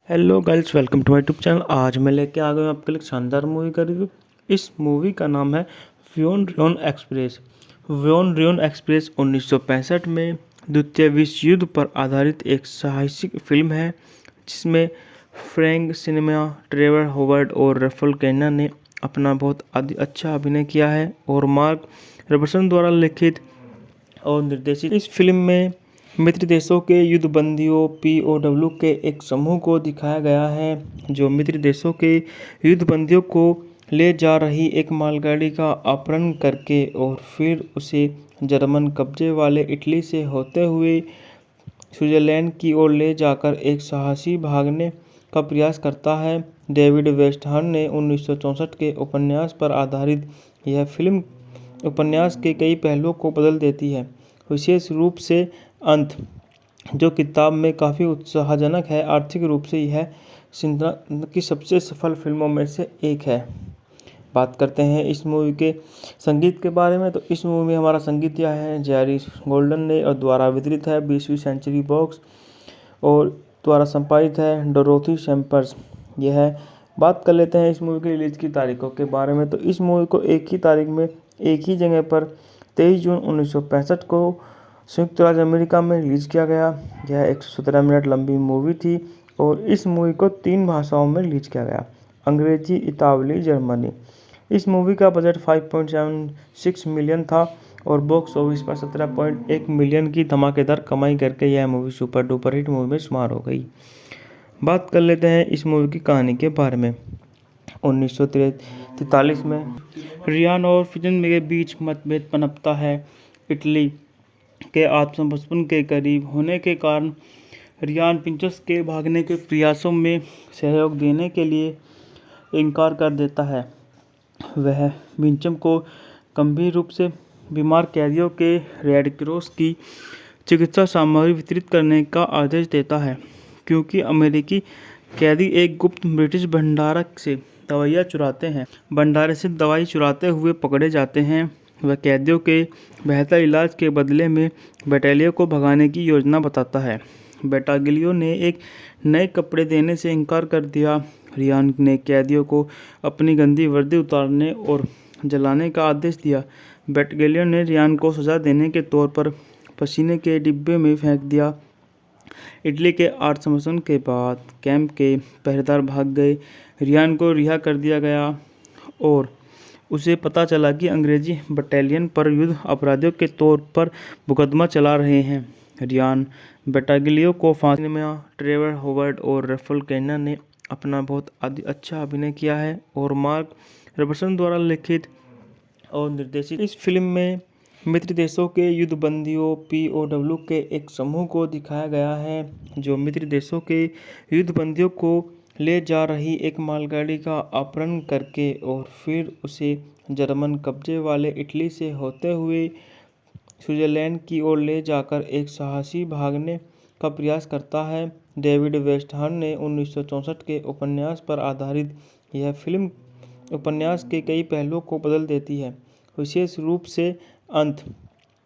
Hello guys, welcome to my YouTube channel. आज मैं लेके आ गया हूँ आपके लिए एक शानदार मूवी का रिव्यू। इस मूवी का नाम है व्योन र्योन एक्सप्रेस। व्योन र्योन एक्सप्रेस 1965 में द्वितीय विश्व युद्ध पर आधारित एक साहसिक फिल्म है, जिसमें फ्रैंक सिनेमा, ट्रेवर हॉवर्ड और रफल कैना ने अपना बहुत अच्छा अभिनय किया है और मार्क रॉबर्टसन द्वारा लिखित और निर्देशित। इस फिल्म में मित्र देशों के युद्धबंदियों पीओडब्ल्यू के एक समूह को दिखाया गया है, जो मित्र देशों के युद्धबंदियों को ले जा रही एक मालगाड़ी का अपहरण करके और फिर उसे जर्मन कब्जे वाले इटली से होते हुए स्विट्जरलैंड की ओर ले जाकर एक साहसी भागने का प्रयास करता है। डेविड वेस्टहर्न ने 1964 के उपन्यास पर आधारित यह फिल्म उपन्यास के कई पहलुओं को बदल देती है, विशेष रूप से अंत, जो किताब में काफ़ी उत्साहजनक है। आर्थिक रूप से यह सिंड्रा की सबसे सफल फिल्मों में से एक है। बात करते हैं इस मूवी के संगीत के बारे में, तो इस मूवी में हमारा संगीत दिया है जेरी गोल्डन ने और द्वारा वितरित है 20वीं सेंचुरी बॉक्स और द्वारा संपादित है डोरोथी सैम्पर्स। यह बात कर लेते हैं इस मूवी की रिलीज की तारीखों के बारे में, तो इस मूवी को एक ही तारीख में एक ही जगह पर 23 जून 1965 को संयुक्त राज्य अमेरिका में रिलीज किया गया। यह 117 मिनट लंबी मूवी थी और इस मूवी को 3 भाषाओं में रिलीज किया गया, अंग्रेजी, इतालवी, जर्मनी। इस मूवी का बजट 5.76 मिलियन था और बॉक्स ऑफिस पर 17.1 मिलियन की धमाकेदार कमाई करके यह movie super duper hit movie में शुमार हो गई। बात कर लेते हैं इस मूवी की कहानी के बारे में। 1943 में रियान और फिजन के बीच मतभेद पनपता है। इटली के आत्मसमर्पण के करीब होने के कारण रियान प्रिंसेस के भागने के प्रयासों में सहयोग देने के लिए इनकार कर देता है। वह विंचम को गंभीर रूप से बीमार कैदियों के रेड क्रॉस की चिकित्सा सामग्री वितरित करने का आदेश देता है, क्योंकि अमेरिकी कैदी एक गुप्त ब्रिटिश भंडारक से दवाइयाँ चुराते हैं। भंडारे से दवाई चुराते हुए पकड़े जाते हैं। वह कैदियों के बेहतर इलाज के बदले में बटालियन को भगाने की योजना बताता है। बटालियन ने एक नए कपड़े देने से इनकार कर दिया। रियान ने कैदियों को अपनी गंदी वर्दी उतारने और जलाने का आदेश दिया। बटालियन ने रियान को सजा देने के तौर पर पसीने के डिब्बे में फेंक दिया। इटली के आत्मसमर्पण के बाद कैंप के पहरेदार भाग गए। रियान को रिहा कर दिया गया और उसे पता चला कि अंग्रेजी बटालियन पर युद्ध अपराधियों के तौर पर मुकदमा चला रहे हैं। रियान बटालियन को फांसी में ट्रेवर हॉवर्ड और रफल कैना ने अपना बहुत अच्छा अभिनय किया है और मार्क रॉबर्टसन द्वारा लिखित और निर्देशित। इस फिल्म में मित्र देशों के युद्धबंदियों पीओडब्ल्यू के एक समूह को दिखाया गया है, जो मित्र देशों के युद्धबंदियों को ले जा रही एक मालगाड़ी का अपहरण करके और फिर उसे जर्मन कब्जे वाले इटली से होते हुए स्विट्जरलैंड की ओर ले जाकर एक साहसी भागने का प्रयास करता है। डेविड वेस्टहर्न ने 1964 के उपन्यास पर आधारित यह फिल्म उपन्यास के कई पहलुओं को बदल देती है, विशेष रूप से अंत,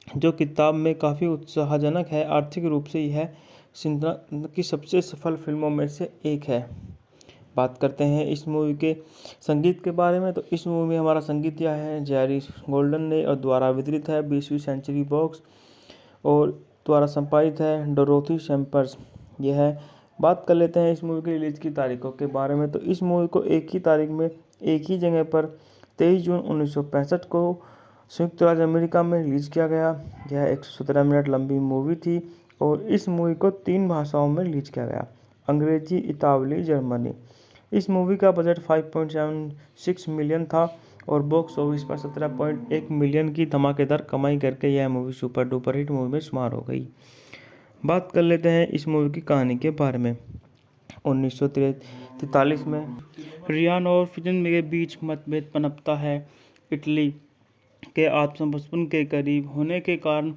जो किताब में काफ़ी उत्साहजनक है। आर्थिक रूप से यह सिंड्रा की सबसे सफल फिल्मों में से एक है। बात करते हैं इस मूवी के संगीत के बारे में, तो इस मूवी में हमारा संगीत दिया है जेरी गोल्डन ने और द्वारा वितरित है 20वीं सेंचुरी बॉक्स और द्वारा संपादित है डोरोथी सैम्पर्स। यह बात कर लेते हैं इस मूवी की रिलीज की तारीखों के बारे में, तो इस मूवी को एक ही तारीख में एक ही जगह पर 23 जून 1965 को संयुक्त राज्य अमेरिका में रिलीज किया गया। यह 117 मिनट लंबी मूवी थी और इस मूवी को 3 भाषाओं में रिलीज किया गया, अंग्रेजी, इतालवी, जर्मनी। इस मूवी का बजट 5.76 मिलियन था और बॉक्स ऑफिस पर 17.1 मिलियन की धमाकेदार कमाई करके यह movie super duper hit movie में शुमार हो गई। बात कर लेते हैं इस मूवी की कहानी के बारे में। 1943 में रियान और फिजन के बीच मतभेद पनपता है। इटली के आत्मसमर्पण के करीब होने के कारण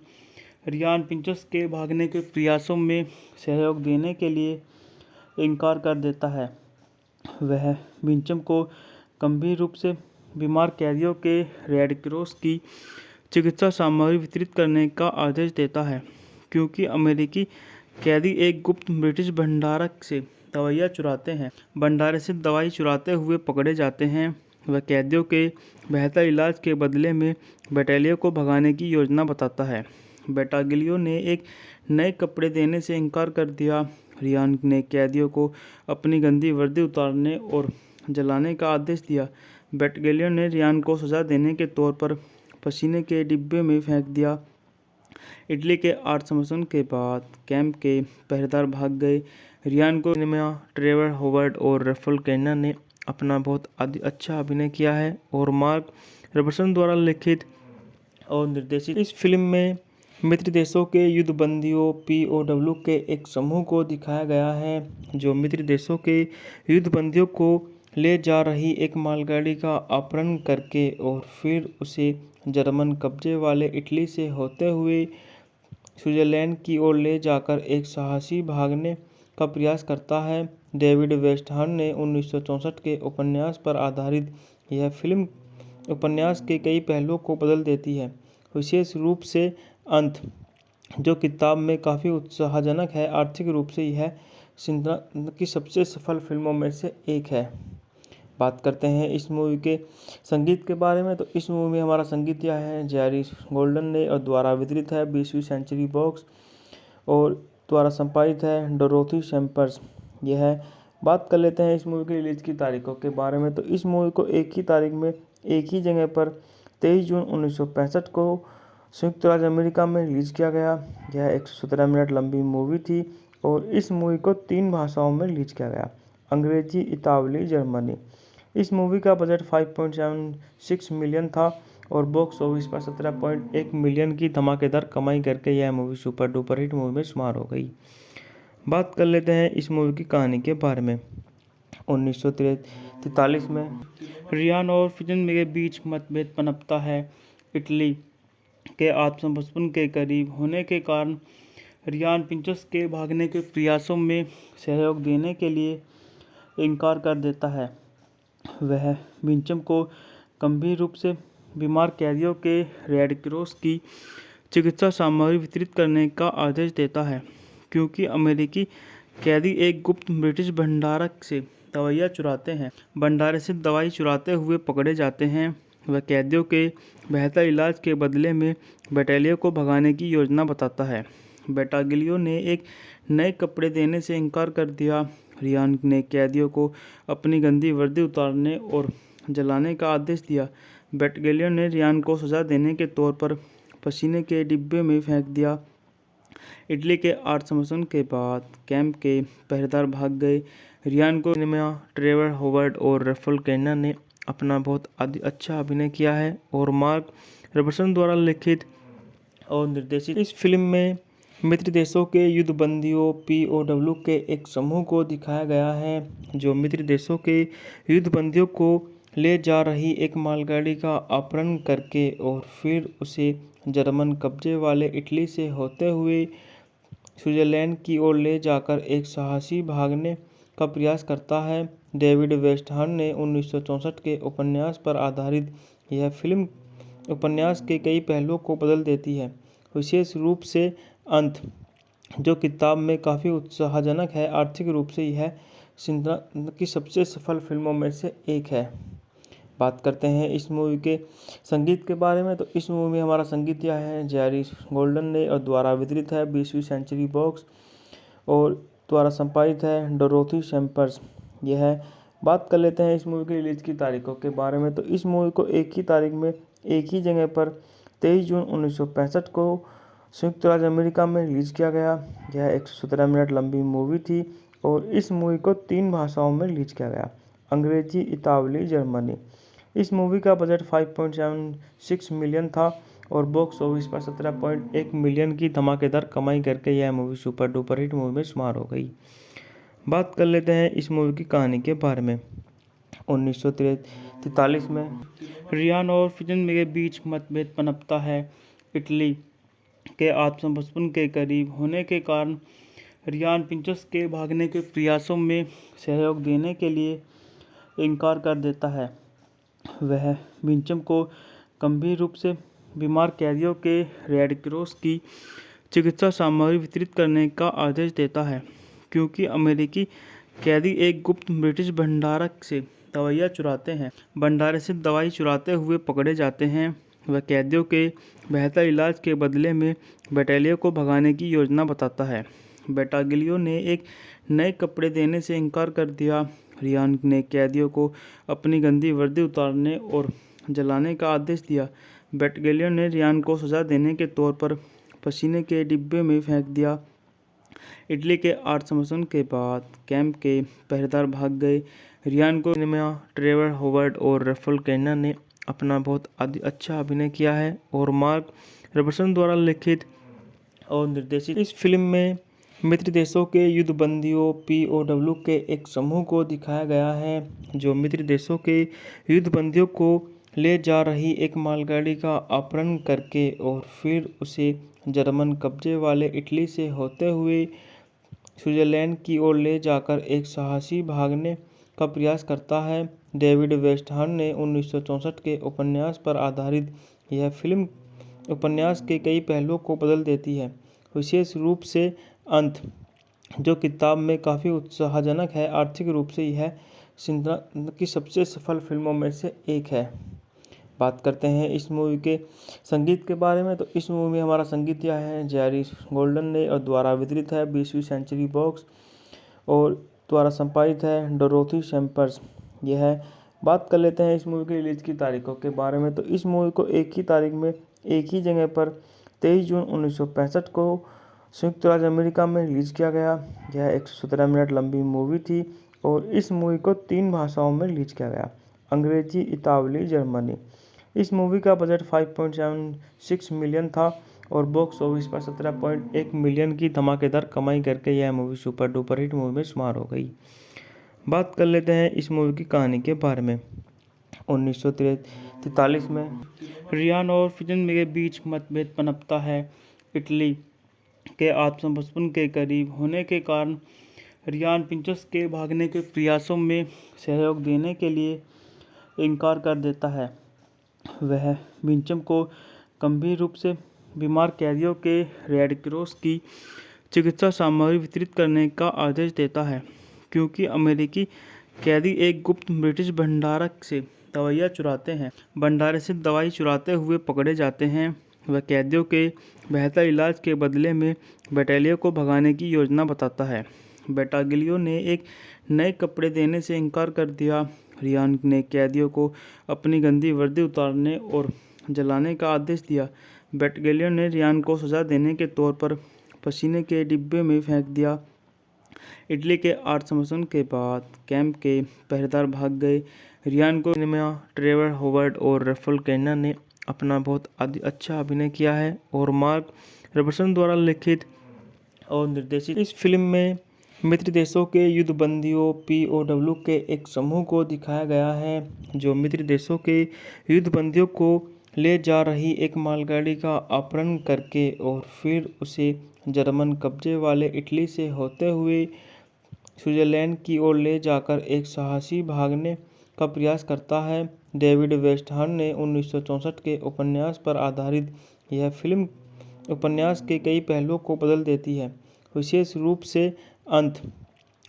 रियान प्रिंसेस के भागने के प्रयासों में सहयोग देने के लिए इनकार कर देता है। वह विंचम को गंभीर रूप से बीमार कैदियों के रेड क्रॉस की चिकित्सा सामग्री वितरित करने का आदेश देता है, क्योंकि अमेरिकी कैदी एक गुप्त ब्रिटिश भंडारक से दवाइयाँ चुराते हैं। भंडारे से दवाई चुराते हुए पकड़े जाते हैं। वह कैदियों के बेहतर इलाज के बदले में बटालियन को भगाने की योजना बताता है। बटालियन ने एक नए कपड़े देने से इनकार कर दिया। रियान ने कैदियों को अपनी गंदी वर्दी उतारने और जलाने का आदेश दिया। बटालियन ने रियान को सजा देने के तौर पर पसीने के डिब्बे में फेंक दिया। इटली के आत्मसमर्पण के बाद कैंप के पहरेदार भाग गए। रियान को ट्रेवर हॉवर्ड और रफल कैना ने अपना बहुत अच्छा अभिनय किया है और मार्क रॉबर्टसन द्वारा लिखित और निर्देशित इस फिल्म में मित्र देशों के युद्धबंदियों POW के एक समूह को दिखाया गया है जो मित्र देशों के युद्धबंदियों को ले जा रही एक मालगाड़ी का अपहरण करके और फिर उसे जर्मन कब्जे वाले इटली से होते हुए स्विट्जरलैंड की ओर ले जाकर एक साहसी भागने का प्रयास करता है। डेविड वेस्टहर्न ने 1964 के उपन्यास पर आधारित यह फिल्म उपन्यास के कई पहलुओं को बदल देती है, विशेष रूप से अंत, जो किताब में काफ़ी उत्साहजनक है। आर्थिक रूप से यह सिंड्रा की सबसे सफल फिल्मों में से एक है। बात करते हैं इस मूवी के संगीत के बारे में, तो इस मूवी में हमारा संगीत यह है जेरी गोल्डन ने और द्वारा वितरित है 20वीं सेंचुरी बॉक्स और द्वारा संपादित है डोरोथी सैम्पर्स। यह है। बात कर लेते हैं इस मूवी की रिलीज की तारीखों के बारे में, तो इस मूवी को एक ही तारीख में एक ही जगह पर 23 जून 1965 को संयुक्त राज्य अमेरिका में रिलीज किया गया। यह 117 मिनट लंबी मूवी थी और इस मूवी को 3 भाषाओं में रिलीज किया गया, अंग्रेजी, इतालवी, जर्मनी। इस मूवी का बजट 5.76 मिलियन था और बॉक्स ऑफिस पर 17.1 मिलियन की धमाकेदार कमाई करके यह movie super duper hit movie में शुमार हो गई। बात कर लेते हैं इस मूवी की कहानी के बारे में। 1943 में रियान और फिजन के बीच मतभेद पनपता है। इटली के आत्मसमर्पण के करीब होने के कारण रियान पिंचस के भागने के प्रयासों में सहयोग देने के लिए इनकार कर देता है। वह विंचम को गंभीर रूप से बीमार कैदियों के रेड क्रॉस की चिकित्सा सामग्री वितरित करने का आदेश देता है, क्योंकि अमेरिकी कैदी एक गुप्त ब्रिटिश भंडारक से दवाइयाँ चुराते हैं। भंडारे से दवाई चुराते हुए पकड़े जाते हैं। वह कैदियों के बेहतर इलाज के बदले में बटालियन को भगाने की योजना बताता है। बटालियन ने एक नए कपड़े देने से इनकार कर दिया। रियान ने कैदियों को अपनी गंदी वर्दी उतारने और जलाने का आदेश दिया। बटालियन ने रियान को सजा देने के तौर पर पसीने के डिब्बे में फेंक दिया। इटली के आत्मसमर्पण के बाद कैंप के पहरेदार भाग गए। रियान को ट्रेवर हॉवर्ड और रफल कैना ने अपना बहुत अच्छा अभिनय किया है और मार्क रॉबर्टसन द्वारा लिखित और निर्देशित इस फिल्म में मित्र देशों के युद्धबंदियों POW के एक समूह को दिखाया गया है जो मित्र देशों के युद्धबंदियों को ले जा रही एक मालगाड़ी का अपहरण करके और फिर उसे जर्मन कब्जे वाले इटली से होते हुए स्विट्जरलैंड की ओर ले जाकर एक साहसी भागने का प्रयास करता है। डेविड वेस्टहर्न ने 1964 के उपन्यास पर आधारित यह फिल्म उपन्यास के कई पहलुओं को बदल देती है, विशेष रूप से अंत, जो किताब में काफ़ी उत्साहजनक है। आर्थिक रूप से यह सिंड्रा की सबसे सफल फिल्मों में से एक है। बात करते हैं इस मूवी के संगीत के बारे में, तो इस मूवी में हमारा संगीत यह है जेरी गोल्डन ने और द्वारा वितरित है 20वीं सेंचुरी बॉक्स और द्वारा संपादित है डोरोथी सैम्पर्स। यह है। बात कर लेते हैं इस मूवी की रिलीज की तारीखों के बारे में, तो इस मूवी को एक ही तारीख में एक ही जगह पर 23 जून 1965 को संयुक्त राज्य अमेरिका में रिलीज किया गया। यह 117 मिनट लंबी मूवी थी और इस मूवी को 3 भाषाओं में रिलीज किया गया, अंग्रेजी, इतालवी, जर्मनी। इस मूवी का बजट 5.76 मिलियन था और बॉक्स ऑफिस पर 17.1 मिलियन की धमाकेदार कमाई करके यह movie super duper hit movie में शुमार हो गई। बात कर लेते हैं इस मूवी की कहानी के बारे में। 1943 में रियान और फिजन के बीच मतभेद पनपता है। इटली के आत्मसमर्पण के करीब होने के कारण रियान पिंचस के भागने के प्रयासों में सहयोग देने के लिए इनकार कर देता है। वह विंचम को गंभीर रूप से बीमार कैदियों के रेड क्रॉस की चिकित्सा सामग्री वितरित करने का आदेश देता है, क्योंकि अमेरिकी कैदी एक गुप्त ब्रिटिश भंडारक से दवाइयाँ चुराते हैं। भंडारे से दवाई चुराते हुए पकड़े जाते हैं। वह कैदियों के बेहतर इलाज के बदले में बटालियन को भगाने की योजना बताता है। बटालियन ने एक नए कपड़े देने से इनकार कर दिया। रियान ने कैदियों को अपनी गंदी वर्दी उतारने और जलाने का आदेश दिया। बटालियन ने रियान को सजा देने के तौर पर पसीने के डिब्बे में फेंक दिया। इटली के आत्मसमर्पण के बाद कैंप के पहरेदार भाग गए। रियान को सिनेमा ट्रेवर हॉवर्ड और रफल कैना ने अपना बहुत अच्छा अभिनय किया है और मार्क रॉबर्टसन द्वारा लिखित और निर्देशित इस फिल्म में मित्र देशों के युद्धबंदियों POW के एक समूह को दिखाया गया है जो मित्र देशों के युद्धबंदियों को ले जा रही एक मालगाड़ी का अपहरण करके और फिर उसे जर्मन कब्जे वाले इटली से होते हुए स्विट्जरलैंड की ओर ले जाकर एक साहसी भागने का प्रयास करता है। डेविड वेस्टहर्न ने 1964 के उपन्यास पर आधारित यह फिल्म उपन्यास के कई पहलुओं को बदल देती है, विशेष रूप से अंत, जो किताब में काफ़ी उत्साहजनक है। आर्थिक रूप से यह सिंड्रा की सबसे सफल फिल्मों में से एक है। बात करते हैं इस मूवी के संगीत के बारे में, तो इस मूवी में हमारा संगीत यह है जेरी गोल्डन ने और द्वारा वितरित है 20वीं सेंचुरी बॉक्स और द्वारा संपादित है डोरोथी सैम्पर्स। यह है। बात कर लेते हैं इस मूवी की रिलीज की तारीखों के बारे में, तो इस मूवी को एक ही तारीख में एक ही जगह पर 23 जून 1965 को संयुक्त राज्य अमेरिका में रिलीज किया गया। यह 117 मिनट लंबी मूवी थी और इस मूवी को 3 भाषाओं में रिलीज किया गया, अंग्रेजी, इतालवी, जर्मनी। इस मूवी का बजट 5.76 मिलियन था और बॉक्स ऑफिस पर 17.1 मिलियन की धमाकेदार कमाई करके यह movie super duper hit movie में शुमार हो गई। बात कर लेते हैं इस मूवी की कहानी के बारे में। 1943 में रियान और फिजन के बीच मतभेद पनपता है। इटली के आत्मसमर्पण के करीब होने के कारण रियान पिंचस के भागने के प्रयासों में सहयोग देने के लिए इनकार कर देता है। वह विंचम को गंभीर रूप से बीमार कैदियों के रेड क्रॉस की चिकित्सा सामग्री वितरित करने का आदेश देता है, क्योंकि अमेरिकी कैदी एक गुप्त ब्रिटिश भंडारक से दवाइयाँ चुराते हैं। भंडारे से दवाई चुराते हुए पकड़े जाते हैं। वह कैदियों के बेहतर इलाज के बदले में बटालियन को भगाने की योजना बताता है। बटालियन ने एक नए कपड़े देने से इनकार कर दिया। रियान ने कैदियों को अपनी गंदी वर्दी उतारने और जलाने का आदेश दिया। बटालियन ने रियान को सजा देने के तौर पर पसीने के डिब्बे में फेंक दिया। इटली के आत्मसमर्पण के बाद कैंप के पहरेदार भाग गए। रियान को सिनेमा ट्रेवर हॉवर्ड और रफल कैना ने अपना बहुत अच्छा अभिनय किया है और मार्क रॉबर्टसन द्वारा लिखित और निर्देशित इस फिल्म में मित्र देशों के युद्धबंदियों POW के एक समूह को दिखाया गया है जो मित्र देशों के युद्धबंदियों को ले जा रही एक मालगाड़ी का अपहरण करके और फिर उसे जर्मन कब्जे वाले इटली से होते हुए स्विट्जरलैंड की ओर ले जाकर एक साहसी भागने का प्रयास करता है। डेविड वेस्टहर्न ने 1964 के उपन्यास पर आधारित यह फिल्म उपन्यास के कई पहलुओं को बदल देती है, विशेष रूप से अंत,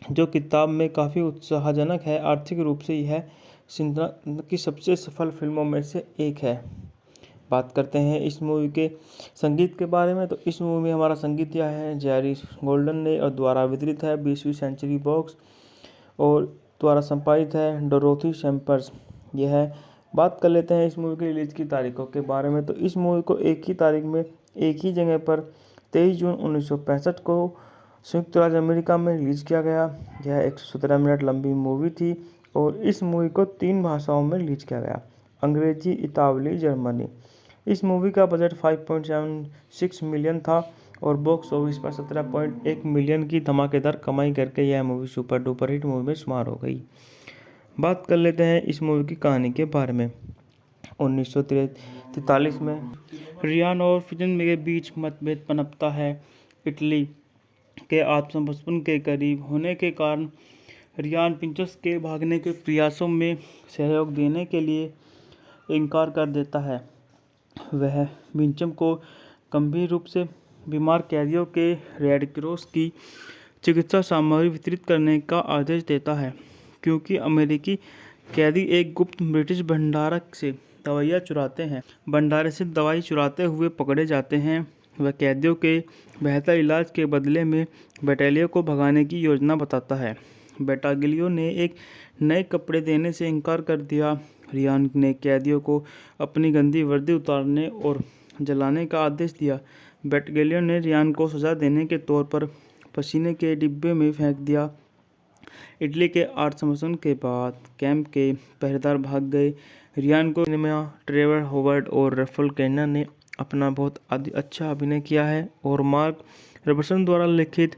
जो किताब में काफ़ी उत्साहजनक है। आर्थिक रूप से यह सिंड्रा की सबसे सफल फिल्मों में से एक है। बात करते हैं इस मूवी के संगीत के बारे में, तो इस मूवी में हमारा संगीत यह है जेरी गोल्डन ने और द्वारा वितरित है 20वीं सेंचुरी बॉक्स और द्वारा संपादित है डोरोथी सैम्पर्स। यह है। बात कर लेते हैं इस मूवी की रिलीज की तारीखों के बारे में, तो इस मूवी को एक ही तारीख में एक ही जगह पर 23 जून 1965 को संयुक्त राज्य अमेरिका में रिलीज किया गया। यह 117 मिनट लंबी मूवी थी और इस मूवी को 3 भाषाओं में रिलीज किया गया, अंग्रेजी, इतालवी, जर्मनी। इस मूवी का बजट 5.76 मिलियन था और बॉक्स ऑफिस पर 17.1 मिलियन की धमाकेदार कमाई करके यह movie super duper hit movie में शुमार हो गई। बात कर लेते हैं इस मूवी की कहानी के बारे में। 1943 में रियान और फिजन के बीच मतभेद पनपता है। इटली के आत्मसमर्पण के करीब होने के कारण रियान पिंचस के भागने के प्रयासों में सहयोग देने के लिए इनकार कर देता है। वह विंचम को गंभीर रूप से बीमार कैदियों के रेड क्रॉस की चिकित्सा सामग्री वितरित करने का आदेश देता है, क्योंकि अमेरिकी कैदी एक गुप्त ब्रिटिश भंडारक से दवाइयाँ चुराते हैं। भंडारे से दवाई चुराते हुए पकड़े जाते हैं। वह कैदियों के बेहतर इलाज के बदले में बटालियन को भगाने की योजना बताता है। बटालियन ने एक नए कपड़े देने से इनकार कर दिया। रियान ने कैदियों को अपनी गंदी वर्दी उतारने और जलाने का आदेश दिया। बटालियन ने रियान को सजा देने के तौर पर पसीने के डिब्बे में फेंक दिया। इटली के आत्मसमर्पण के बाद कैंप के पहरेदार भाग गए। रियान को ट्रेवर हॉवर्ड और रफल कैना ने अपना बहुत अच्छा अभिनय किया है और मार्क रॉबर्टसन द्वारा लिखित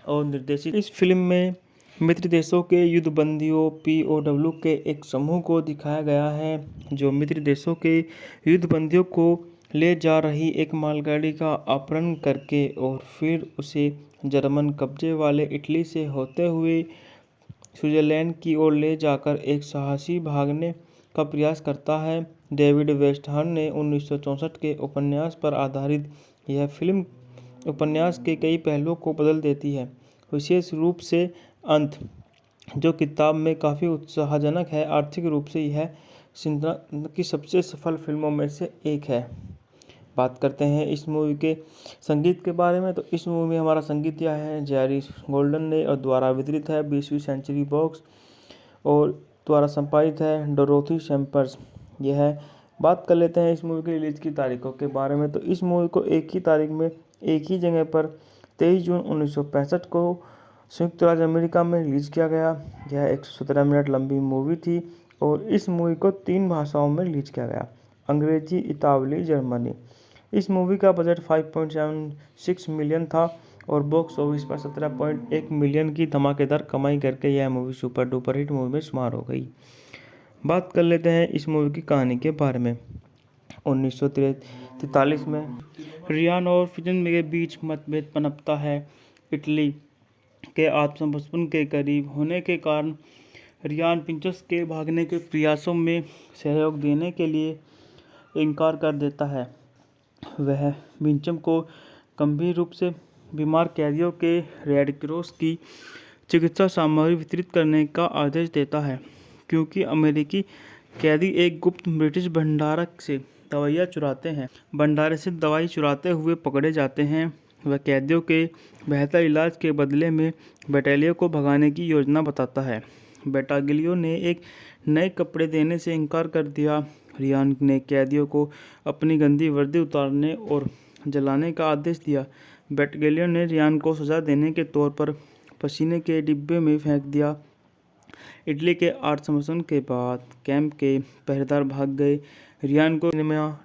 और निर्देशित इस फिल्म में मित्र देशों के युद्धबंदियों POW के एक समूह को दिखाया गया है, जो मित्र देशों के युद्धबंदियों को ले जा रही एक मालगाड़ी का अपहरण करके और फिर उसे जर्मन कब्जे वाले इटली से होते हुए स्विट्जरलैंड की ओर ले जाकर एक साहसी भागने का प्रयास करता है। डेविड वेस्टहर्न ने 1964 के उपन्यास पर आधारित यह फिल्म उपन्यास के कई पहलुओं को बदल देती है, विशेष रूप से अंत, जो किताब में काफ़ी उत्साहजनक है। आर्थिक रूप से यह सिंड्रा की सबसे सफल फिल्मों में से एक है। बात करते हैं इस मूवी के संगीत के बारे में, तो इस मूवी में हमारा संगीत यह है जेरी गोल्डन ने और द्वारा वितरित है 20वीं सेंचुरी बॉक्स और द्वारा संपादित है डोरोथी सैम्पर्स। यह है। बात कर लेते हैं इस मूवी की रिलीज की तारीखों के बारे में, तो इस मूवी को एक ही तारीख में एक ही जगह पर 23 जून 1965 को संयुक्त राज्य अमेरिका में रिलीज किया गया। यह 117 मिनट लंबी मूवी थी और इस मूवी को 3 भाषाओं में रिलीज किया गया, अंग्रेजी, इतालवी, जर्मनी। इस मूवी का बजट 5.76 मिलियन था और बॉक्स ऑफिस पर 17.1 मिलियन की धमाकेदार कमाई करके यह movie super duper hit movie में शुमार हो गई। बात कर लेते हैं इस मूवी की कहानी के बारे में। 1943 में रियान और फिजन के बीच मतभेद पनपता है। इटली के आत्मसमर्पण के करीब होने के कारण रियान पिंचस के भागने के प्रयासों में सहयोग देने के लिए इनकार कर देता है। वह विंचम को गंभीर रूप से बीमार कैदियों के रेड क्रॉस की चिकित्सा सामग्री वितरित करने का आदेश देता है, क्योंकि अमेरिकी कैदी एक गुप्त ब्रिटिश भंडारक से दवाइयाँ चुराते हैं। भंडारे से दवाई चुराते हुए पकड़े जाते हैं। वह कैदियों के बेहतर इलाज के बदले में बटालियन को भगाने की योजना बताता है। बटालियन ने एक नए कपड़े देने से इनकार कर दिया। रियान ने कैदियों को अपनी गंदी वर्दी उतारने और जलाने का आदेश दिया। बटालियन ने रियान को सजा देने के तौर पर पसीने के डिब्बे में फेंक दिया। इटली के आत्मसमर्पण के बाद कैंप के पहरेदार भाग गए। रियान को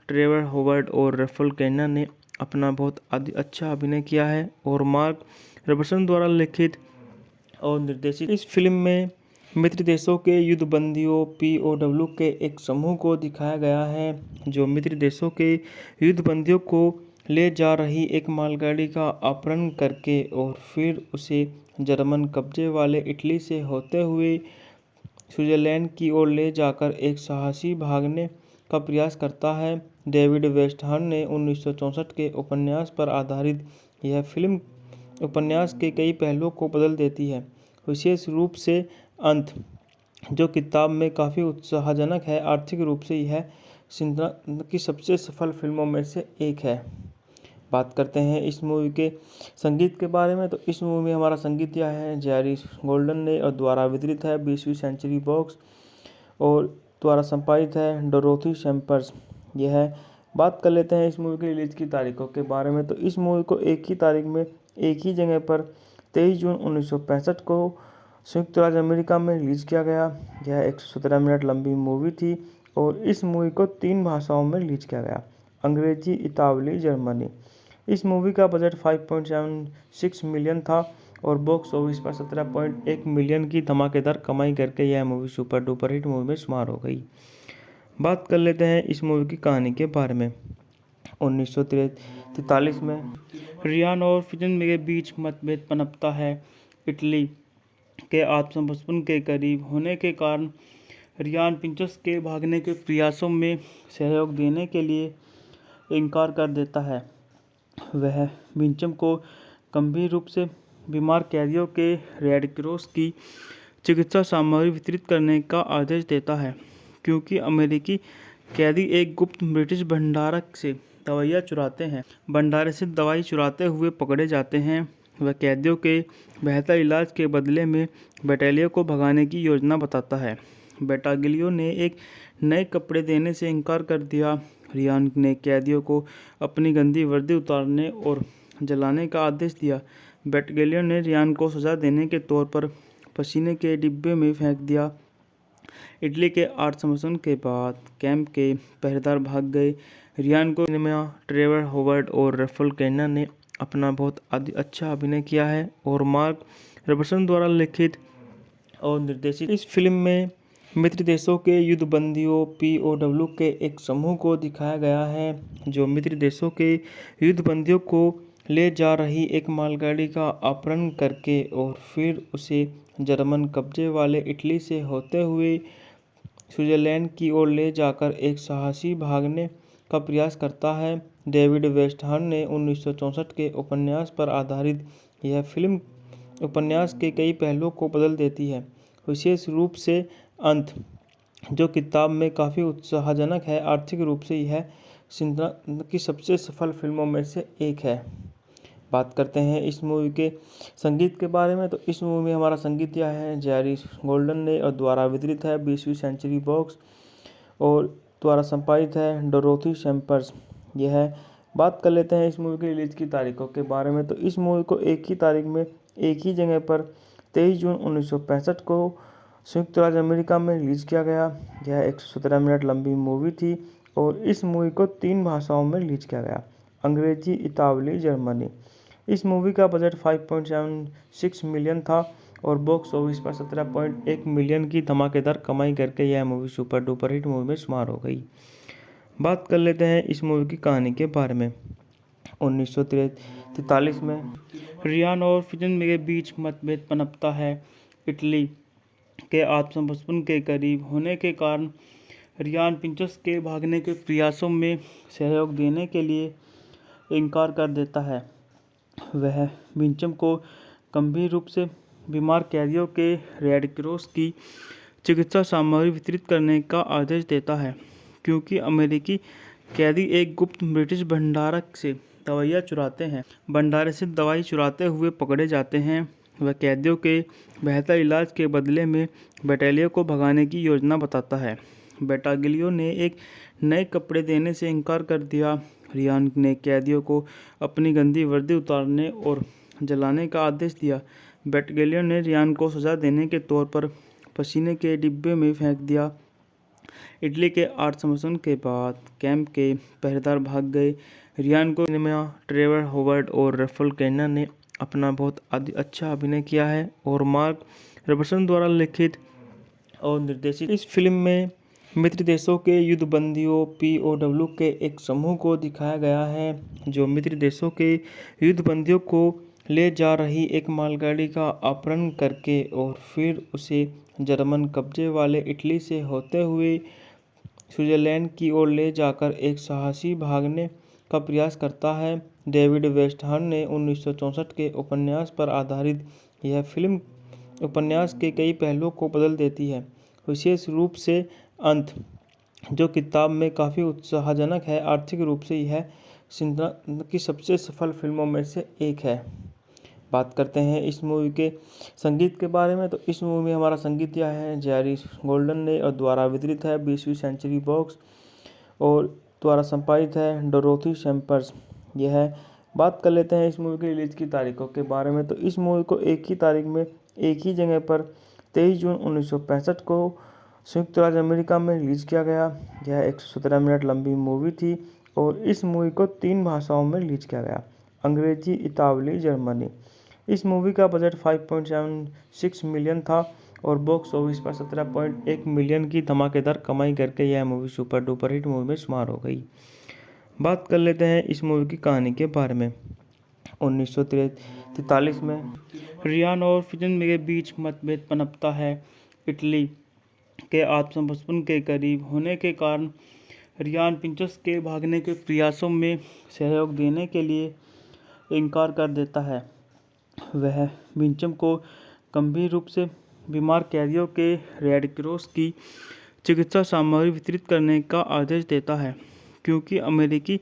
ट्रेवर हॉवर्ड और रफल कैना ने अपना बहुत अच्छा अभिनय किया है और मार्क रॉबर्टसन द्वारा लिखित और निर्देशित इस फिल्म में मित्र देशों के युद्धबंदियों POW के एक समूह को दिखाया गया है, जो मित्र देशों के युद्धबंदियों को ले जा रही एक मालगाड़ी का अपहरण करके और फिर उसे जर्मन कब्जे वाले इटली से होते हुए स्विट्जरलैंड की ओर ले जाकर एक साहसी भागने का प्रयास करता है। डेविड वेस्टहर्न ने 1964 के उपन्यास पर आधारित यह फिल्म उपन्यास के कई पहलुओं को बदल देती है, विशेष रूप से अंत, जो किताब में काफ़ी उत्साहजनक है। आर्थिक रूप से यह सिंड्रा की सबसे सफल फिल्मों में से एक है। बात करते हैं इस मूवी के संगीत के बारे में, तो इस मूवी में हमारा संगीत यह है जेरी गोल्डन ने और द्वारा वितरित है 20वीं सेंचुरी बॉक्स और द्वारा संपादित है डोरोथी सैम्पर्स। यह है। बात कर लेते हैं इस मूवी की रिलीज की तारीखों के बारे में, तो इस मूवी को एक ही तारीख में एक ही जगह पर 23 जून 1965 को संयुक्त राज्य अमेरिका में रिलीज किया गया। यह 117 मिनट लंबी मूवी थी और इस मूवी को 3 भाषाओं में रिलीज किया गया, अंग्रेजी, इतालवी, जर्मनी। इस मूवी का बजट 5.76 मिलियन था और बॉक्स ऑफिस पर 17.1 मिलियन की धमाकेदार कमाई करके यह movie super duper hit movie में शुमार हो गई। बात कर लेते हैं इस मूवी की कहानी के बारे में। 1943 में रियान और फिजन के बीच मतभेद पनपता है। इटली के आत्मसमर्पण के करीब होने के कारण रियान पिंचस के भागने के प्रयासों में सहयोग देने के लिए इनकार कर देता है। वह विंचम को गंभीर रूप से बीमार कैदियों के रेड क्रॉस की चिकित्सा सामग्री वितरित करने का आदेश देता है, क्योंकि अमेरिकी कैदी एक गुप्त ब्रिटिश भंडारक से दवाइयाँ चुराते हैं। भंडारे से दवाई चुराते हुए पकड़े जाते हैं। वह कैदियों के बेहतर इलाज के बदले में बटालियन को भगाने की योजना बताता है। बटालियन ने एक नए कपड़े देने से इनकार कर दिया। रियान ने कैदियों को अपनी गंदी वर्दी उतारने और जलाने का आदेश दिया। बटालियन ने रियान को सजा देने के तौर पर पसीने के डिब्बे में फेंक दिया। इटली के आत्मसमर्पण के बाद कैंप के पहरेदार भाग गए। रियान को ट्रेवर हॉवर्ड और रफल कैना ने अपना बहुत अच्छा अभिनय किया है और मार्क रॉबर्टसन द्वारा लिखित और निर्देशित इस फिल्म में मित्र देशों के युद्धबंदियों POW के एक समूह को दिखाया गया है, जो मित्र देशों के युद्धबंदियों को ले जा रही एक मालगाड़ी का अपहरण करके और फिर उसे जर्मन कब्जे वाले इटली से होते हुए स्विट्जरलैंड की ओर ले जाकर एक साहसी भागने का प्रयास करता है। डेविड वेस्टहर्न ने 1964 के उपन्यास पर आधारित यह फिल्म उपन्यास के कई पहलुओं को बदल देती है, विशेष रूप से अंत, जो किताब में काफ़ी उत्साहजनक है। आर्थिक रूप से यह सिंड्रा की सबसे सफल फिल्मों में से एक है। बात करते हैं इस मूवी के संगीत के बारे में, तो इस मूवी में हमारा संगीत दिया है जेरी गोल्डन ने और द्वारा वितरित है 20वीं सेंचुरी बॉक्स और द्वारा संपादित है डोरोथी सैम्पर्स। यह बात कर लेते हैं इस मूवी की रिलीज की तारीखों के बारे में, तो इस मूवी को एक ही तारीख में एक ही जगह पर 23 जून 1965 को संयुक्त राज्य अमेरिका में रिलीज किया गया। यह 117 मिनट लंबी मूवी थी और इस मूवी को 3 भाषाओं में रिलीज किया गया, अंग्रेजी, इतालवी, जर्मनी। इस मूवी का बजट 5.76 मिलियन था और बॉक्स ऑफिस पर 17.1 मिलियन की धमाकेदार कमाई करके यह movie super duper hit movie में शुमार हो गई। बात कर लेते हैं इस मूवी की कहानी के बारे में। 1943 में रियान और फिजन के बीच मतभेद पनपता है। इटली के आत्मसमर्पण के करीब होने के कारण रियान पिंचस के भागने के प्रयासों में सहयोग देने के लिए इनकार कर देता है। वह विंचम को गंभीर रूप से बीमार कैदियों के रेड क्रॉस की चिकित्सा सामग्री वितरित करने का आदेश देता है, क्योंकि अमेरिकी कैदी एक गुप्त ब्रिटिश भंडारक से दवाइयाँ चुराते हैं। भंडारे से दवाई चुराते हुए पकड़े जाते हैं। वह कैदियों के बेहतर इलाज के बदले में बटालियन को भगाने की योजना बताता है। बटालियन ने एक नए कपड़े देने से इनकार कर दिया। रियान ने कैदियों को अपनी गंदी वर्दी उतारने और जलाने का आदेश दिया। बटालियन ने रियान को सजा देने के तौर पर पसीने के डिब्बे में फेंक दिया। इटली के आत्मसमर्पण के बाद कैंप के पहरेदार भाग गए। रियान को ट्रेवर हॉवर्ड और रफल कैना ने अपना बहुत अच्छा अभिनय किया है और मार्क रॉबर्टसन द्वारा लिखित और निर्देशित इस फिल्म में मित्र देशों के युद्धबंदियों POW के एक समूह को दिखाया गया है, जो मित्र देशों के युद्धबंदियों को ले जा रही एक मालगाड़ी का अपहरण करके और फिर उसे जर्मन कब्जे वाले इटली से होते हुए स्विट्जरलैंड की ओर ले जाकर एक साहसी भागने का प्रयास करता है। डेविड वेस्टहर्न ने 1964 के उपन्यास पर आधारित यह फिल्म उपन्यास के कई पहलुओं को बदल देती है, विशेष रूप से अंत, जो किताब में काफ़ी उत्साहजनक है। आर्थिक रूप से यह सिंड्रा की सबसे सफल फिल्मों में से एक है। बात करते हैं इस मूवी के संगीत के बारे में, तो इस मूवी में हमारा संगीत दिया है जेरी गोल्डन ने और द्वारा वितरित है 20वीं सेंचुरी बॉक्स और द्वारा संपादित है डोरोथी सैम्पर्स। यह बात कर लेते हैं इस मूवी की रिलीज की तारीखों के बारे में, तो इस मूवी को एक ही तारीख में एक ही जगह पर 23 जून 1965 को संयुक्त राज्य अमेरिका में रिलीज किया गया। यह 117 मिनट लंबी मूवी थी और इस मूवी को 3 भाषाओं में रिलीज किया गया, अंग्रेजी, इतालवी, जर्मनी। इस मूवी का बजट 5.76 मिलियन था और बॉक्स ऑफिस पर 17.1 मिलियन की धमाकेदार कमाई करके यह movie super duper hit movie में शुमार हो गई। बात कर लेते हैं इस मूवी की कहानी के बारे में। 1943 में रियान और फिजन के बीच मतभेद पनपता है। इटली के आत्मसमर्पण के करीब होने के कारण रियान पिंचस के भागने के प्रयासों में सहयोग देने के लिए इनकार कर देता है। वह विंचम को गंभीर रूप से बीमार कैदियों के रेड क्रॉस की चिकित्सा सामग्री वितरित करने का आदेश देता है, क्योंकि अमेरिकी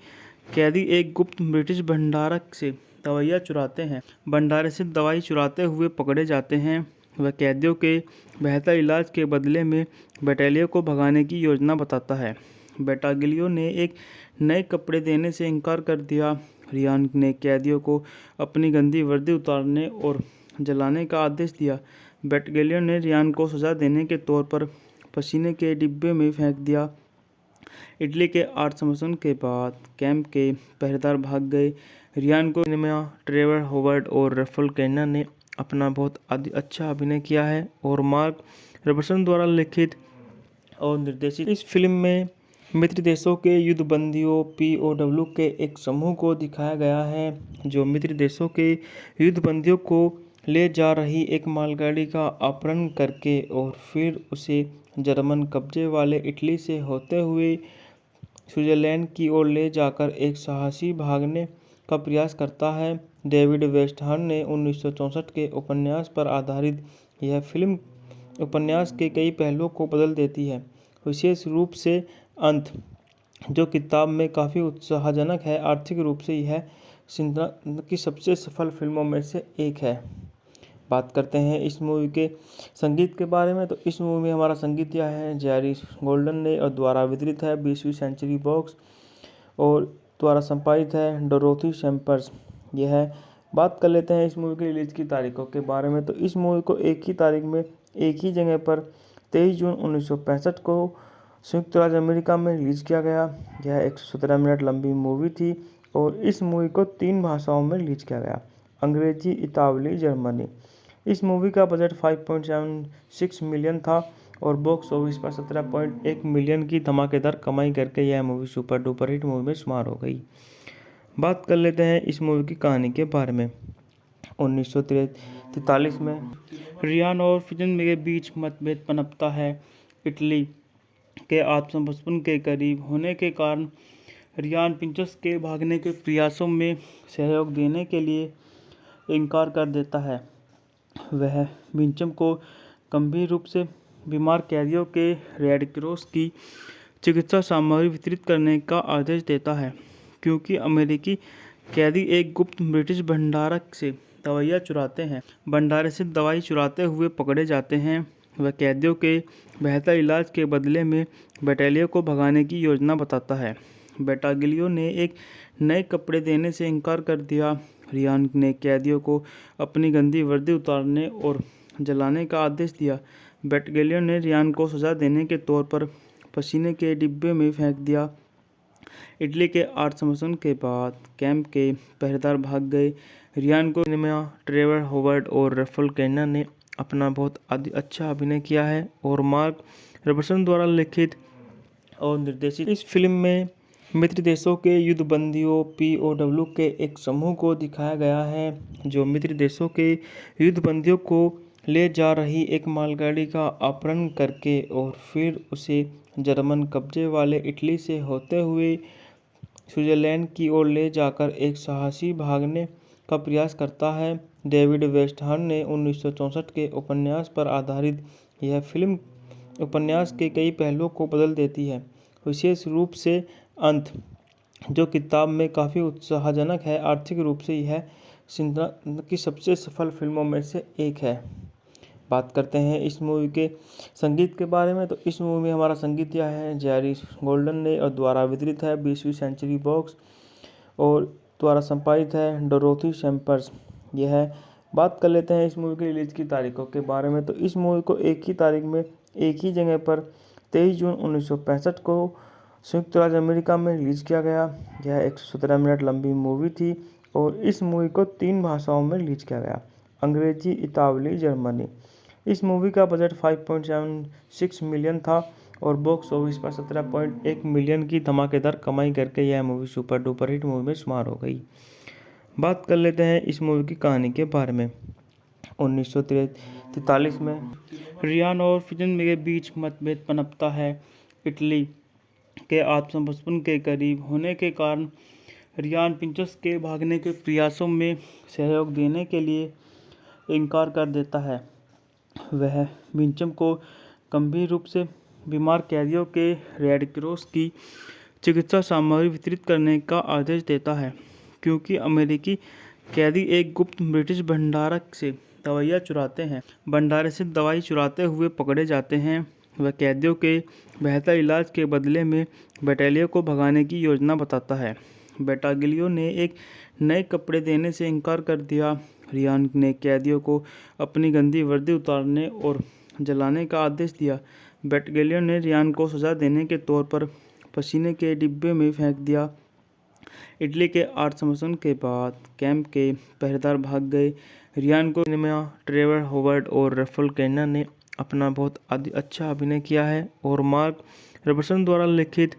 कैदी एक गुप्त ब्रिटिश भंडारक से दवाइयाँ चुराते हैं। भंडारे से दवाई चुराते हुए पकड़े जाते हैं। वह कैदियों के बेहतर इलाज के बदले में बटालियन को भगाने की योजना बताता है। बटालियन ने एक नए कपड़े देने से इनकार कर दिया। रियान ने कैदियों को अपनी गंदी वर्दी उतारने और जलाने का आदेश दिया। बटालियन ने रियान को सजा देने के तौर पर पसीने के डिब्बे में फेंक दिया। इटली के आत्मसमर्पण के बाद कैंप के पहरेदार भाग गए। रियान को ट्रेवर हॉवर्ड और रफल कैना ने अपना बहुत अच्छा अभिनय किया है और मार्क रॉबर्टसन द्वारा लिखित और निर्देशित इस फिल्म में मित्र देशों के युद्धबंदियों POW के एक समूह को दिखाया गया है, जो मित्र देशों के युद्धबंदियों को ले जा रही एक मालगाड़ी का अपहरण करके और फिर उसे जर्मन कब्जे वाले इटली से होते हुए स्विट्जरलैंड की ओर ले जाकर एक साहसी भागने का प्रयास करता है। डेविड वेस्टहर्न ने 1964 के उपन्यास पर आधारित यह फिल्म उपन्यास के कई पहलुओं को बदल देती है, विशेष रूप से अंत, जो किताब में काफ़ी उत्साहजनक है। आर्थिक रूप से यह सिंड्रा की सबसे सफल फिल्मों में से एक है। बात करते हैं इस मूवी के संगीत के बारे में, तो इस मूवी में हमारा संगीत यह है जेरी गोल्डन ने और द्वारा वितरित है 20वीं सेंचुरी बॉक्स और द्वारा संपादित है डोरोथी सैम्पर्स। यह बात कर लेते हैं इस मूवी की रिलीज की तारीखों के बारे में, तो इस मूवी को एक ही तारीख में एक ही जगह पर 23 जून 1965 को संयुक्त राज्य अमेरिका में रिलीज किया गया। यह 117 मिनट लंबी मूवी थी और इस मूवी को 3 भाषाओं में रिलीज किया गया, अंग्रेजी, इतालवी, जर्मनी। इस मूवी का बजट 5.76 मिलियन था और बॉक्स ऑफिस पर 17.1 मिलियन की धमाकेदार कमाई करके यह movie super duper hit movie में शुमार हो गई। बात कर लेते हैं इस मूवी की कहानी के बारे में। 1943 में रियान और फिजन के बीच मतभेद पनपता है। इटली के आत्मसमर्पण के करीब होने के कारण रियान पिंचस के भागने के प्रयासों में सहयोग देने के लिए इनकार कर देता है। वह विंचम को गंभीर रूप से बीमार कैदियों के रेड क्रॉस की चिकित्सा सामग्री वितरित करने का आदेश देता है, क्योंकि अमेरिकी कैदी एक गुप्त ब्रिटिश भंडारक से दवाइयाँ चुराते हैं। भंडारे से दवाई चुराते हुए पकड़े जाते हैं। वह कैदियों के बेहतर इलाज के बदले में बटालियन को भगाने की योजना बताता है। बटालियन ने एक नए कपड़े देने से इनकार कर दिया। रियान ने कैदियों को अपनी गंदी वर्दी उतारने और जलाने का आदेश दिया। बटालियन ने रियान को सजा देने के तौर पर पसीने के डिब्बे में फेंक दिया। इटली के आत्मसमर्पण के बाद कैंप के पहरेदार भाग गए। रियान को ट्रेवर हॉवर्ड और रफल कैना ने अपना बहुत अच्छा अभिनय किया है और मार्क रॉबर्टसन द्वारा लिखित और निर्देशित इस फिल्म में मित्र देशों के युद्धबंदियों POW के एक समूह को दिखाया गया है, जो मित्र देशों के युद्धबंदियों को ले जा रही एक मालगाड़ी का अपहरण करके और फिर उसे जर्मन कब्जे वाले इटली से होते हुए स्विट्जरलैंड की ओर ले जाकर एक साहसी भागने का प्रयास करता है। डेविड वेस्टहर्न ने 1964 के उपन्यास पर आधारित यह फिल्म उपन्यास के कई पहलुओं को बदल देती है, विशेष रूप से अंत, जो किताब में काफ़ी उत्साहजनक है। आर्थिक रूप से यह सिंड्रा की सबसे सफल फिल्मों में से एक है। बात करते हैं इस मूवी के संगीत के बारे में, तो इस मूवी में हमारा संगीत यह है जेरी गोल्डन ने और द्वारा वितरित है 20वीं सेंचुरी बॉक्स और द्वारा संपादित है डोरोथी सैम्पर्स। यह बात कर लेते हैं इस मूवी की रिलीज की तारीखों के बारे में, तो इस मूवी को एक ही तारीख में एक ही जगह पर 23 जून 1965 को संयुक्त राज्य अमेरिका में रिलीज किया गया। यह 117 मिनट लंबी मूवी थी और इस मूवी को 3 भाषाओं में रिलीज किया गया, अंग्रेजी, इतालवी, जर्मनी। इस मूवी का बजट 5.76 मिलियन था और बॉक्स ऑफिस पर 17.1 मिलियन की धमाकेदार कमाई करके यह movie super duper hit movie में शुमार हो गई। बात कर लेते हैं इस मूवी की कहानी के बारे में। 1943 में रियान और फिजन के बीच मतभेद पनपता है। इटली के आत्मसमर्पण के करीब होने के कारण रियान पिंचस के भागने के प्रयासों में सहयोग देने के लिए इनकार कर देता है। वह मिंचम को गंभीर रूप से बीमार कैदियों के रेड क्रॉस की चिकित्सा सामग्री वितरित करने का आदेश देता है, क्योंकि अमेरिकी कैदी एक गुप्त ब्रिटिश भंडारक से दवाइयाँ चुराते हैं। भंडारे से दवाई चुराते हुए पकड़े जाते हैं। वह कैदियों के बेहतर इलाज के बदले में बटालियन को भगाने की योजना बताता है। बटालियन ने एक नए कपड़े देने से इनकार कर दिया। रियान ने कैदियों को अपनी गंदी वर्दी उतारने और जलाने का आदेश दिया। बटालियन ने रियान को सजा देने के तौर पर पसीने के डिब्बे में फेंक दिया। इटली के आत्मसमर्पण के बाद कैंप के पहरेदार भाग गए। रियान को ट्रेवर हॉवर्ड और रफल कैना ने अपना बहुत अच्छा अभिनय किया है और मार्क रॉबर्टसन द्वारा लिखित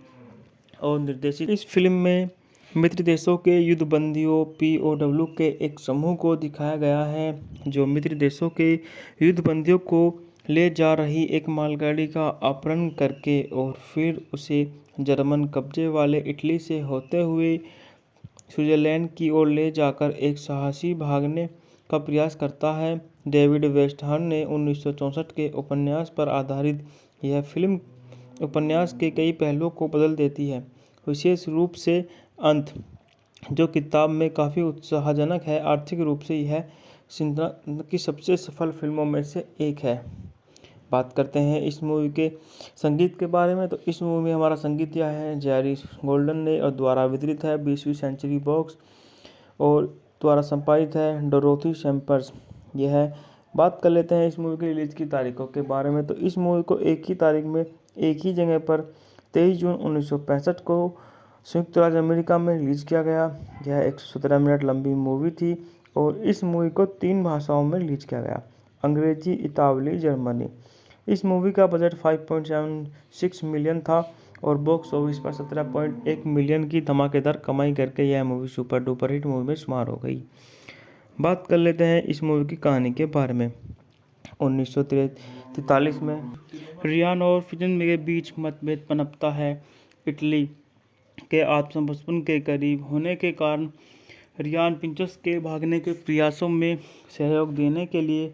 और निर्देशित इस फिल्म में मित्र देशों के युद्धबंदियों POW के एक समूह को दिखाया गया है, जो मित्र देशों के युद्धबंदियों को ले जा रही एक मालगाड़ी का अपहरण करके और फिर उसे जर्मन कब्जे वाले इटली से होते हुए स्विट्जरलैंड की ओर ले जाकर एक साहसी भागने का प्रयास करता है। डेविड वेस्टहर्न ने 1964 के उपन्यास पर आधारित यह फिल्म उपन्यास के कई पहलुओं को बदल देती है, विशेष रूप से अंत, जो किताब में काफ़ी उत्साहजनक है। आर्थिक रूप से यह सिंड्रा की सबसे सफल फिल्मों में से एक है। बात करते हैं इस मूवी के संगीत के बारे में, तो इस मूवी में हमारा संगीत यह है जेरी गोल्डन ने और द्वारा वितरित है 20वीं सेंचुरी बॉक्स और द्वारा संपादित है डोरोथी सैम्पर्स। यह बात कर लेते हैं इस मूवी की रिलीज की तारीखों के बारे में, तो इस मूवी को एक ही तारीख में एक ही जगह पर 23 जून 1965 को संयुक्त राज्य अमेरिका में रिलीज किया गया। यह 117 मिनट लंबी मूवी थी और इस मूवी को 3 भाषाओं में रिलीज किया गया, अंग्रेजी, इतालवी, जर्मनी। इस मूवी का बजट 5.76 मिलियन था और बॉक्स ऑफिस पर 17.1 मिलियन की धमाकेदार कमाई करके यह movie super duper hit movie में शुमार हो गई। बात कर लेते हैं इस मूवी की कहानी के बारे में। 1943 में रियान और फिजन के बीच मतभेद पनपता है। इटली के आत्मसमर्पण के करीब होने के कारण रियान पिंचस के भागने के प्रयासों में सहयोग देने के लिए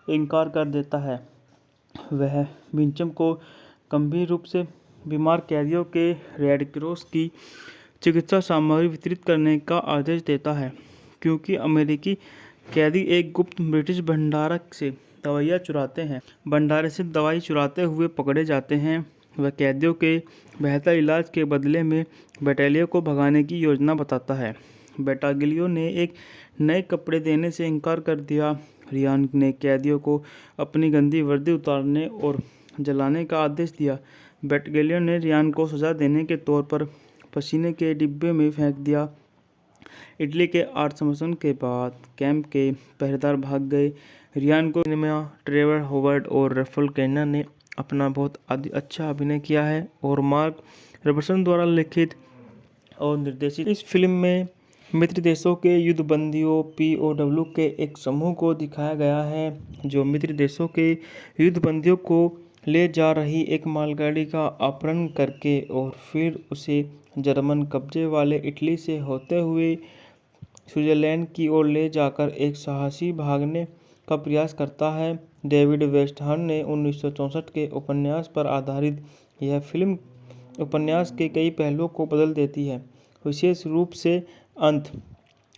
इनकार कर देता है। वह मिंचम को गंभीर रूप से बीमार कैदियों के रेड क्रॉस की चिकित्सा सामग्री वितरित करने का आदेश देता है, क्योंकि अमेरिकी कैदी एक गुप्त ब्रिटिश भंडारक से दवाइयाँ चुराते हैं। भंडारे से दवाई चुराते हुए पकड़े जाते हैं। वह कैदियों के बेहतर इलाज के बदले में बटालियन को भगाने की योजना बताता है। बटालियन ने एक नए कपड़े देने से इनकार कर दिया। रियान ने कैदियों को अपनी गंदी वर्दी उतारने और जलाने का आदेश दिया। बटालियन ने रियान को सजा देने के तौर पर पसीने के डिब्बे में फेंक दिया। इटली के आत्मसमर्पण के बाद कैंप के पहरेदार भाग गए। रियान को ट्रेवर हॉवर्ड और रफल कैना ने अपना बहुत अच्छा अभिनय किया है और मार्क रॉबर्टसन द्वारा लिखित और निर्देशित इस फिल्म में मित्र देशों के युद्धबंदियों POW के एक समूह को दिखाया गया है, जो मित्र देशों के युद्धबंदियों को ले जा रही एक मालगाड़ी का अपहरण करके और फिर उसे जर्मन कब्जे वाले इटली से होते हुए स्विट्जरलैंड की ओर ले जाकर एक साहसी भागने का प्रयास करता है। डेविड वेस्टहर्न ने 1964 के उपन्यास पर आधारित यह फिल्म उपन्यास के कई पहलुओं को बदल देती है, विशेष रूप से अंत,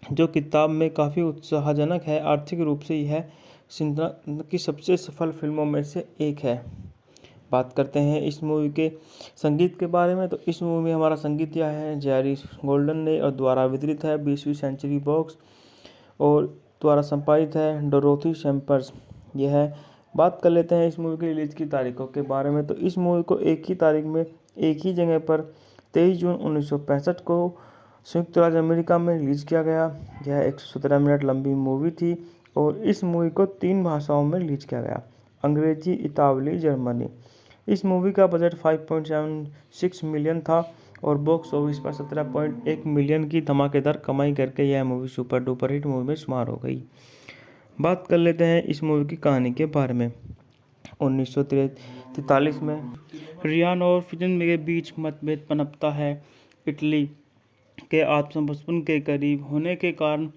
जो किताब में काफ़ी उत्साहजनक है। आर्थिक रूप से यह सिंड्रा की सबसे सफल फिल्मों में से एक है। बात करते हैं इस मूवी के संगीत के बारे में, तो इस मूवी में हमारा संगीत यह है जेरी गोल्डन ने और द्वारा वितरित है 20वीं सेंचुरी बॉक्स और द्वारा संपादित है डोरोथी सैम्पर्स। यह बात कर लेते हैं इस मूवी की रिलीज की तारीखों के बारे में, तो इस मूवी को एक ही तारीख में एक ही जगह पर 23 जून 1965 को संयुक्त राज्य अमेरिका में रिलीज किया गया। यह 117 मिनट लंबी मूवी थी और इस मूवी को 3 भाषाओं में रिलीज किया गया, अंग्रेजी, इतालवी, जर्मनी। इस मूवी का बजट 5.76 मिलियन था और बॉक्स ऑफिस पर 17.1 मिलियन की धमाकेदार कमाई करके यह movie super duper hit movie में शुमार हो गई। बात कर लेते हैं इस मूवी की कहानी के बारे में। 1943 में रियान और फिजन के बीच मतभेद पनपता है। इटली के आत्मसमर्पण के करीब होने के कारण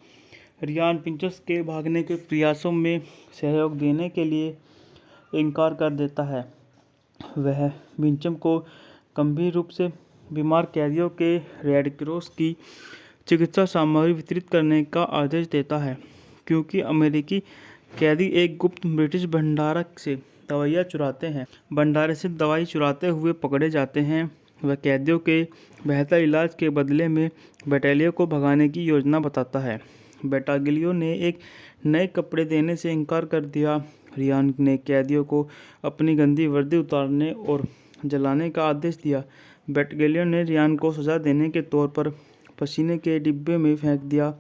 रियान पिंचर्स के भागने के प्रयासों में सहयोग देने के लिए इनकार कर देता है। वह विंचम को गंभीर रूप से बीमार कैदियों के रेड क्रॉस की चिकित्सा सामग्री वितरित करने का आदेश देता है, क्योंकि अमेरिकी कैदी एक गुप्त ब्रिटिश भंडारक से दवाइयाँ चुराते हैं। भंडारे से दवाई चुराते हुए पकड़े जाते हैं। वह कैदियों के बेहतर इलाज के बदले में बटालियन को भगाने की योजना बताता है। बटालियन ने एक नए कपड़े देने से इनकार कर दिया। रियान ने कैदियों को अपनी गंदी वर्दी उतारने और जलाने का आदेश दिया। बटालियन ने रियान को सजा देने के तौर पर पसीने के डिब्बे में फेंक दिया।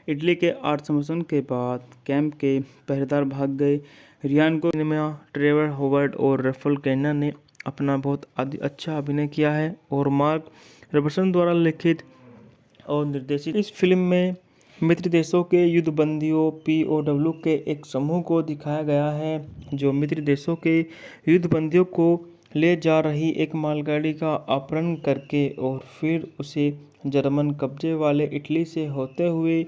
इटली के आत्मसमर्पण के बाद कैंप के पहरेदार भाग गए। रियान को ट्रेवर हॉवर्ड और रफल कैना ने अपना बहुत अच्छा अभिनय किया है और मार्क रॉबर्टसन द्वारा लिखित और निर्देशित इस फिल्म में मित्र देशों के युद्धबंदियों POW के एक समूह को दिखाया गया है, जो मित्र देशों के युद्धबंदियों को ले जा रही एक मालगाड़ी का अपहरण करके और फिर उसे जर्मन कब्जे वाले इटली से होते हुए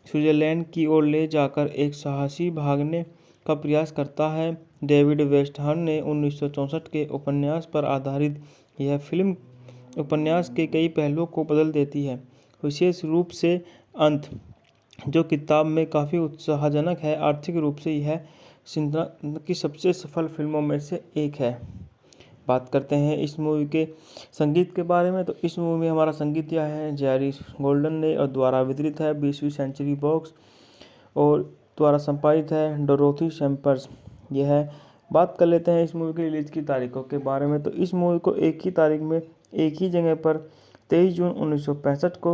स्विट्जरलैंड की ओर ले जाकर एक साहसी भागने का प्रयास करता है। डेविड वेस्टहर्न ने 1964 के उपन्यास पर आधारित यह फिल्म उपन्यास के कई पहलुओं को बदल देती है, विशेष रूप से अंत, जो किताब में काफ़ी उत्साहजनक है। आर्थिक रूप से यह सिंड्रा की सबसे सफल फिल्मों में से एक है। बात करते हैं इस मूवी के संगीत के बारे में, तो इस मूवी में हमारा संगीत यह है जेरी गोल्डन ने और द्वारा वितरित है 20वीं सेंचुरी बॉक्स और द्वारा संपादित है डोरोथी सैम्पर्स। यह बात कर लेते हैं इस मूवी की रिलीज की तारीखों के बारे में, तो इस मूवी को एक ही तारीख में एक ही जगह पर 23 जून 1965 को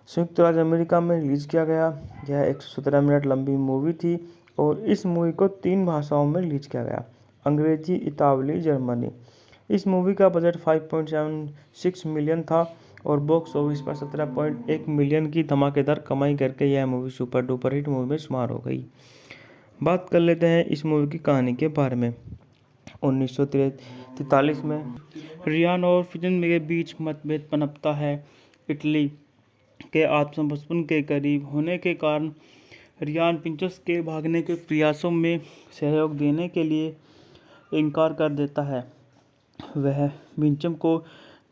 संयुक्त राज्य अमेरिका में रिलीज किया गया। यह 117 मिनट लंबी मूवी थी और इस मूवी को 3 भाषाओं में रिलीज किया गया, अंग्रेजी, इतालवी, जर्मनी। इस मूवी का बजट 5.76 मिलियन था और बॉक्स ऑफिस पर 17.1 मिलियन की धमाकेदार कमाई करके यह movie super duper hit movie में शुमार हो गई। बात कर लेते हैं इस मूवी की कहानी के बारे में। 1943 में रियान और फिजन के बीच मतभेद पनपता है। इटली के आत्मसमर्पण के करीब होने के कारण रियान पिंचर्स के भागने के प्रयासों में सहयोग देने के लिए इनकार कर देता है। वह विंचम को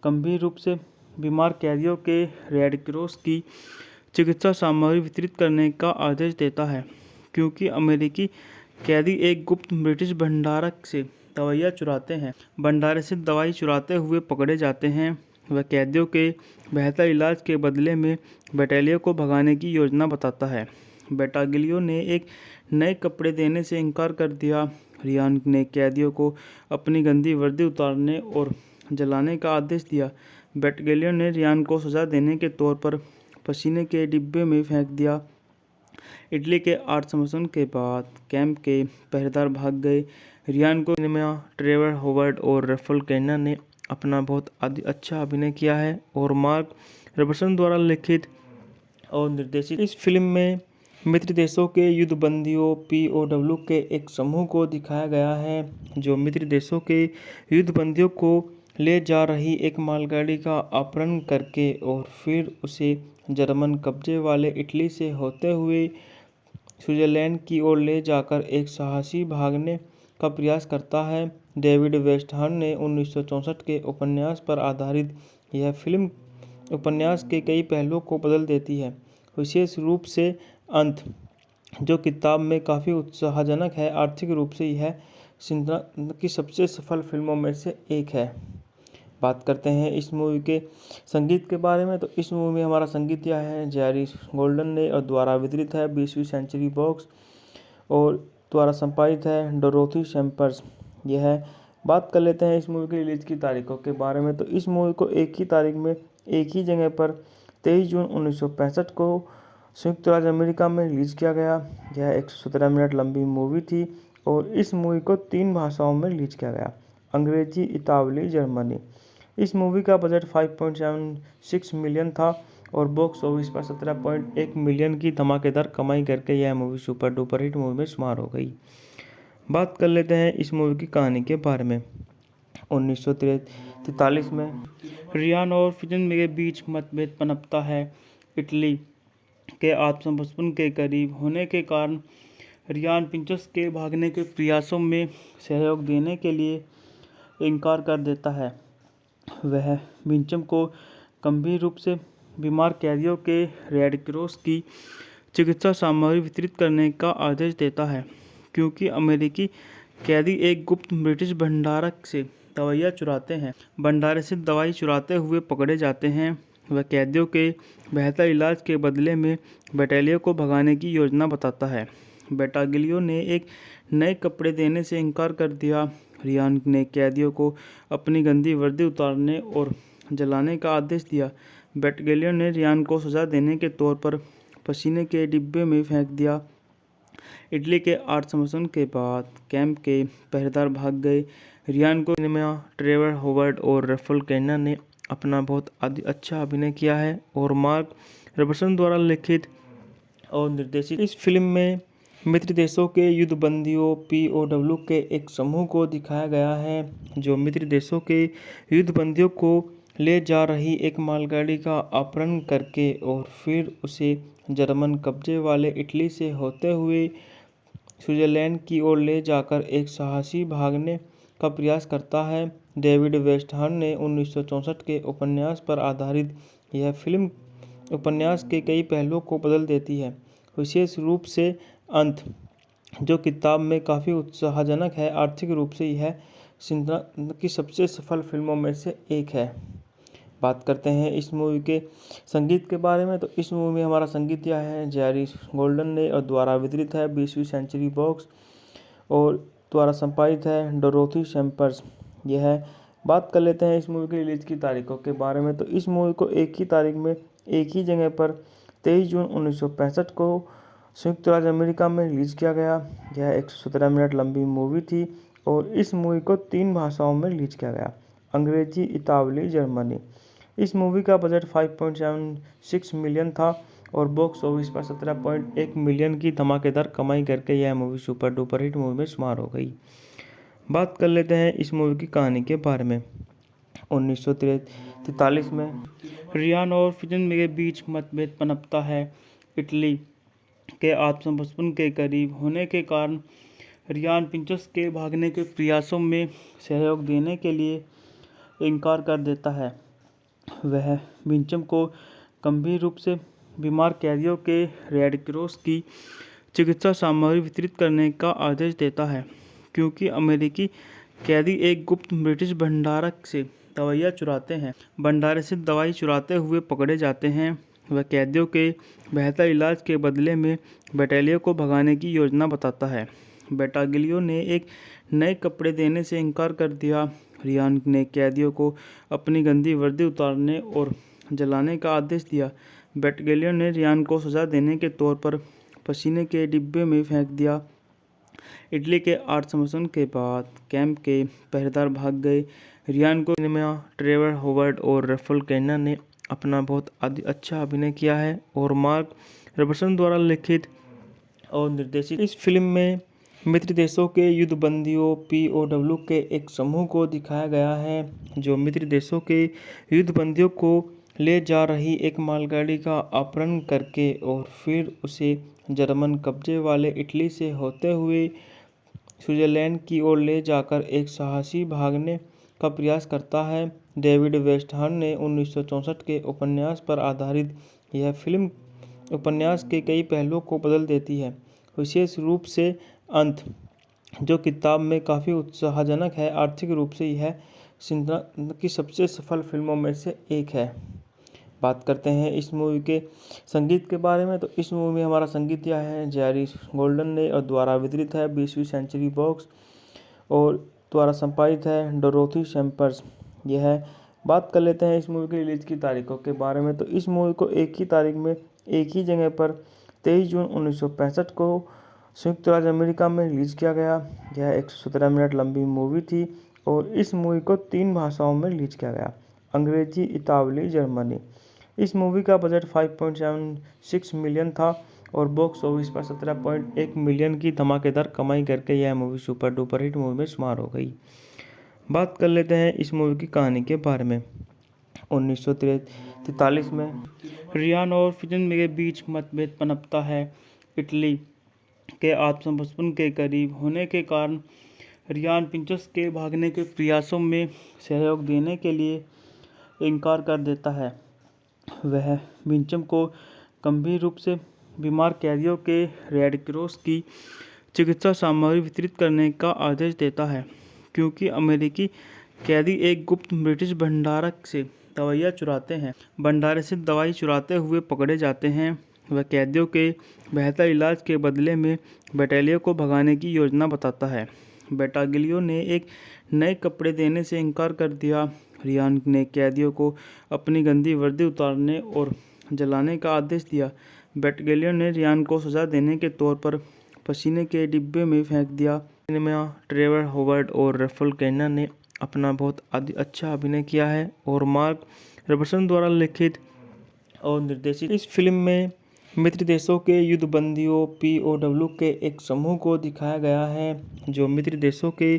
गंभीर रूप से बीमार कैदियों के रेड क्रॉस की चिकित्सा सामग्री वितरित करने का आदेश देता है, क्योंकि अमेरिकी कैदी एक गुप्त ब्रिटिश भंडारक से दवाइयाँ चुराते हैं। भंडारे से दवाई चुराते हुए पकड़े जाते हैं। वह कैदियों के बेहतर इलाज के बदले में बटालियन को भगाने की योजना बताता है। बटालियन ने एक नए कपड़े देने से इनकार कर दिया। रियान ने कैदियों को अपनी गंदी वर्दी उतारने और जलाने का आदेश दिया। बटालियन ने रियान को सजा देने के तौर पर पसीने के डिब्बे में फेंक दिया। इटली के आत्मसमर्पण के बाद कैंप के पहरेदार भाग गए। रियान को ट्रेवर हॉवर्ड और रफल कैना ने अपना बहुत अच्छा अभिनय किया है और मार्क रॉबर्टसन द्वारा लिखित और निर्देशित इस फिल्म में मित्र देशों के युद्धबंदियों POW के एक समूह को दिखाया गया है, जो मित्र देशों के युद्धबंदियों को ले जा रही एक मालगाड़ी का अपहरण करके और फिर उसे जर्मन कब्जे वाले इटली से होते हुए स्विट्जरलैंड की ओर ले जाकर एक साहसी भागने का प्रयास करता है। डेविड वेस्टहर्न ने 1964 के उपन्यास पर आधारित यह फिल्म उपन्यास के कई पहलुओं को बदल देती है, विशेष रूप से अंत, जो किताब में काफ़ी उत्साहजनक है। आर्थिक रूप से यह सिंड्रा की सबसे सफल फिल्मों में से एक है। बात करते हैं इस मूवी के संगीत के बारे में, तो इस मूवी में हमारा संगीत यह है जेरी गोल्डन ने और द्वारा वितरित है 20वीं सेंचुरी बॉक्स और द्वारा संपादित है डोरोथी सैम्पर्स। यह बात कर लेते हैं इस मूवी की रिलीज की तारीखों के बारे में, तो इस मूवी को एक ही तारीख में एक ही जगह पर 23 जून 1965 को संयुक्त राज्य अमेरिका में रिलीज किया गया। यह 117 मिनट लंबी मूवी थी और इस मूवी को 3 भाषाओं में रिलीज किया गया, अंग्रेजी, इतालवी, जर्मनी। इस मूवी का बजट 5.76 मिलियन था और बॉक्स ऑफिस पर 17.1 मिलियन की धमाकेदार कमाई करके यह movie super duper hit movie में शुमार हो गई। बात कर लेते हैं इस मूवी की कहानी के बारे में। 1943 1943 में रियान और फिजन के बीच मतभेद पनपता है। इटली के आत्मसमर्पण के करीब होने के कारण रियान पिंचस के भागने के प्रयासों में सहयोग देने के लिए इनकार कर देता है। वह विंचम को गंभीर रूप से बीमार कैदियों के रेड क्रॉस की चिकित्सा सामग्री वितरित करने का आदेश देता है, क्योंकि अमेरिकी कैदी एक गुप्त ब्रिटिश भंडारक से दवाइयाँ चुराते हैं। भंडारे से दवाई चुराते हुए पकड़े जाते हैं। वह कैदियों के बेहतर इलाज के बदले में बटालियन को भगाने की योजना बताता है। बटालियन ने एक नए कपड़े देने से इनकार कर दिया। रियान ने कैदियों को अपनी गंदी वर्दी उतारने और जलाने का आदेश दिया। बटालियन ने रियान को सजा देने के तौर पर पसीने के डिब्बे में फेंक दिया। इटली के आत्मसमर्पण के बाद कैंप के पहरेदार भाग गए। रियान को ट्रेवर हॉवर्ड और रफल कैना ने अपना बहुत अच्छा अभिनय किया है और मार्क रॉबर्टसन द्वारा लिखित और निर्देशित इस फिल्म में मित्र देशों के युद्धबंदियों POW के एक समूह को दिखाया गया है, जो मित्र देशों के युद्धबंदियों को ले जा रही एक मालगाड़ी का अपहरण करके और फिर उसे जर्मन कब्जे वाले इटली से होते हुए स्विट्जरलैंड की ओर ले जाकर एक साहसी भागने का प्रयास करता है। डेविड वेस्टहर्न ने 1964 के उपन्यास पर आधारित यह फिल्म उपन्यास के कई पहलुओं को बदल देती है, विशेष रूप से अंत, जो किताब में काफ़ी उत्साहजनक है। आर्थिक रूप से यह सिंड्रा की सबसे सफल फिल्मों में से एक है। बात करते हैं इस मूवी के संगीत के बारे में, तो इस मूवी में हमारा संगीत दिया है जेरी गोल्डन ने और द्वारा वितरित है 20वीं सेंचुरी बॉक्स और द्वारा संपादित है डोरोथी सैम्पर्स। यह बात कर लेते हैं इस मूवी की रिलीज की तारीखों के बारे में, तो इस मूवी को एक ही तारीख में एक ही जगह पर 23 जून 1965 को संयुक्त राज्य अमेरिका में रिलीज किया गया। यह 117 मिनट लंबी मूवी थी और इस मूवी को 3 भाषाओं में रिलीज किया गया, अंग्रेजी, इतालवी, जर्मनी। इस मूवी का बजट 5.76 मिलियन था और बॉक्स ऑफिस पर 17.1 मिलियन की धमाकेदार कमाई करके यह movie super duper hit movie में शुमार हो गई। बात कर लेते हैं इस मूवी की कहानी के बारे में। 1943 में रियान और फिजन के बीच मतभेद पनपता है। इटली के आत्मसमर्पण के करीब होने के कारण रियान पिंचस के भागने के प्रयासों में सहयोग देने के लिए इनकार कर देता है। वह विंचम को गंभीर रूप से बीमार कैदियों के रेड क्रॉस की चिकित्सा सामग्री वितरित करने का आदेश देता है, क्योंकि अमेरिकी कैदी एक गुप्त ब्रिटिश भंडारक से दवाइयाँ चुराते हैं। भंडारे से दवाई चुराते हुए पकड़े जाते हैं। वह कैदियों के बेहतर इलाज के बदले में बटालियन को भगाने की योजना बताता है। बटालियन ने एक नए कपड़े देने से इनकार कर दिया। रियान ने कैदियों को अपनी गंदी वर्दी उतारने और जलाने का आदेश दिया। बटालियन ने रियान को सजा देने के तौर पर पसीने के डिब्बे में फेंक दिया। इटली के आत्मसमर्पण के बाद कैंप के पहरेदार भाग गए। रियान को ट्रेवर हॉवर्ड और रफल कैना ने अपना बहुत अच्छा अभिनय किया है और मार्क रॉबर्टसन द्वारा लिखित और निर्देशित इस फिल्म में मित्र देशों के युद्धबंदियों POW के एक समूह को दिखाया गया है, जो मित्र देशों के युद्धबंदियों को ले जा रही एक मालगाड़ी का अपहरण करके और फिर उसे जर्मन कब्जे वाले इटली से होते हुए स्विट्जरलैंड की ओर ले जाकर एक साहसी भागने का प्रयास करता है। डेविड वेस्टहर्न ने 1964 के उपन्यास पर आधारित यह फिल्म उपन्यास के कई पहलुओं को बदल देती है, विशेष रूप से अंत, जो किताब में काफ़ी उत्साहजनक है। आर्थिक रूप से यह सिंड्रा की सबसे सफल फिल्मों में से एक है। बात करते हैं इस मूवी के संगीत के बारे में, तो इस मूवी में हमारा संगीत दिया है जेरी गोल्डन ने और द्वारा वितरित है 20वीं सेंचुरी बॉक्स और द्वारा संपादित है डोरोथी सैम्पर्स। यह बात कर लेते हैं इस मूवी की रिलीज की तारीखों के बारे में, तो इस मूवी को एक ही तारीख में एक ही जगह पर 23 जून 1965 को संयुक्त राज्य अमेरिका में रिलीज किया गया। यह 117 मिनट लंबी मूवी थी और इस मूवी को 3 भाषाओं में रिलीज किया गया, अंग्रेजी, इतालवी, जर्मनी। इस मूवी का बजट 5.76 मिलियन था और बॉक्स ऑफिस पर 17.1 मिलियन की धमाकेदार कमाई करके यह movie super duper hit movie में शुमार हो गई। बात कर लेते हैं इस मूवी की कहानी के बारे में। 1943 में रियान और फिजन के बीच मतभेद पनपता है। इटली के आत्मसमर्पण के करीब होने के कारण रियान प्रिंसेस के भागने के प्रयासों में सहयोग देने के लिए इनकार कर देता है। वह विंचम को गंभीर रूप से बीमार कैदियों के रेड क्रॉस की चिकित्सा सामग्री वितरित करने का आदेश देता है, क्योंकि अमेरिकी कैदी एक गुप्त ब्रिटिश भंडारक से दवाइयाँ चुराते हैं। भंडारे से दवाई चुराते हुए पकड़े जाते हैं। वह कैदियों के बेहतर इलाज के बदले में बटालियन को भगाने की योजना बताता है। बटालियन ने एक नए कपड़े देने से इनकार कर दिया। रियान ने कैदियों को अपनी गंदी वर्दी उतारने और जलाने का आदेश दिया। बटालियन ने रियान को सजा देने के तौर पर पसीने के डिब्बे में फेंक दिया। सिनेमा ट्रेवर हॉवर्ड और रफल कैना ने अपना बहुत अच्छा अभिनय किया है और मार्क रॉबर्टसन द्वारा लिखित और निर्देशित इस फिल्म में मित्र देशों के युद्धबंदियों POW के एक समूह को दिखाया गया है, जो मित्र देशों के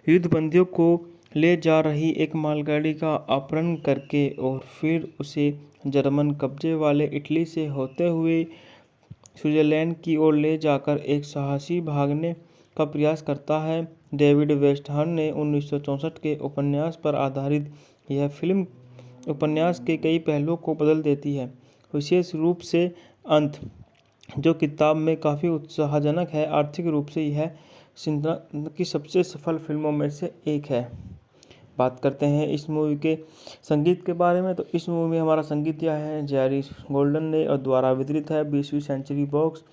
युद्धबंदियों को ले जा रही एक मालगाड़ी का अपहरण करके और फिर उसे जर्मन कब्जे वाले इटली से होते हुए स्विट्जरलैंड की ओर ले जाकर एक साहसी भागने का प्रयास करता है। डेविड वेस्टहर्न ने 1964 के उपन्यास पर आधारित यह फिल्म उपन्यास के कई पहलुओं को बदल देती है, विशेष रूप से अंत, जो किताब में काफ़ी उत्साहजनक है। आर्थिक रूप से यह सिंड्रा की सबसे सफल फिल्मों में से एक है। बात करते हैं इस मूवी के संगीत के बारे में, तो इस मूवी में हमारा संगीत दिया है जेरी गोल्डन ने और द्वारा वितरित है 20वीं सेंचुरी बॉक्स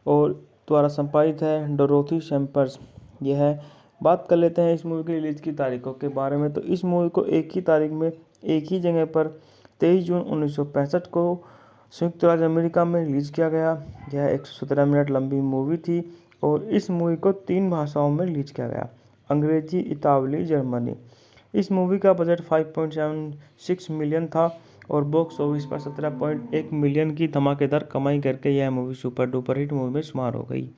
और द्वारा संपादित है डोरोथी सैम्पर्स। यह बात कर लेते हैं इस मूवी की रिलीज की तारीखों के बारे में, तो इस मूवी को एक ही तारीख में एक ही जगह पर 23 जून 1965 को संयुक्त राज्य अमेरिका में रिलीज किया गया। यह 117 मिनट लंबी मूवी थी और इस मूवी को 3 भाषाओं में रिलीज किया गया, अंग्रेजी, इतालवी, जर्मनी। इस मूवी का बजट 5.76 मिलियन था और बॉक्स ऑफिस पर 17.1 मिलियन की धमाकेदार कमाई करके यह movie super duper hit movie में शुमार हो गई।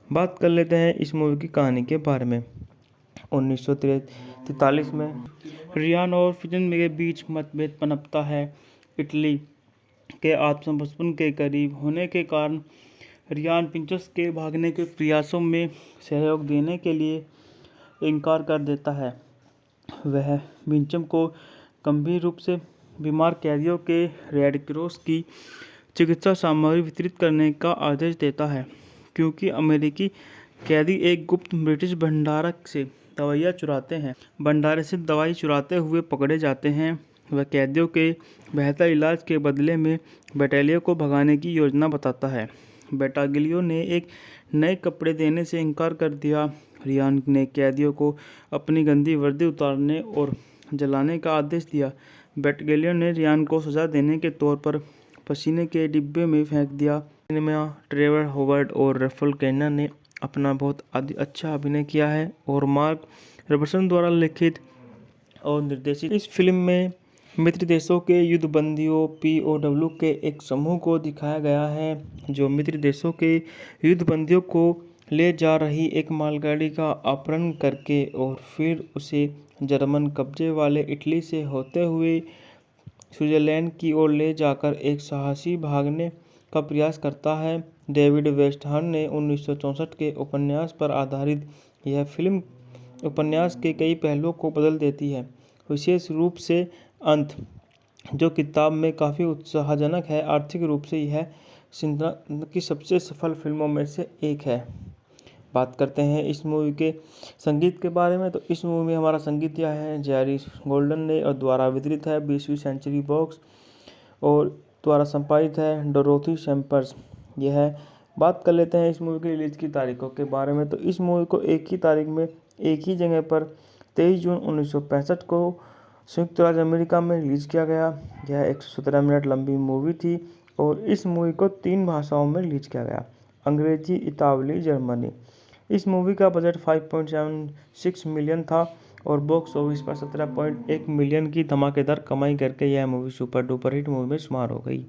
बात कर लेते हैं इस मूवी की कहानी के बारे में। 1943 में रियान और फिजन के बीच मतभेद पनपता है। इटली के आत्मसमर्पण के करीब होने के कारण रियान प्रिंसेस के भागने के प्रयासों में सहयोग देने के लिए इनकार कर देता है। वह विंचम को गंभीर रूप से बीमार कैदियों के रेड क्रॉस की चिकित्सा सामग्री वितरित करने का आदेश देता है, क्योंकि अमेरिकी कैदी एक गुप्त ब्रिटिश भंडारक से दवाइयाँ चुराते हैं। भंडारे से दवाई चुराते हुए पकड़े जाते हैं। वह कैदियों के बेहतर इलाज के बदले में बटालियन को भगाने की योजना बताता है। बटालियन ने एक नए कपड़े देने से इनकार कर दिया। रियान ने कैदियों को अपनी गंदी वर्दी उतारने और जलाने का आदेश दिया। बटालियन ने रियान को सजा देने के तौर पर पसीने के डिब्बे में फेंक दिया। सिनेमा ट्रेवर हॉवर्ड और रफल कैना ने अपना बहुत अच्छा अभिनय किया है और मार्क रॉबर्टसन द्वारा लिखित और निर्देशित इस फिल्म में मित्र देशों के युद्धबंदियों POW के एक समूह को दिखाया गया है, जो मित्र देशों के युद्धबंदियों को ले जा रही एक मालगाड़ी का अपहरण करके और फिर उसे जर्मन कब्जे वाले इटली से होते हुए स्विट्जरलैंड की ओर ले जाकर एक साहसी भागने का प्रयास करता है। डेविड वेस्टहर्न ने 1964 के उपन्यास पर आधारित यह फिल्म उपन्यास के कई पहलुओं को बदल देती है, विशेष रूप से अंत, जो किताब में काफ़ी उत्साहजनक है। आर्थिक रूप से यह सिंड्रा की सबसे सफल फिल्मों में से एक है। बात करते हैं इस मूवी के संगीत के बारे में, तो इस मूवी में हमारा संगीत दिया है जेरी गोल्डन ने और द्वारा वितरित है 20वीं सेंचुरी बॉक्स और द्वारा संपादित है डोरोथी सैम्पर्स। यह बात कर लेते हैं इस मूवी की रिलीज की तारीखों के बारे में, तो इस मूवी को एक ही तारीख में एक ही जगह पर 23 जून 1965 को संयुक्त राज्य अमेरिका में रिलीज किया गया। यह 117 मिनट लंबी मूवी थी और इस मूवी को 3 भाषाओं में रिलीज किया गया, अंग्रेजी, इतालवी, जर्मनी। इस मूवी का बजट 5.76 मिलियन था और बॉक्स ऑफिस पर 17.1 मिलियन की धमाकेदार कमाई करके यह movie super duper hit movie में शुमार हो गई।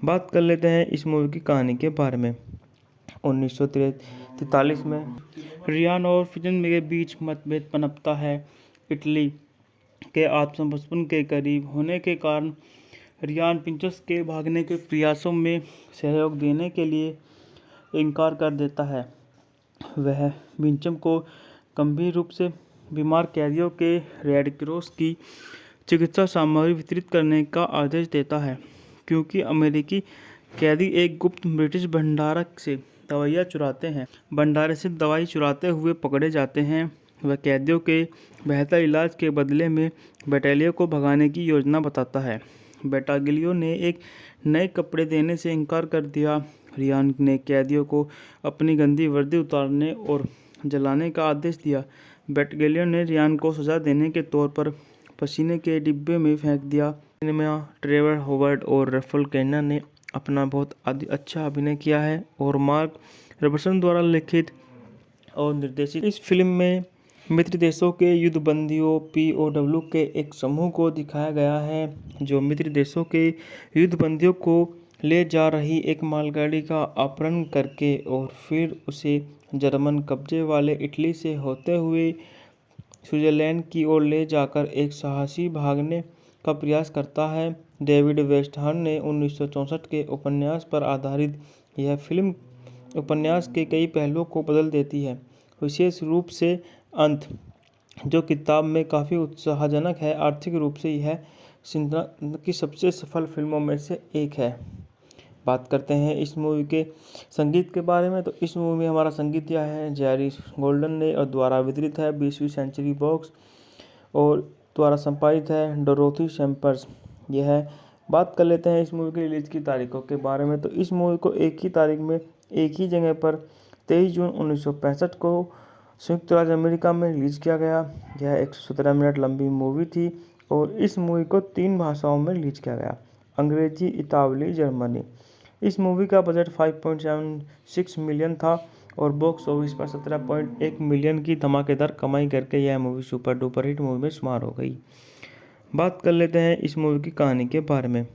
बात कर लेते हैं इस मूवी की कहानी के बारे में। 1943 1943 में रियान और फिजन के बीच मतभेद पनपता है। इटली के आत्मसमर्पण के करीब होने के कारण रियान पिंचस के भागने के प्रयासों में सहयोग देने के लिए इनकार कर देता है। वह बिंचम को गंभीर रूप से बीमार कैदियों के रेड क्रॉस की चिकित्सा सामग्री वितरित करने का आदेश देता है, क्योंकि अमेरिकी कैदी एक गुप्त ब्रिटिश भंडारक से दवाइयाँ चुराते हैं। भंडारे से दवाई चुराते हुए पकड़े जाते हैं। वह कैदियों के बेहतर इलाज के बदले में बटालियन को भगाने की योजना बताता है। बटालियन ने एक नए कपड़े देने से इनकार कर दिया। रियान ने कैदियों को अपनी गंदी वर्दी उतारने और जलाने का आदेश दिया। बटालियन ने रियान को सजा देने के तौर पर पसीने के डिब्बे में फेंक दिया। सिनेमा ट्रेवर हॉवर्ड और रफल कैना ने अपना बहुत अच्छा अभिनय किया है और मार्क रॉबर्टसन द्वारा लिखित और निर्देशित इस फिल्म में मित्र देशों के युद्धबंदियों POW के एक समूह को दिखाया गया है, जो मित्र देशों के युद्धबंदियों को ले जा रही एक मालगाड़ी का अपहरण करके और फिर उसे जर्मन कब्जे वाले इटली से होते हुए स्विट्जरलैंड की ओर ले जाकर एक साहसी भागने का प्रयास करता है। डेविड वेस्टहर्न ने 1964 के उपन्यास पर आधारित यह फिल्म उपन्यास के कई पहलुओं को बदल देती है, विशेष रूप से अंत, जो किताब में काफ़ी उत्साहजनक है। आर्थिक रूप से यह सिंड्रा की सबसे सफल फिल्मों में से एक है। बात करते हैं इस मूवी के संगीत के बारे में, तो इस मूवी में हमारा संगीत दिया है जेरी गोल्डन ने और द्वारा वितरित है 20वीं सेंचुरी बॉक्स और द्वारा संपादित है डोरोथी सैम्पर्स। यह है। बात कर लेते हैं इस मूवी की रिलीज की तारीखों के बारे में, तो इस मूवी को एक ही तारीख में एक ही जगह पर 23 जून 1965 को संयुक्त राज्य अमेरिका में रिलीज किया गया। यह 117 मिनट लंबी मूवी थी और इस मूवी को 3 भाषाओं में रिलीज किया गया, अंग्रेजी, इतालवी, जर्मनी। इस मूवी का बजट 5.76 मिलियन था और बॉक्स ऑफिस पर 17.1 मिलियन की धमाकेदार कमाई करके यह movie super duper hit movie में शुमार हो गई। बात कर लेते हैं इस मूवी की कहानी के बारे में।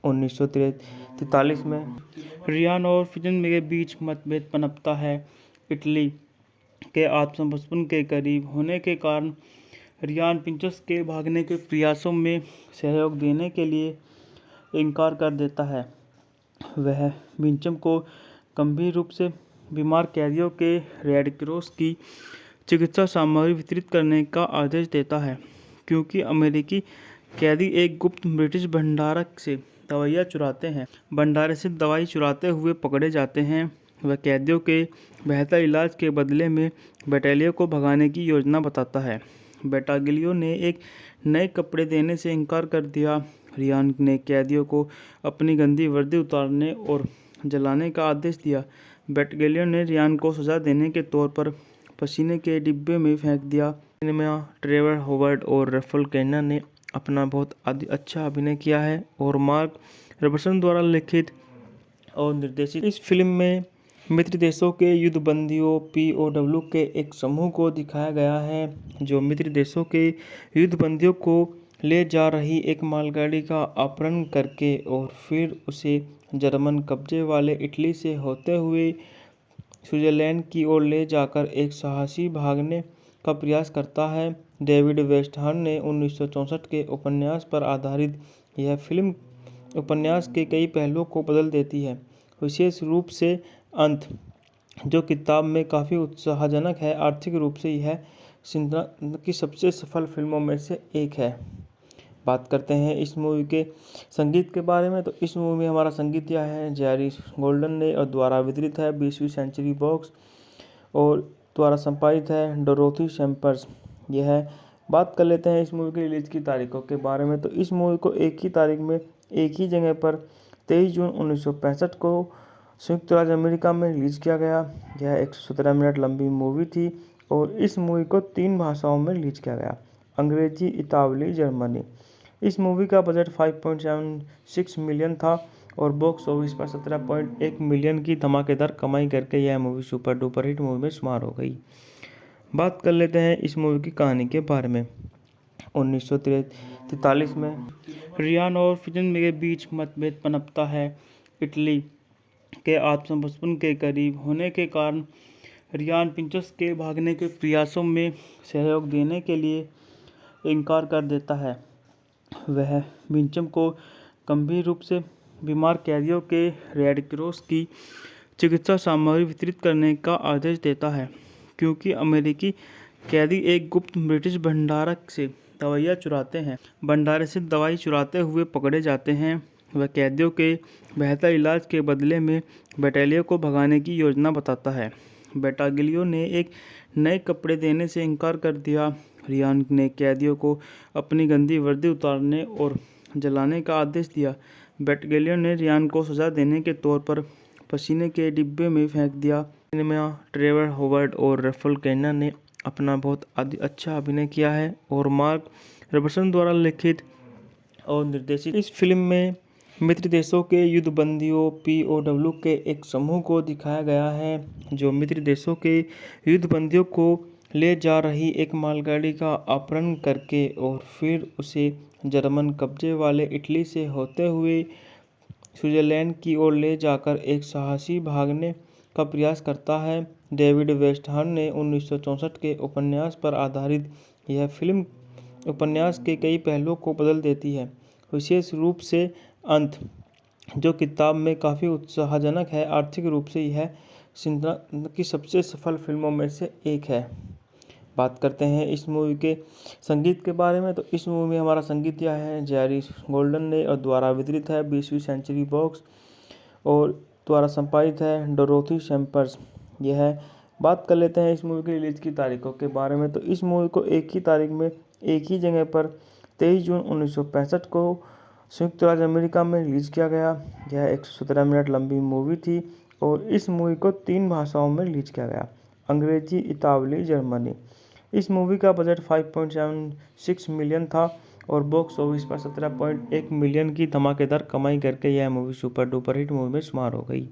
1943 में रियान और फिजन के बीच मतभेद पनपता है। इटली के आत्मसमर्पण के करीब होने के कारण रियान पिंचस के भागने के प्रयासों में सहयोग देने के लिए इनकार कर देता है। वह बिंचम को गंभीर रूप से बीमार कैदियों के रेड क्रॉस की चिकित्सा सामग्री वितरित करने का आदेश देता है, क्योंकि अमेरिकी कैदी एक गुप्त ब्रिटिश भंडारक से दवाइयाँ चुराते हैं। भंडारे से दवाई चुराते हुए पकड़े जाते हैं। वह कैदियों के बेहतर इलाज के बदले में बटालियन को भगाने की योजना बताता है। बटालियन ने एक नए कपड़े देने से इनकार कर दिया। रियान ने कैदियों को अपनी गंदी वर्दी उतारने और जलाने का आदेश दिया। बटालियन ने रियान को सजा देने के तौर पर पसीने के डिब्बे में फेंक दिया। सिनेमा ट्रेवर हॉवर्ड और रफल कैना ने अपना बहुत अच्छा अभिनय किया है और मार्क रॉबर्टसन द्वारा लिखित और निर्देशित इस फिल्म में मित्र देशों के युद्धबंदियों POW के एक समूह को दिखाया गया है, जो मित्र देशों के युद्धबंदियों को ले जा रही एक मालगाड़ी का अपहरण करके और फिर उसे जर्मन कब्जे वाले इटली से होते हुए स्विट्जरलैंड की ओर ले जाकर एक साहसी भागने का प्रयास करता है। डेविड वेस्टहर्न ने 1964 के उपन्यास पर आधारित यह फिल्म उपन्यास के कई पहलुओं को बदल देती है, विशेष रूप से अंत, जो किताब में काफ़ी उत्साहजनक है। आर्थिक रूप से यह सिंड्रा की सबसे सफल फिल्मों में से एक है। बात करते हैं इस मूवी के संगीत के बारे में, तो इस मूवी में हमारा संगीत दिया है जेरी गोल्डन ने और द्वारा वितरित है 20वीं सेंचुरी बॉक्स और द्वारा संपादित है डोरोथी सैम्पर्स। यह है। बात कर लेते हैं इस मूवी की रिलीज की तारीखों के बारे में, तो इस मूवी को एक ही तारीख में एक ही जगह पर 23 जून 1965 को संयुक्त राज्य अमेरिका में रिलीज किया गया। यह 117 मिनट लंबी मूवी थी और इस मूवी को 3 भाषाओं में रिलीज किया गया, अंग्रेजी, इतालवी, जर्मनी। इस मूवी का बजट 5.76 मिलियन था और बॉक्स ऑफिस पर 17.1 मिलियन की धमाकेदार कमाई करके यह movie super duper hit movie में शुमार हो गई। बात कर लेते हैं इस मूवी की कहानी के बारे में। 1943 में रियान और फिजन के बीच मतभेद पनपता है। इटली के आत्मसमर्पण के करीब होने के कारण रियान पिंचस के भागने के प्रयासों में सहयोग देने के लिए इनकार कर देता है। वह विंचम को गंभीर रूप से बीमार कैदियों के रेड क्रॉस की चिकित्सा सामग्री वितरित करने का आदेश देता है, क्योंकि अमेरिकी कैदी एक गुप्त ब्रिटिश भंडारक से दवाइयाँ चुराते हैं। भंडारे से दवाई चुराते हुए पकड़े जाते हैं। वह कैदियों के बेहतर इलाज के बदले में बटालियन को भगाने की योजना बताता है। बटालियन ने एक नए कपड़े देने से इनकार कर दिया। रियान ने कैदियों को अपनी गंदी वर्दी उतारने और जलाने का आदेश दिया। बटालियन ने रियान को सजा देने के तौर पर पसीने के डिब्बे में फेंक दिया। सिनेमा ट्रेवर हॉवर्ड और रफल कैना ने अपना बहुत अच्छा अभिनय किया है और मार्क रॉबर्टसन द्वारा लिखित और निर्देशित इस फिल्म में मित्र देशों के युद्धबंदियों POW के एक समूह को दिखाया गया है, जो मित्र देशों के युद्धबंदियों को ले जा रही एक मालगाड़ी का अपहरण करके और फिर उसे जर्मन कब्जे वाले इटली से होते हुए स्विट्जरलैंड की ओर ले जाकर एक साहसी भागने का प्रयास करता है। डेविड वेस्टहर्न ने 1964 के उपन्यास पर आधारित यह फिल्म उपन्यास के कई पहलुओं को बदल देती है, विशेष रूप से अंत, जो किताब में काफ़ी उत्साहजनक है। आर्थिक रूप से यह सिंड्रा की सबसे सफल फिल्मों में से एक है। बात करते हैं इस मूवी के संगीत के बारे में, तो इस मूवी में हमारा संगीत दिया है जेरी गोल्डन ने और द्वारा वितरित है 20वीं सेंचुरी बॉक्स और द्वारा संपादित है डोरोथी सैम्पर्स। यह है। बात कर लेते हैं इस मूवी की रिलीज की तारीखों के बारे में, तो इस मूवी को एक ही तारीख में एक ही जगह पर 23 जून 1965 को संयुक्त राज्य अमेरिका में रिलीज किया गया। यह 117 मिनट लंबी मूवी थी और इस मूवी को 3 भाषाओं में रिलीज किया गया, अंग्रेजी, इतालवी, जर्मनी। इस मूवी का बजट 5.76 मिलियन था और बॉक्स ऑफिस पर 17.1 मिलियन की धमाकेदार कमाई करके यह movie super duper hit movie में शुमार हो गई।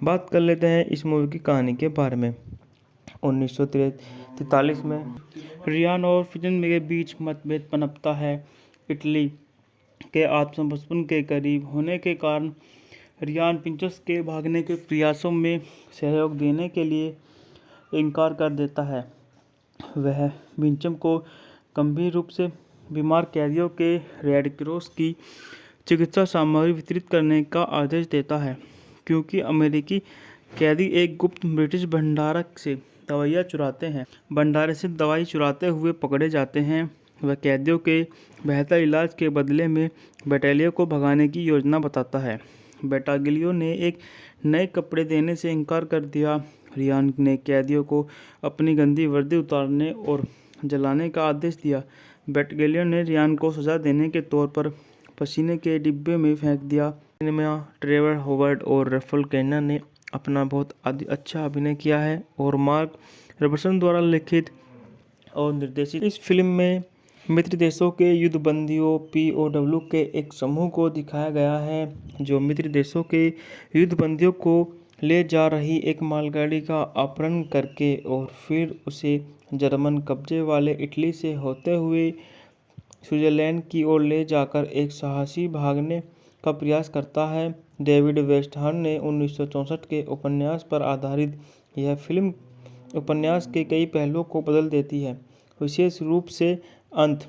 बात कर लेते हैं इस मूवी की कहानी के बारे में। 1943 में रियान और फिजन के बीच मतभेद पनपता है। इटली के आत्मसमर्पण के करीब होने के कारण रियान पिंचस के भागने के प्रयासों में सहयोग देने के लिए इनकार कर देता है। वह विंचम को गंभीर रूप से बीमार कैदियों के रेड क्रॉस की चिकित्सा सामग्री वितरित करने का आदेश देता है, क्योंकि अमेरिकी कैदी एक गुप्त ब्रिटिश भंडारक से दवाइयाँ चुराते हैं। भंडारे से दवाई चुराते हुए पकड़े जाते हैं। वह कैदियों के बेहतर इलाज के बदले में बटालियन को भगाने की योजना बताता है। बटालियन ने एक नए कपड़े देने से इनकार कर दिया। रियान ने कैदियों को अपनी गंदी वर्दी उतारने और जलाने का आदेश दिया। बटालियन ने रियान को सजा देने के तौर पर पसीने के डिब्बे में फेंक दिया। सिनेमा ट्रेवर हॉवर्ड और रफल कैना ने अपना बहुत अच्छा अभिनय किया है और मार्क रॉबर्टसन द्वारा लिखित और निर्देशित इस फिल्म में मित्र देशों के युद्धबंदियों POW के एक समूह को दिखाया गया है, जो मित्र देशों के युद्धबंदियों को ले जा रही एक मालगाड़ी का अपहरण करके और फिर उसे जर्मन कब्जे वाले इटली से होते हुए स्विट्जरलैंड की ओर ले जाकर एक साहसी भागने का प्रयास करता है। डेविड वेस्टहर्न ने 1964 के उपन्यास पर आधारित यह फिल्म उपन्यास के कई पहलुओं को बदल देती है, विशेष रूप से अंत,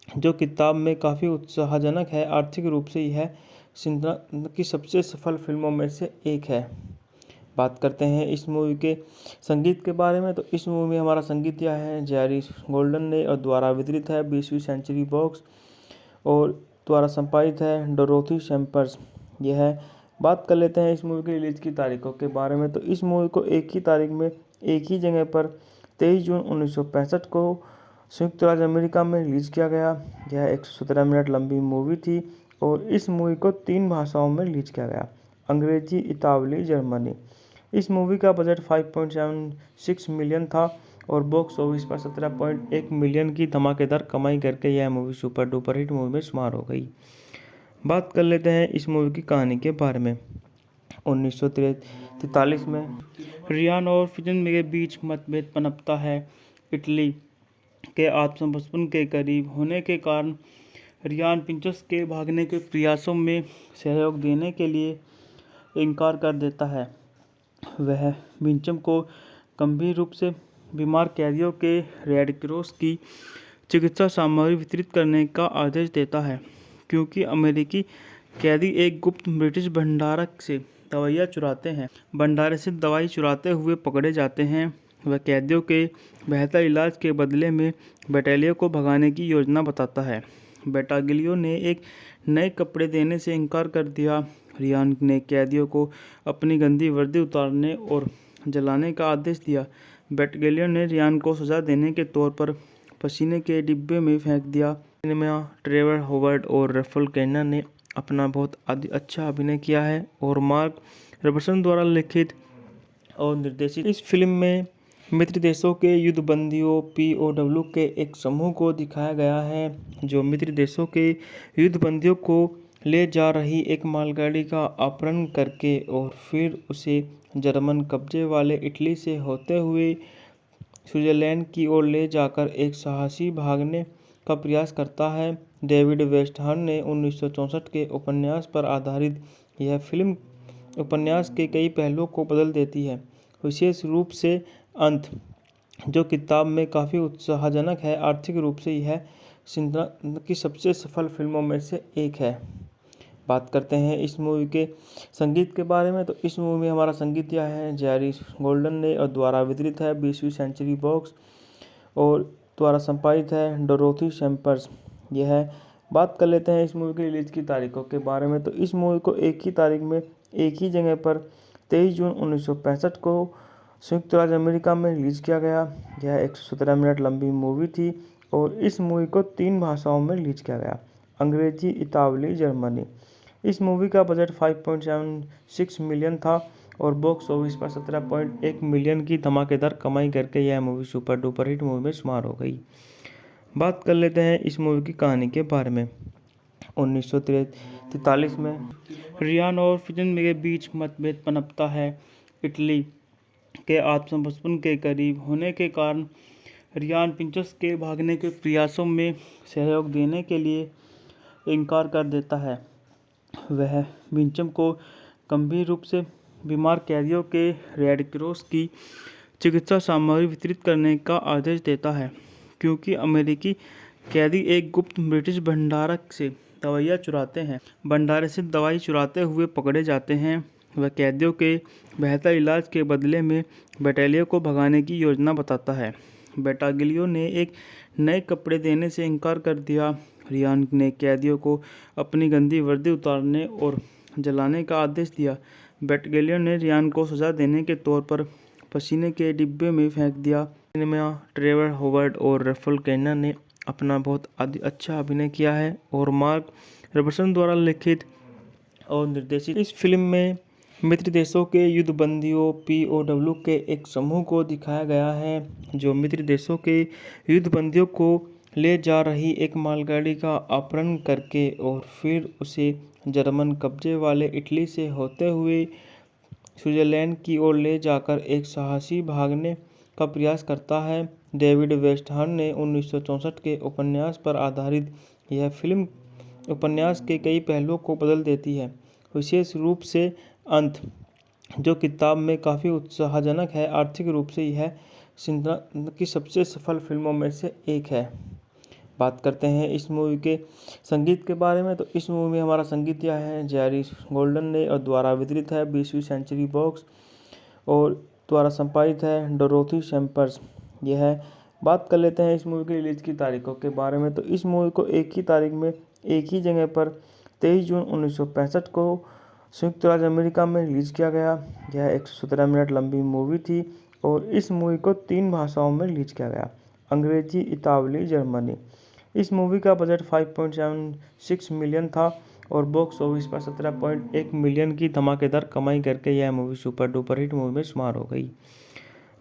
जो किताब में काफ़ी उत्साहजनक है। आर्थिक रूप से यह सिंड्रा की सबसे सफल फिल्मों में से एक है। बात करते हैं इस मूवी के संगीत के बारे में, तो इस मूवी में हमारा संगीत दिया है जेरी गोल्डन ने और द्वारा वितरित है 20वीं सेंचुरी बॉक्स और द्वारा संपादित है डोरोथी सैम्पर्स। यह है। बात कर लेते हैं इस मूवी की रिलीज की तारीखों के बारे में, तो इस मूवी को एक ही तारीख में एक ही जगह पर 23 जून 1965 को संयुक्त राज्य अमेरिका में रिलीज किया गया। यह 117 मिनट लंबी मूवी थी और इस मूवी को 3 भाषाओं में रिलीज किया गया, अंग्रेजी, इतालवी, जर्मनी। इस मूवी का बजट 5.76 मिलियन था और बॉक्स ऑफिस पर 17.1 मिलियन की धमाकेदार कमाई करके यह movie super duper hit movie में शुमार हो गई। बात कर लेते हैं इस मूवी की कहानी के बारे में। 1943 में रियान और फिजन के बीच मतभेद पनपता है। इटली के आत्मसमर्पण के करीब होने के कारण रियान पिंचस के भागने के प्रयासों में सहयोग देने के लिए इनकार कर देता है। वह विंचम को गंभीर रूप से बीमार कैदियों के रेड क्रॉस की चिकित्सा सामग्री वितरित करने का आदेश देता है, क्योंकि अमेरिकी कैदी एक गुप्त ब्रिटिश भंडारक से दवाइयाँ चुराते हैं। भंडारे से दवाई चुराते हुए पकड़े जाते हैं। वह कैदियों के बेहतर इलाज के बदले में बटालियन को भगाने की योजना बताता है। बटालियन ने एक नए कपड़े देने से इनकार कर दिया। रियान ने कैदियों को अपनी गंदी वर्दी उतारने और जलाने का आदेश दिया। बटालियन ने रियान को सजा देने के तौर पर पसीने के डिब्बे में फेंक दिया। सिनेमा ट्रेवर हॉवर्ड और रफल कैना ने अपना बहुत अच्छा अभिनय किया है और मार्क रॉबर्टसन द्वारा लिखित और निर्देशित इस फिल्म में मित्र देशों के युद्धबंदियों POW के एक समूह को दिखाया गया है, जो मित्र देशों के युद्धबंदियों को ले जा रही एक मालगाड़ी का अपहरण करके और फिर उसे जर्मन कब्जे वाले इटली से होते हुए स्विट्जरलैंड की ओर ले जाकर एक साहसी भागने का प्रयास करता है। डेविड वेस्टहर्न ने 1964 के उपन्यास पर आधारित यह फिल्म उपन्यास के कई पहलुओं को बदल देती है, विशेष रूप से अंत, जो किताब में काफ़ी उत्साहजनक है। आर्थिक रूप से यह सिंड्रा की सबसे सफल फिल्मों में से एक है। बात करते हैं इस मूवी के संगीत के बारे में, तो इस मूवी में हमारा संगीत दिया है जेरी गोल्डन ने और द्वारा वितरित है 20वीं सेंचुरी बॉक्स और द्वारा संपादित है डोरोथी सैम्पर्स। यह बात कर लेते हैं इस मूवी की रिलीज की तारीखों के बारे में, तो इस मूवी को एक ही तारीख में एक ही जगह पर 23 जून 1965 को संयुक्त राज्य अमेरिका में रिलीज किया गया। यह 117 मिनट लंबी मूवी थी और इस मूवी को 3 भाषाओं में रिलीज किया गया, अंग्रेजी, इतालवी, जर्मनी। इस मूवी का बजट 5.76 मिलियन था और बॉक्स ऑफिस पर 17.1 मिलियन की धमाकेदार कमाई करके यह movie super duper hit movie में शुमार हो गई। बात कर लेते हैं इस मूवी की कहानी के बारे में। 1943 में रियान और फिजन के बीच मतभेद पनपता है। इटली के आत्मसमर्पण के करीब होने के कारण रियान पिंचस के भागने के प्रयासों में सहयोग देने के लिए इनकार कर देता है। वह विंचम को गंभीर रूप से बीमार कैदियों के रेड क्रॉस की चिकित्सा सामग्री वितरित करने का आदेश देता है, क्योंकि अमेरिकी कैदी एक गुप्त ब्रिटिश भंडारक से दवाइयाँ चुराते हैं। भंडारे से दवाई चुराते हुए पकड़े जाते हैं। वह कैदियों के बेहतर इलाज के बदले में बटालियन को भगाने की योजना बताता है। बटालियन ने एक नए कपड़े देने से इनकार कर दिया। रियान ने कैदियों को अपनी गंदी वर्दी उतारने और जलाने का आदेश दिया। बटालियन ने रियान को सजा देने के तौर पर पसीने के डिब्बे में फेंक दिया। सिनेमा ट्रेवर हॉवर्ड और रफल कैना ने अपना बहुत अच्छा अभिनय किया है और मार्क रॉबर्टसन द्वारा लिखित और निर्देशित इस फिल्म में मित्र देशों के युद्धबंदियों POW के एक समूह को दिखाया गया है, जो मित्र देशों के युद्धबंदियों को ले जा रही एक मालगाड़ी का अपहरण करके और फिर उसे जर्मन कब्जे वाले इटली से होते हुए स्विट्जरलैंड की ओर ले जाकर एक साहसी भागने का प्रयास करता है। डेविड वेस्टहर्न ने 1964 के उपन्यास पर आधारित यह फिल्म उपन्यास के कई पहलुओं को बदल देती है, विशेष रूप से अंत, जो किताब में काफ़ी उत्साहजनक है। आर्थिक रूप से यह सिंड्रा की सबसे सफल फिल्मों में से एक है। बात करते हैं इस मूवी के संगीत के बारे में, तो इस मूवी में हमारा संगीत दिया है जेरी गोल्डन ने और द्वारा वितरित है 20वीं सेंचुरी बॉक्स और द्वारा संपादित है डोरोथी सैम्पर्स। यह बात कर लेते हैं इस मूवी की रिलीज की तारीखों के बारे में, तो इस मूवी को एक ही तारीख में एक ही जगह पर 23 जून 1965 को संयुक्त राज्य अमेरिका में रिलीज किया गया। यह 117 मिनट लंबी मूवी थी और इस मूवी को 3 भाषाओं में रिलीज किया गया, अंग्रेजी, इतालवी, जर्मनी। इस मूवी का बजट 5.76 मिलियन था और बॉक्स ऑफिस पर 17.1 मिलियन की धमाकेदार कमाई करके यह movie super duper hit movie में शुमार हो गई।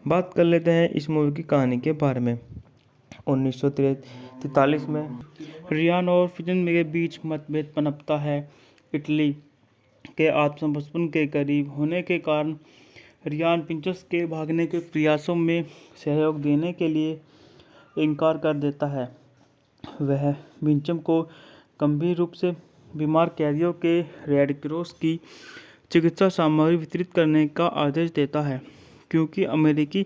बात कर लेते हैं इस मूवी की कहानी के बारे में। 1943 में रियान और फिजन के बीच मतभेद पनपता है। इटली के आत्मसमर्पण के करीब होने के कारण रियान पिंचस के भागने के प्रयासों में सहयोग देने के लिए इनकार कर देता है। वह विंचम को गंभीर रूप से बीमार कैदियों के रेड क्रॉस की चिकित्सा सामग्री वितरित करने का आदेश देता है, क्योंकि अमेरिकी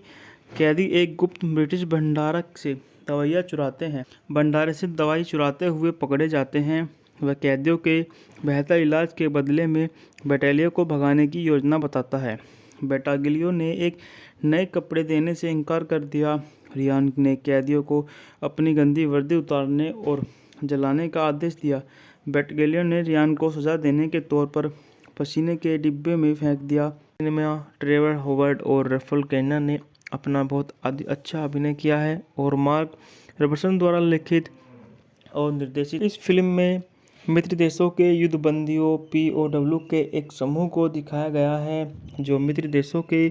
कैदी एक गुप्त ब्रिटिश भंडारक से दवाइयाँ चुराते हैं। भंडारे से दवाई चुराते हुए पकड़े जाते हैं। वह कैदियों के बेहतर इलाज के बदले में बटालियन को भगाने की योजना बताता है। बटालियन ने एक नए कपड़े देने से इनकार कर दिया। रियान ने कैदियों को अपनी गंदी वर्दी उतारने और जलाने का आदेश दिया। बटालियन ने रियान को सजा देने के तौर पर पसीने के डिब्बे में फेंक दिया। सिनेमा ट्रेवर हॉवर्ड और रफल कैना ने अपना बहुत अच्छा अभिनय किया है और मार्क रॉबर्टसन द्वारा लिखित और निर्देशित इस फिल्म में मित्र देशों के युद्धबंदियों POW के एक समूह को दिखाया गया है जो मित्र देशों के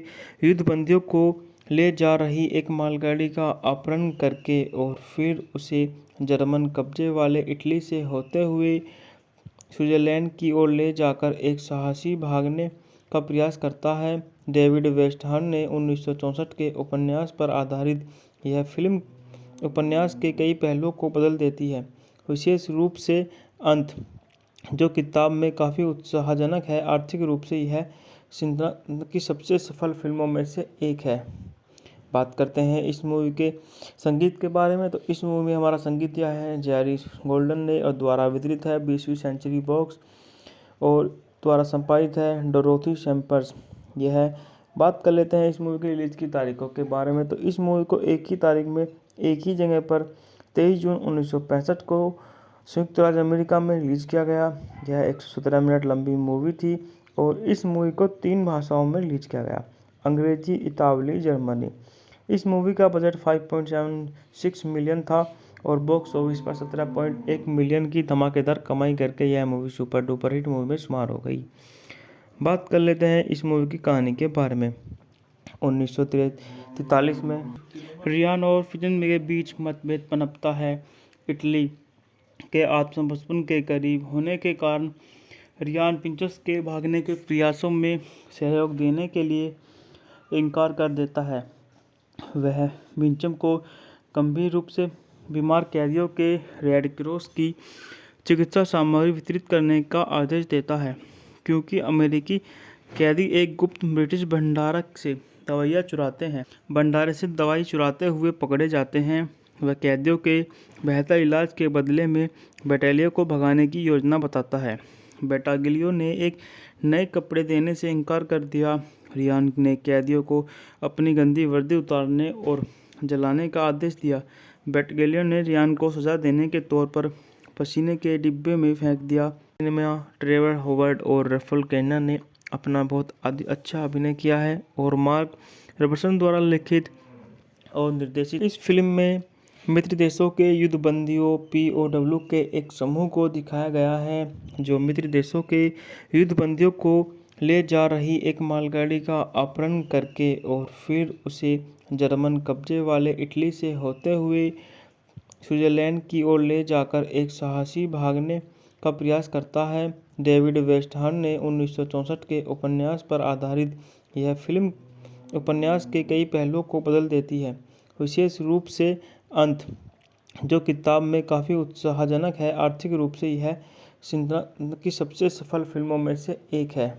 युद्धबंदियों को ले जा रही एक मालगाड़ी का अपहरण करके और फिर उसे जर्मन कब्जे वाले इटली से होते हुए स्विट्जरलैंड की ओर ले जाकर एक साहसी भागने का प्रयास करता है। डेविड वेस्टहर्न ने 1964 के उपन्यास पर आधारित यह फिल्म उपन्यास के कई पहलुओं को बदल देती है, विशेष रूप से अंत, जो किताब में काफ़ी उत्साहजनक है। आर्थिक रूप से यह सिंड्रा की सबसे सफल फिल्मों में से एक है। बात करते हैं इस मूवी के संगीत के बारे में, तो इस मूवी में हमारा संगीत दिया है जेरी गोल्डन ने और द्वारा वितरित है 20वीं सेंचुरी बॉक्स और द्वारा संपादित है डोरोथी सैम्पर्स। यह बात कर लेते हैं इस मूवी की रिलीज की तारीखों के बारे में, तो इस मूवी को एक ही तारीख में एक ही जगह पर 23 जून 1965 को संयुक्त राज्य अमेरिका में रिलीज किया गया। यह 117 मिनट लंबी मूवी थी और इस मूवी को 3 भाषाओं में रिलीज किया गया, अंग्रेजी, इतालवी, जर्मनी। इस मूवी का बजट 5.76 मिलियन था और बॉक्स ऑफिस पर 17.1 मिलियन की धमाकेदार कमाई करके यह movie super duper hit movie में शुमार हो गई। बात कर लेते हैं इस मूवी की कहानी के बारे में। 1943 में रियान और फिजन के बीच मतभेद पनपता है। इटली के आत्मसमर्पण के करीब होने के कारण रियान पिंचस के भागने के प्रयासों में सहयोग देने के लिए इनकार कर देता है। वह विंचम को गंभीर रूप से बीमार कैदियों के रेड क्रॉस की चिकित्सा सामग्री वितरित करने का आदेश देता है, क्योंकि अमेरिकी कैदी एक गुप्त ब्रिटिश भंडारक से दवाइयाँ चुराते हैं। भंडारे से दवाई चुराते हुए पकड़े जाते हैं। वह कैदियों के बेहतर इलाज के बदले में बटालियन को भगाने की योजना बताता है। बटालियन ने एक नए कपड़े देने से इनकार कर दिया। रियान ने कैदियों को अपनी गंदी वर्दी उतारने और जलाने का आदेश दिया। बटालियन ने रियान को सजा देने के तौर पर पसीने के डिब्बे में फेंक दिया। सिनेमा ट्रेवर हॉवर्ड और रफल कैना ने अपना बहुत अच्छा अभिनय किया है और मार्क रॉबर्टसन द्वारा लिखित और निर्देशित इस फिल्म में मित्र देशों के युद्धबंदियों POW के एक समूह को दिखाया गया है जो मित्र देशों के युद्धबंदियों को ले जा रही एक मालगाड़ी का अपहरण करके और फिर उसे जर्मन कब्जे वाले इटली से होते हुए स्विट्जरलैंड की ओर ले जाकर एक साहसी भागने का प्रयास करता है। डेविड वेस्टहर्न ने 1964 के उपन्यास पर आधारित यह फिल्म उपन्यास के कई पहलुओं को बदल देती है, विशेष रूप से अंत, जो किताब में काफ़ी उत्साहजनक है। आर्थिक रूप से यह सिंड्रा की सबसे सफल फिल्मों में से एक है।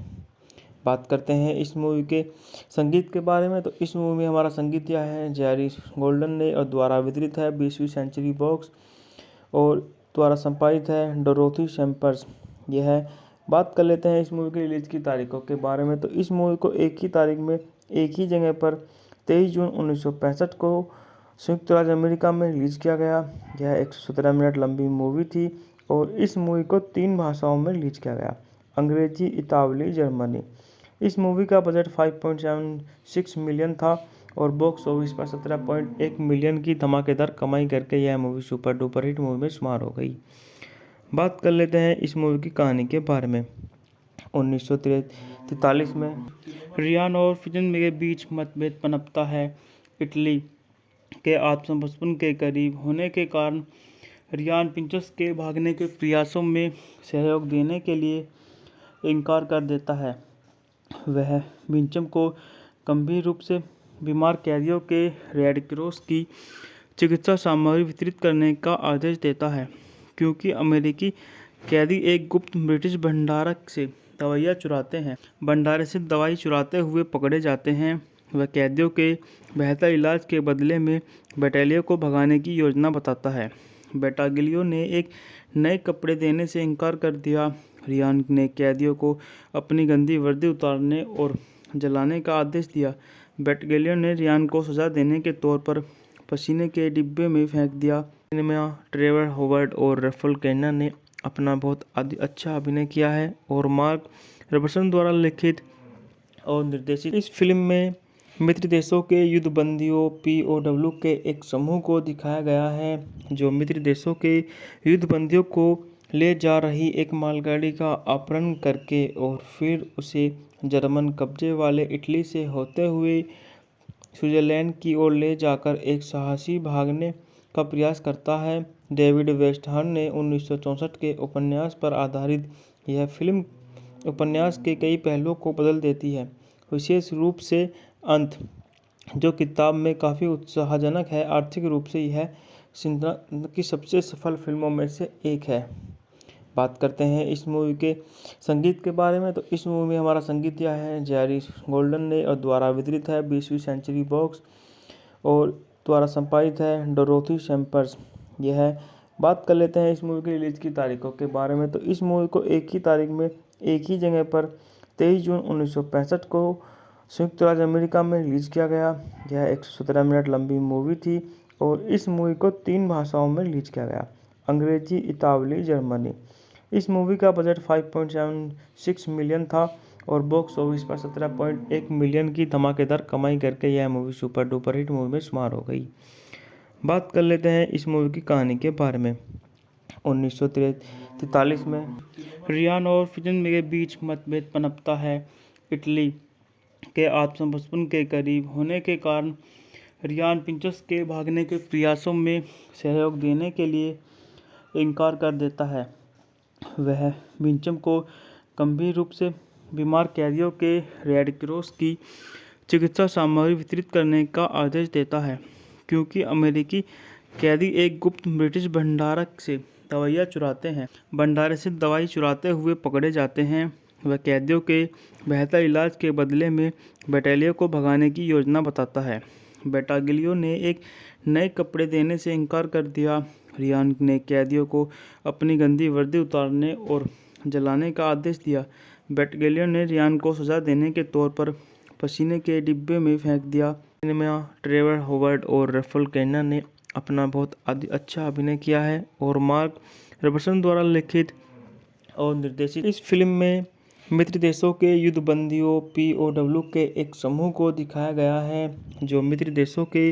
बात करते हैं इस मूवी के संगीत के बारे में, तो इस मूवी में हमारा संगीत दिया है जेरी गोल्डन ने और द्वारा वितरित है 20वीं सेंचुरी बॉक्स और द्वारा संपादित है डोरोथी सैम्पर्स। यह बात कर लेते हैं इस मूवी की रिलीज की तारीखों के बारे में, तो इस मूवी को एक ही तारीख में एक ही जगह पर 23 जून 1965 को संयुक्त राज्य अमेरिका में रिलीज किया गया। यह 117 मिनट लंबी मूवी थी और इस मूवी को 3 भाषाओं में रिलीज किया गया, अंग्रेजी, इतालवी, जर्मनी। इस मूवी का बजट 5.76 मिलियन था और बॉक्स ऑफिस पर 17.1 मिलियन की धमाकेदार कमाई करके यह movie super duper hit movie में शुमार हो गई। बात कर लेते हैं इस मूवी की कहानी के बारे में। 1943 में रियान और फिजन के बीच मतभेद पनपता है। इटली के आत्मसमर्पण के करीब होने के कारण रियान पिंचस के भागने के प्रयासों में सहयोग देने के लिए इनकार कर देता है। वह विंचम को गंभीर रूप से बीमार कैदियों के रेड क्रॉस की चिकित्सा सामग्री वितरित करने का आदेश देता है, क्योंकि अमेरिकी कैदी एक गुप्त ब्रिटिश भंडारक से दवाइयाँ चुराते हैं। भंडारे से दवाई चुराते हुए पकड़े जाते हैं। वह कैदियों के बेहतर इलाज के बदले में बटालियन को भगाने की योजना बताता है। बटालियन ने एक नए कपड़े देने से इनकार कर दिया। रियान ने कैदियों को अपनी गंदी वर्दी उतारने और जलाने का आदेश दिया। बटालियन ने रियान को सजा देने के तौर पर पसीने के डिब्बे में फेंक दिया। सिनेमा ट्रेवर हॉवर्ड और रफल कैना ने अपना बहुत अच्छा अभिनय किया है और मार्क रॉबर्टसन द्वारा लिखित और निर्देशित इस फिल्म में मित्र देशों के युद्धबंदियों POW के एक समूह को दिखाया गया है जो मित्र देशों के युद्धबंदियों को ले जा रही एक मालगाड़ी का अपहरण करके और फिर उसे जर्मन कब्जे वाले इटली से होते हुए स्विट्जरलैंड की ओर ले जाकर एक साहसी भागने का प्रयास करता है। डेविड वेस्टहर्न ने 1964 के उपन्यास पर आधारित यह फिल्म उपन्यास के कई पहलुओं को बदल देती है, विशेष रूप से अंत, जो किताब में काफ़ी उत्साहजनक है। आर्थिक रूप से यह सिंड्रा की सबसे सफल फिल्मों में से एक है। बात करते हैं इस मूवी के संगीत के बारे में, तो इस मूवी में हमारा संगीत दिया है जेरी गोल्डन ने और द्वारा वितरित है 20वीं सेंचुरी बॉक्स और द्वारा संपादित है डोरोथी सैम्पर्स। यह बात कर लेते हैं इस मूवी की रिलीज की तारीखों के बारे में, तो इस मूवी को एक ही तारीख में एक ही जगह पर 23 जून 1965 को संयुक्त राज्य अमेरिका में रिलीज किया गया। यह 117 मिनट लंबी मूवी थी और इस मूवी को 3 भाषाओं में रिलीज किया गया, अंग्रेजी, इतालवी, जर्मनी। इस मूवी का बजट 5.76 मिलियन था और बॉक्स ऑफिस पर 17.1 मिलियन की धमाकेदार कमाई करके यह movie super duper hit movie में शुमार हो गई। बात कर लेते हैं इस मूवी की कहानी के बारे में। 1943 में रियान और फिजन के बीच मतभेद पनपता है। इटली के आत्मसमर्पण के करीब होने के कारण रियान प्रिंसेस के भागने के प्रयासों में सहयोग देने के लिए इनकार कर देता है। वह विंचम को गंभीर रूप से बीमार कैदियों के रेड क्रॉस की चिकित्सा सामग्री वितरित करने का आदेश देता है, क्योंकि अमेरिकी कैदी एक गुप्त ब्रिटिश भंडारक से दवाइयाँ चुराते हैं। भंडारे से दवाई चुराते हुए पकड़े जाते हैं। वह कैदियों के बेहतर इलाज के बदले में बटालियन को भगाने की योजना बताता है। बटालियन ने एक नए कपड़े देने से इनकार कर दिया। रियान ने कैदियों को अपनी गंदी वर्दी उतारने और जलाने का आदेश दिया। बटालियन ने रियान को सजा देने के तौर पर पसीने के डिब्बे में फेंक दिया। सिनेमा ट्रेवर हॉवर्ड और रफल कैना ने अपना बहुत अच्छा अभिनय किया है और मार्क रॉबर्टसन द्वारा लिखित और निर्देशित इस फिल्म में मित्र देशों के युद्धबंदियों POW के एक समूह को दिखाया गया है जो मित्र देशों के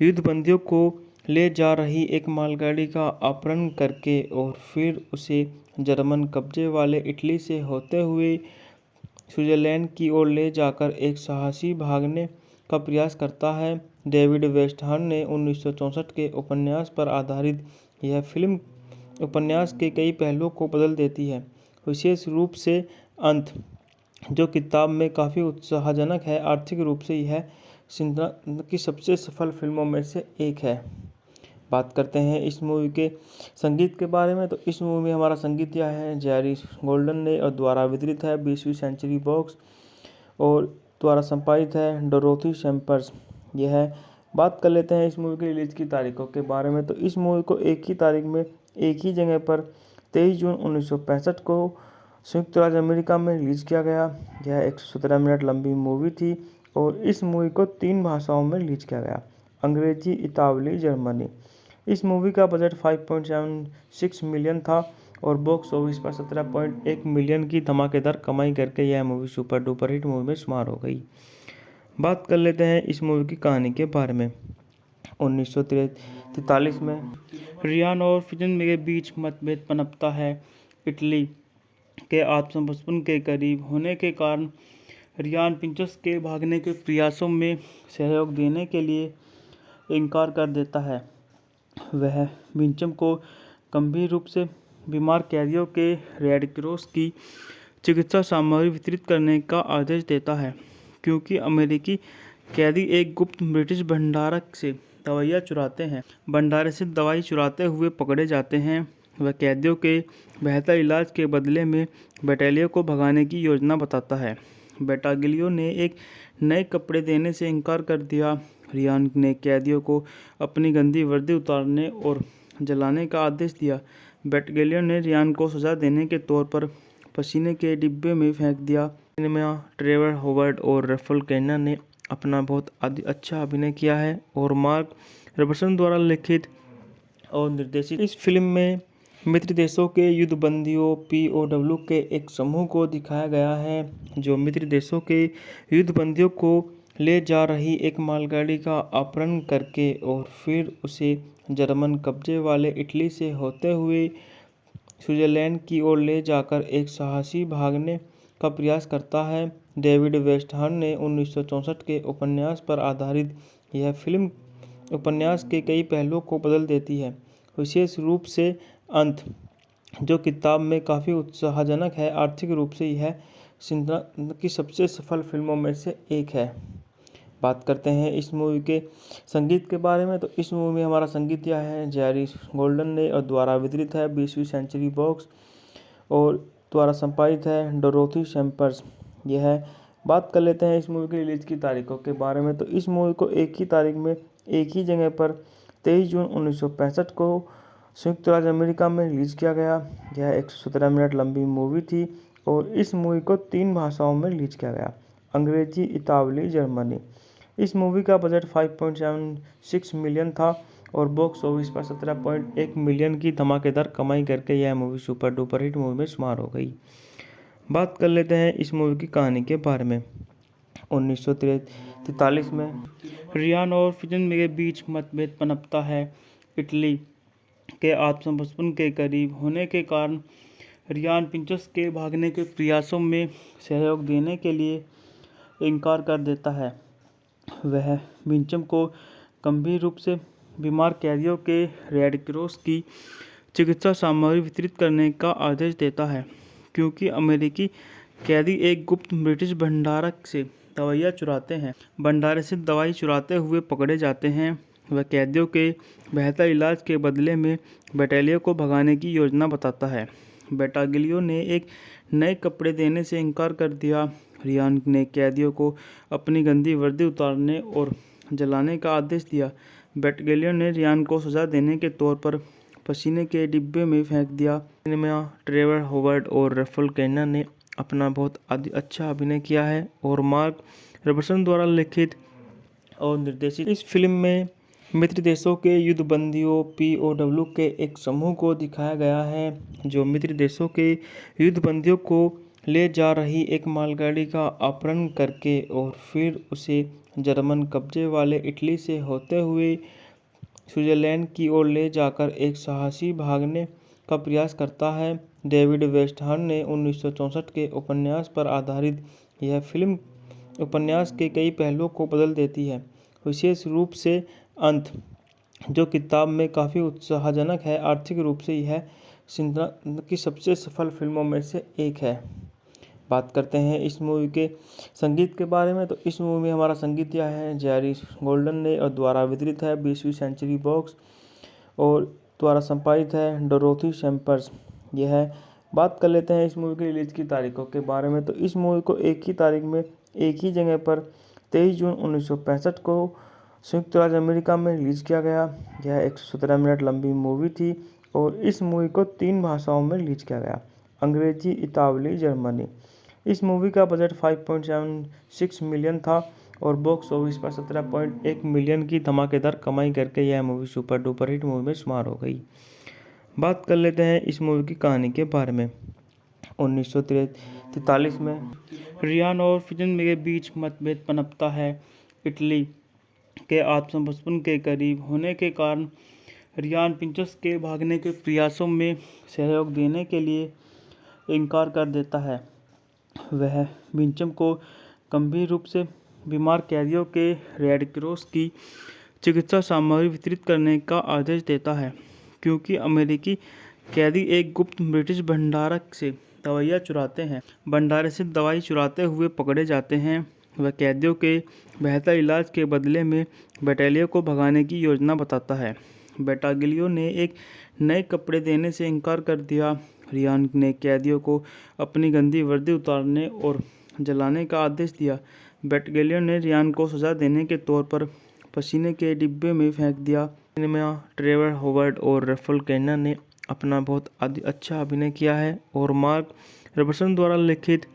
युद्धबंदियों को ले जा रही एक मालगाड़ी का अपहरण करके और फिर उसे जर्मन कब्जे वाले इटली से होते हुए स्विट्जरलैंड की ओर ले जाकर एक साहसी भागने का प्रयास करता है। डेविड वेस्टहर्न ने 1964 के उपन्यास पर आधारित यह फिल्म उपन्यास के कई पहलुओं को बदल देती है, विशेष रूप से अंत, जो किताब में काफ़ी उत्साहजनक है। आर्थिक रूप से यह सिंड्रा की सबसे सफल फिल्मों में से एक है। बात करते हैं इस मूवी के संगीत के बारे में, तो इस मूवी में हमारा संगीत दिया है जेरी गोल्डन ने और द्वारा वितरित है 20वीं सेंचुरी बॉक्स और द्वारा संपादित है डोरोथी सैम्पर्स। यह बात कर लेते हैं इस मूवी की रिलीज की तारीखों के बारे में, तो इस मूवी को एक ही तारीख में एक ही जगह पर 23 जून 1965 को संयुक्त राज्य अमेरिका में रिलीज किया गया। यह 117 मिनट लंबी मूवी थी और इस मूवी को 3 भाषाओं में रिलीज किया गया, अंग्रेजी, इतालवी, जर्मनी। इस मूवी का बजट 5.76 मिलियन था और बॉक्स ऑफिस पर 17.1 मिलियन की धमाकेदार कमाई करके यह movie super duper hit movie में शुमार हो गई। बात कर लेते हैं इस मूवी की कहानी के बारे में। 1943 में रियान और फिजन के बीच मतभेद पनपता है। इटली के आत्मसमर्पण के करीब होने के कारण रियान प्रिंसेस के भागने के प्रयासों में सहयोग देने के लिए इनकार कर देता है। वह विंचम को गंभीर रूप से बीमार कैदियों के रेड क्रॉस की चिकित्सा सामग्री वितरित करने का आदेश देता है, क्योंकि अमेरिकी कैदी एक गुप्त ब्रिटिश भंडारक से दवाइयाँ चुराते हैं। भंडारे से दवाई चुराते हुए पकड़े जाते हैं। वह कैदियों के बेहतर इलाज के बदले में बटालियन को भगाने की योजना बताता है। बैटागिलियो ने एक नए कपड़े देने से इनकार कर दिया। रियान ने कैदियों को अपनी गंदी वर्दी उतारने और जलाने का आदेश दिया। बैटागिलियो ने रियान को सजा देने के तौर पर पसीने के डिब्बे में फेंक दिया। सिनेमा ट्रेवर हॉवर्ड और रफल कैना ने अपना बहुत अच्छा अभिनय किया है और मार्क रॉबर्टसन द्वारा लिखित और निर्देशित इस फिल्म में मित्र देशों के युद्धबंदियों POW के एक समूह को दिखाया गया है जो मित्र देशों के युद्धबंदियों को ले जा रही एक मालगाड़ी का अपहरण करके और फिर उसे जर्मन कब्जे वाले इटली से होते हुए स्विट्जरलैंड की ओर ले जाकर एक साहसी भागने का प्रयास करता है। डेविड वेस्टहर्न ने 1964 के उपन्यास पर आधारित यह फिल्म उपन्यास के कई पहलुओं को बदल देती है, विशेष रूप से अंत, जो किताब में काफ़ी उत्साहजनक है। आर्थिक रूप से यह सिंड्रा की सबसे सफल फिल्मों में से एक है। बात करते हैं इस मूवी के संगीत के बारे में, तो इस मूवी में हमारा संगीत दिया है जेरी गोल्डन ने और द्वारा वितरित है 20वीं सेंचुरी बॉक्स और द्वारा संपादित है डोरोथी सैम्पर्स। यह है। बात कर लेते हैं इस मूवी की रिलीज की तारीखों के बारे में, तो इस मूवी को एक ही तारीख में एक ही जगह पर 23 जून 1965 को संयुक्त राज्य अमेरिका में रिलीज किया गया। यह 117 मिनट लंबी मूवी थी और इस मूवी को 3 भाषाओं में रिलीज किया गया, अंग्रेजी, इतालवी, जर्मनी। इस मूवी का बजट 5.76 मिलियन था और बॉक्स ऑफिस पर 17.1 मिलियन की धमाकेदार कमाई करके यह movie super duper hit movie में शुमार हो गई। बात कर लेते हैं इस मूवी की कहानी के बारे में। 1943 में रियान और फिजन के बीच मतभेद पनपता है। इटली के आत्मसमर्पण के करीब होने के कारण रियान पिंचस के भागने के प्रयासों में सहयोग देने के लिए इनकार कर देता है। वह विंचम को गंभीर रूप से बीमार कैदियों के रेड क्रॉस की चिकित्सा सामग्री वितरित करने का आदेश देता है, क्योंकि अमेरिकी कैदी एक गुप्त ब्रिटिश भंडारक से दवाइयाँ चुराते हैं। भंडारे से दवाई चुराते हुए पकड़े जाते हैं। वह कैदियों के बेहतर इलाज के बदले में बैटालियन को भगाने की योजना बताता है। बैटागिलियो ने एक नए कपड़े देने से इनकार कर दिया। रियान ने कैदियों को अपनी गंदी वर्दी उतारने और जलाने का आदेश दिया। बैटागिलियो ने रियान को सजा देने के तौर पर पसीने के डिब्बे में फेंक दिया। सिनेमा ट्रेवर हॉवर्ड और रफल कैना ने अपना बहुत अच्छा अभिनय किया है और मार्क रॉबर्टसन द्वारा लिखित और निर्देशित इस फिल्म में मित्र देशों के युद्धबंदियों POW के एक समूह को दिखाया गया है जो मित्र देशों के युद्धबंदियों को ले जा रही एक मालगाड़ी का अपहरण करके और फिर उसे जर्मन कब्जे वाले इटली से होते हुए स्विट्जरलैंड की ओर ले जाकर एक साहसी भागने का प्रयास करता है। डेविड वेस्टहर्न ने 1964 के उपन्यास पर आधारित यह फिल्म उपन्यास के कई पहलुओं को बदल देती है, विशेष रूप से अंत, जो किताब में काफ़ी उत्साहजनक है। आर्थिक रूप से यह सिंड्रा की सबसे सफल फिल्मों में से एक है। बात करते हैं इस मूवी के संगीत के बारे में, तो इस मूवी में हमारा संगीत दिया है जेरी गोल्डन ने और द्वारा वितरित है 20वीं सेंचुरी बॉक्स और द्वारा संपादित है डोरोथी सैम्पर्स। यह है। बात कर लेते हैं इस मूवी की रिलीज की तारीखों के बारे में, तो इस मूवी को एक ही तारीख में एक ही जगह पर 23 जून 1965 को संयुक्त राज्य अमेरिका में रिलीज किया गया। यह 117 मिनट लंबी मूवी थी और इस मूवी को 3 भाषाओं में रिलीज किया गया, अंग्रेजी, इतालवी, जर्मनी। इस मूवी का बजट 5.76 मिलियन था और बॉक्स ऑफिस पर 17.1 मिलियन की धमाकेदार कमाई करके यह movie super duper hit movie में शुमार हो गई। बात कर लेते हैं इस मूवी की कहानी के बारे में। 1943 में रियान और फिजन के बीच मतभेद पनपता है। इटली के आत्मसमर्पण के करीब होने के कारण रियान पिंचस के भागने के प्रयासों में सहयोग देने के लिए इनकार कर देता है। वह विंचम को गंभीर रूप से बीमार कैदियों के रेड क्रॉस की चिकित्सा सामग्री वितरित करने का आदेश देता है, क्योंकि अमेरिकी कैदी एक गुप्त ब्रिटिश भंडारक से दवाइयाँ चुराते हैं। भंडारे से दवाई चुराते हुए पकड़े जाते हैं। वह कैदियों के बेहतर इलाज के बदले में बैटालियन को भगाने की योजना बताता है। बैटागिलियो ने एक नए कपड़े देने से इनकार कर दिया। रियान ने कैदियों को अपनी गंदी वर्दी उतारने और जलाने का आदेश दिया। बैटालियन ने रियान को सजा देने के तौर पर पसीने के डिब्बे में फेंक दिया। सिनेमा ट्रेवर हॉवर्ड और रफल कैना ने अपना बहुत अच्छा अभिनय किया है और मार्क रॉबर्टसन द्वारा लिखित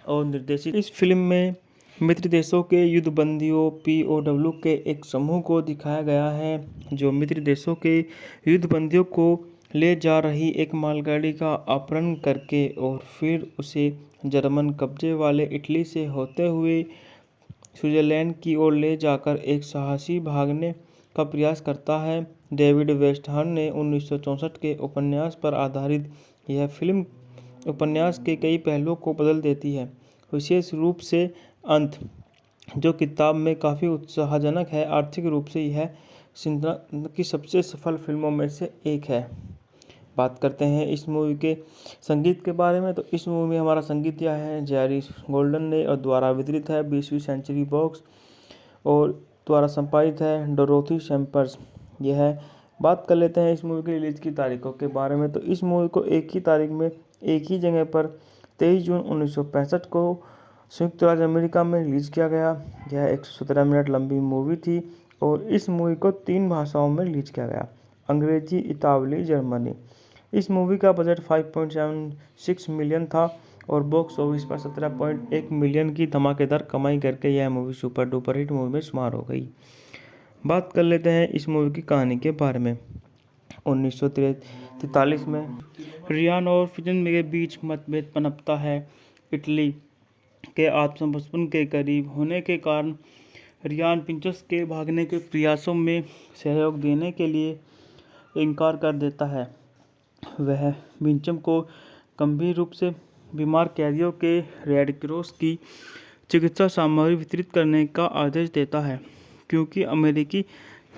और निर्देशित इस फिल्म में मित्र देशों के युद्धबंदियों POW के एक समूह को दिखाया गया है जो मित्र देशों के युद्धबंदियों को ले जा रही एक मालगाड़ी का अपहरण करके और फिर उसे जर्मन कब्जे वाले इटली से होते हुए स्विट्जरलैंड की ओर ले जाकर एक साहसी भागने का प्रयास करता है। डेविड वेस्टहर्न ने 1964 के उपन्यास पर आधारित यह फिल्म उपन्यास के कई पहलुओं को बदल देती है, विशेष रूप से अंत, जो किताब में काफ़ी उत्साहजनक है। आर्थिक रूप से यह सिंड्रा की सबसे सफल फिल्मों में से एक है। बात करते हैं इस मूवी के संगीत के बारे में, तो इस मूवी में हमारा संगीत दिया है जेरी गोल्डन ने और द्वारा वितरित है 20वीं सेंचुरी बॉक्स और द्वारा संपादित है डोरोथी सैम्पर्स। यह है। बात कर लेते हैं इस मूवी की रिलीज की तारीखों के बारे में, तो इस मूवी को एक ही तारीख में एक ही जगह पर 23 जून 1965 को संयुक्त राज्य अमेरिका में रिलीज किया गया। यह 117 मिनट लंबी मूवी थी और इस मूवी को 3 भाषाओं में रिलीज किया गया, अंग्रेजी, इतालवी, जर्मनी। इस मूवी का बजट 5.76 मिलियन था और बॉक्स ऑफिस पर 17.1 मिलियन की धमाकेदार कमाई करके यह movie super duper hit movie में शुमार हो गई। बात कर लेते हैं इस मूवी की कहानी के बारे में। 1943 में रियान और फिजन के बीच मतभेद पनपता है। इटली के आत्मसमर्पण के करीब होने के कारण रियान पिंचस के भागने के प्रयासों में सहयोग देने के लिए इनकार कर देता है। वह विंचम को गंभीर रूप से बीमार कैदियों के रेड क्रॉस की चिकित्सा सामग्री वितरित करने का आदेश देता है, क्योंकि अमेरिकी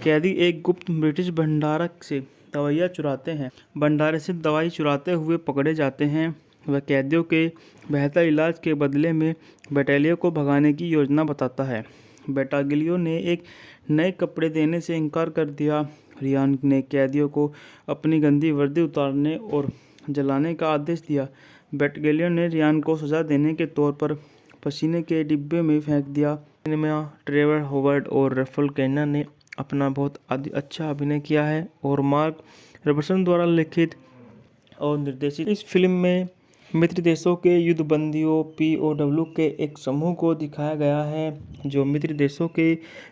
कैदी एक गुप्त ब्रिटिश भंडारक से दवाइयाँ चुराते हैं। भंडारे से दवाई चुराते हुए पकड़े जाते हैं। वह कैदियों के बेहतर इलाज के बदले में बैटालियन को भगाने की योजना बताता है। बैटालियन ने एक नए कपड़े देने से इनकार कर दिया। रियान ने कैदियों को अपनी गंदी वर्दी उतारने और जलाने का आदेश दिया। बैटालियन ने रियान को सजा देने के तौर पर पसीने के डिब्बे में फेंक दिया। सिनेमा ट्रेवर हॉवर्ड और रफल कैना ने अपना बहुत अच्छा अभिनय किया है और मार्क रॉबर्टसन द्वारा लिखित और निर्देशित इस फिल्म में मित्र देशों के युद्धबंदियों POW के एक समूह को दिखाया गया है जो मित्र देशों के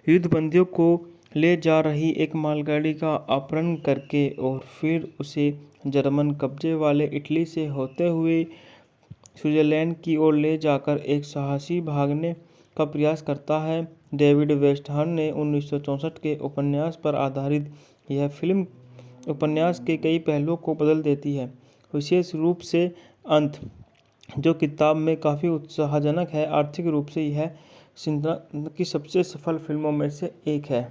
युद्धबंदियों को ले जा रही एक मालगाड़ी का अपहरण करके और फिर उसे जर्मन कब्जे वाले इटली से होते हुए स्विट्जरलैंड की ओर ले जाकर एक साहसी भागने का प्रयास करता है। डेविड वेस्टहर्न ने 1964 के उपन्यास पर आधारित यह फिल्म उपन्यास के कई पहलुओं को बदल देती है, विशेष रूप से अंत, जो किताब में काफ़ी उत्साहजनक है। आर्थिक रूप से यह सिंड्रा की सबसे सफल फिल्मों में से एक है।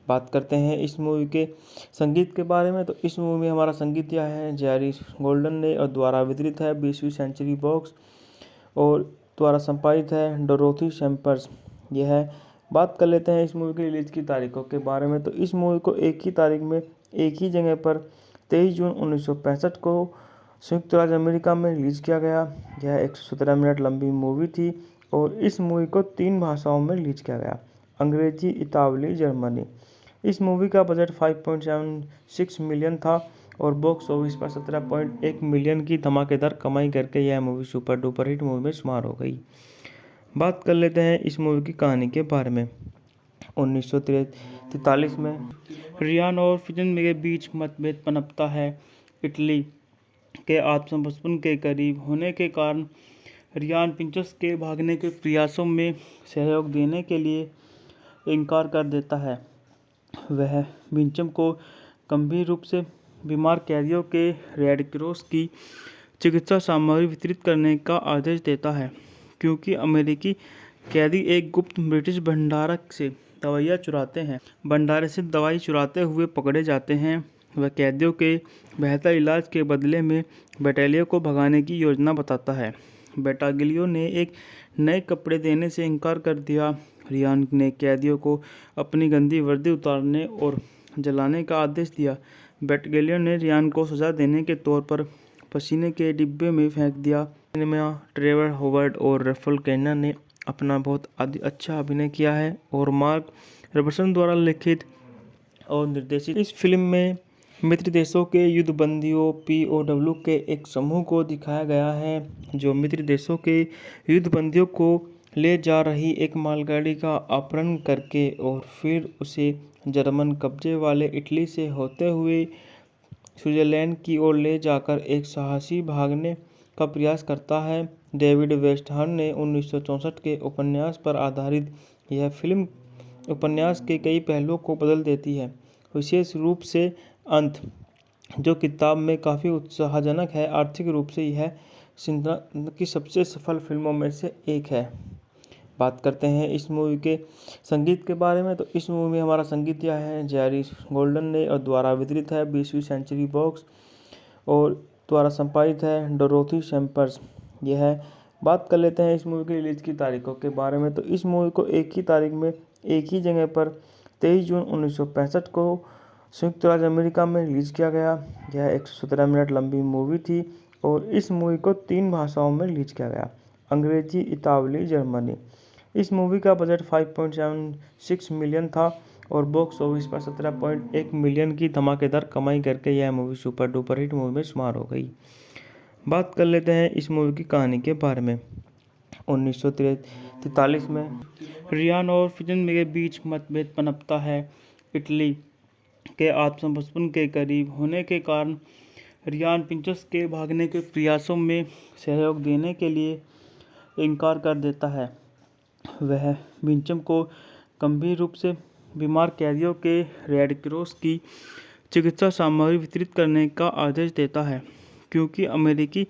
बात करते हैं इस मूवी के संगीत के बारे में, तो इस मूवी में हमारा संगीत दिया है जेरी गोल्डन ने और द्वारा वितरित है 20वीं सेंचुरी बॉक्स और द्वारा संपादित है डोरोथी सैम्पर्स। यह है। बात कर लेते हैं इस मूवी की रिलीज की तारीखों के बारे में, तो इस मूवी को एक ही तारीख में एक ही जगह पर 23 जून 1965 को संयुक्त राज्य अमेरिका में रिलीज किया गया। यह 117 मिनट लंबी मूवी थी और इस मूवी को 3 भाषाओं में रिलीज किया गया, अंग्रेजी, इतालवी, जर्मनी। इस मूवी का बजट 5.76 मिलियन था और बॉक्स ऑफिस पर 17.1 मिलियन की धमाकेदार कमाई करके यह movie super duper hit movie में शुमार हो गई। बात कर लेते हैं इस मूवी की कहानी के बारे में। 1943 में रियान और फिजन के बीच मतभेद पनपता है। इटली के आत्मसमर्पण के करीब होने के कारण रियान पिंचस के भागने के प्रयासों में सहयोग देने के लिए इनकार कर देता है। वह विंचम को गंभीर रूप से बीमार कैदियों के रेड क्रॉस की चिकित्सा सामग्री वितरित करने का आदेश देता है, क्योंकि अमेरिकी कैदी एक गुप्त ब्रिटिश भंडारक से दवाइयाँ चुराते हैं। भंडारे से दवाई चुराते हुए पकड़े जाते हैं। वह कैदियों के बेहतर इलाज के बदले में बैटालियन को भगाने की योजना बताता है। बैटालियन ने एक नए कपड़े देने से इनकार कर दिया। रियान ने कैदियों को अपनी गंदी वर्दी उतारने और जलाने का आदेश दिया। बैटालियन ने रियान को सजा देने के तौर पर पसीने के डिब्बे में फेंक दिया। में ट्रेवर हॉवर्ड और रफल कैना ने अपना बहुत अच्छा अभिनय किया है और मार्क रॉबर्टसन द्वारा लिखित और निर्देशित इस फिल्म में मित्र देशों के युद्धबंदियों POW के एक समूह को दिखाया गया है जो मित्र देशों के युद्धबंदियों को ले जा रही एक मालगाड़ी का अपहरण करके और फिर उसे जर्मन कब्जे वाले इटली से होते हुए स्विट्जरलैंड की ओर ले जाकर एक साहसी भागने का प्रयास करता है। डेविड वेस्टहर्न ने 1964 के उपन्यास पर आधारित यह फिल्म उपन्यास के कई पहलुओं को बदल देती है, विशेष रूप से अंत, जो किताब में काफ़ी उत्साहजनक है। आर्थिक रूप से यह सिंड्रा की सबसे सफल फिल्मों में से एक है। बात करते हैं इस मूवी के संगीत के बारे में, तो इस मूवी में हमारा संगीत दिया है जेरी गोल्डन ने और द्वारा वितरित है 20वीं सेंचुरी बॉक्स और द्वारा संपादित है डोरोथी सैम्पर्स। यह है। बात कर लेते हैं इस मूवी की रिलीज की तारीखों के बारे में, तो इस मूवी को एक ही तारीख में एक ही जगह पर 23 जून 1965 को संयुक्त राज्य अमेरिका में रिलीज किया गया। यह 117 मिनट लंबी मूवी थी और इस मूवी को 3 भाषाओं में रिलीज किया गया, अंग्रेजी, इतालवी, जर्मनी। इस मूवी का बजट 5.76 मिलियन था और बॉक्स ऑफिस पर 17.1 मिलियन की धमाकेदार कमाई करके यह movie super duper hit movie में शुमार हो गई। बात कर लेते हैं इस मूवी की कहानी के बारे में। 1943 में रियान और फिजन के बीच मतभेद पनपता है। इटली के आत्मसमर्पण के करीब होने के कारण रियान प्रिंसेस के भागने के प्रयासों में सहयोग देने के लिए इनकार कर देता है। वह विंचम को गंभीर रूप से बीमार कैदियों के रेड क्रॉस की चिकित्सा सामग्री वितरित करने का आदेश देता है, क्योंकि अमेरिकी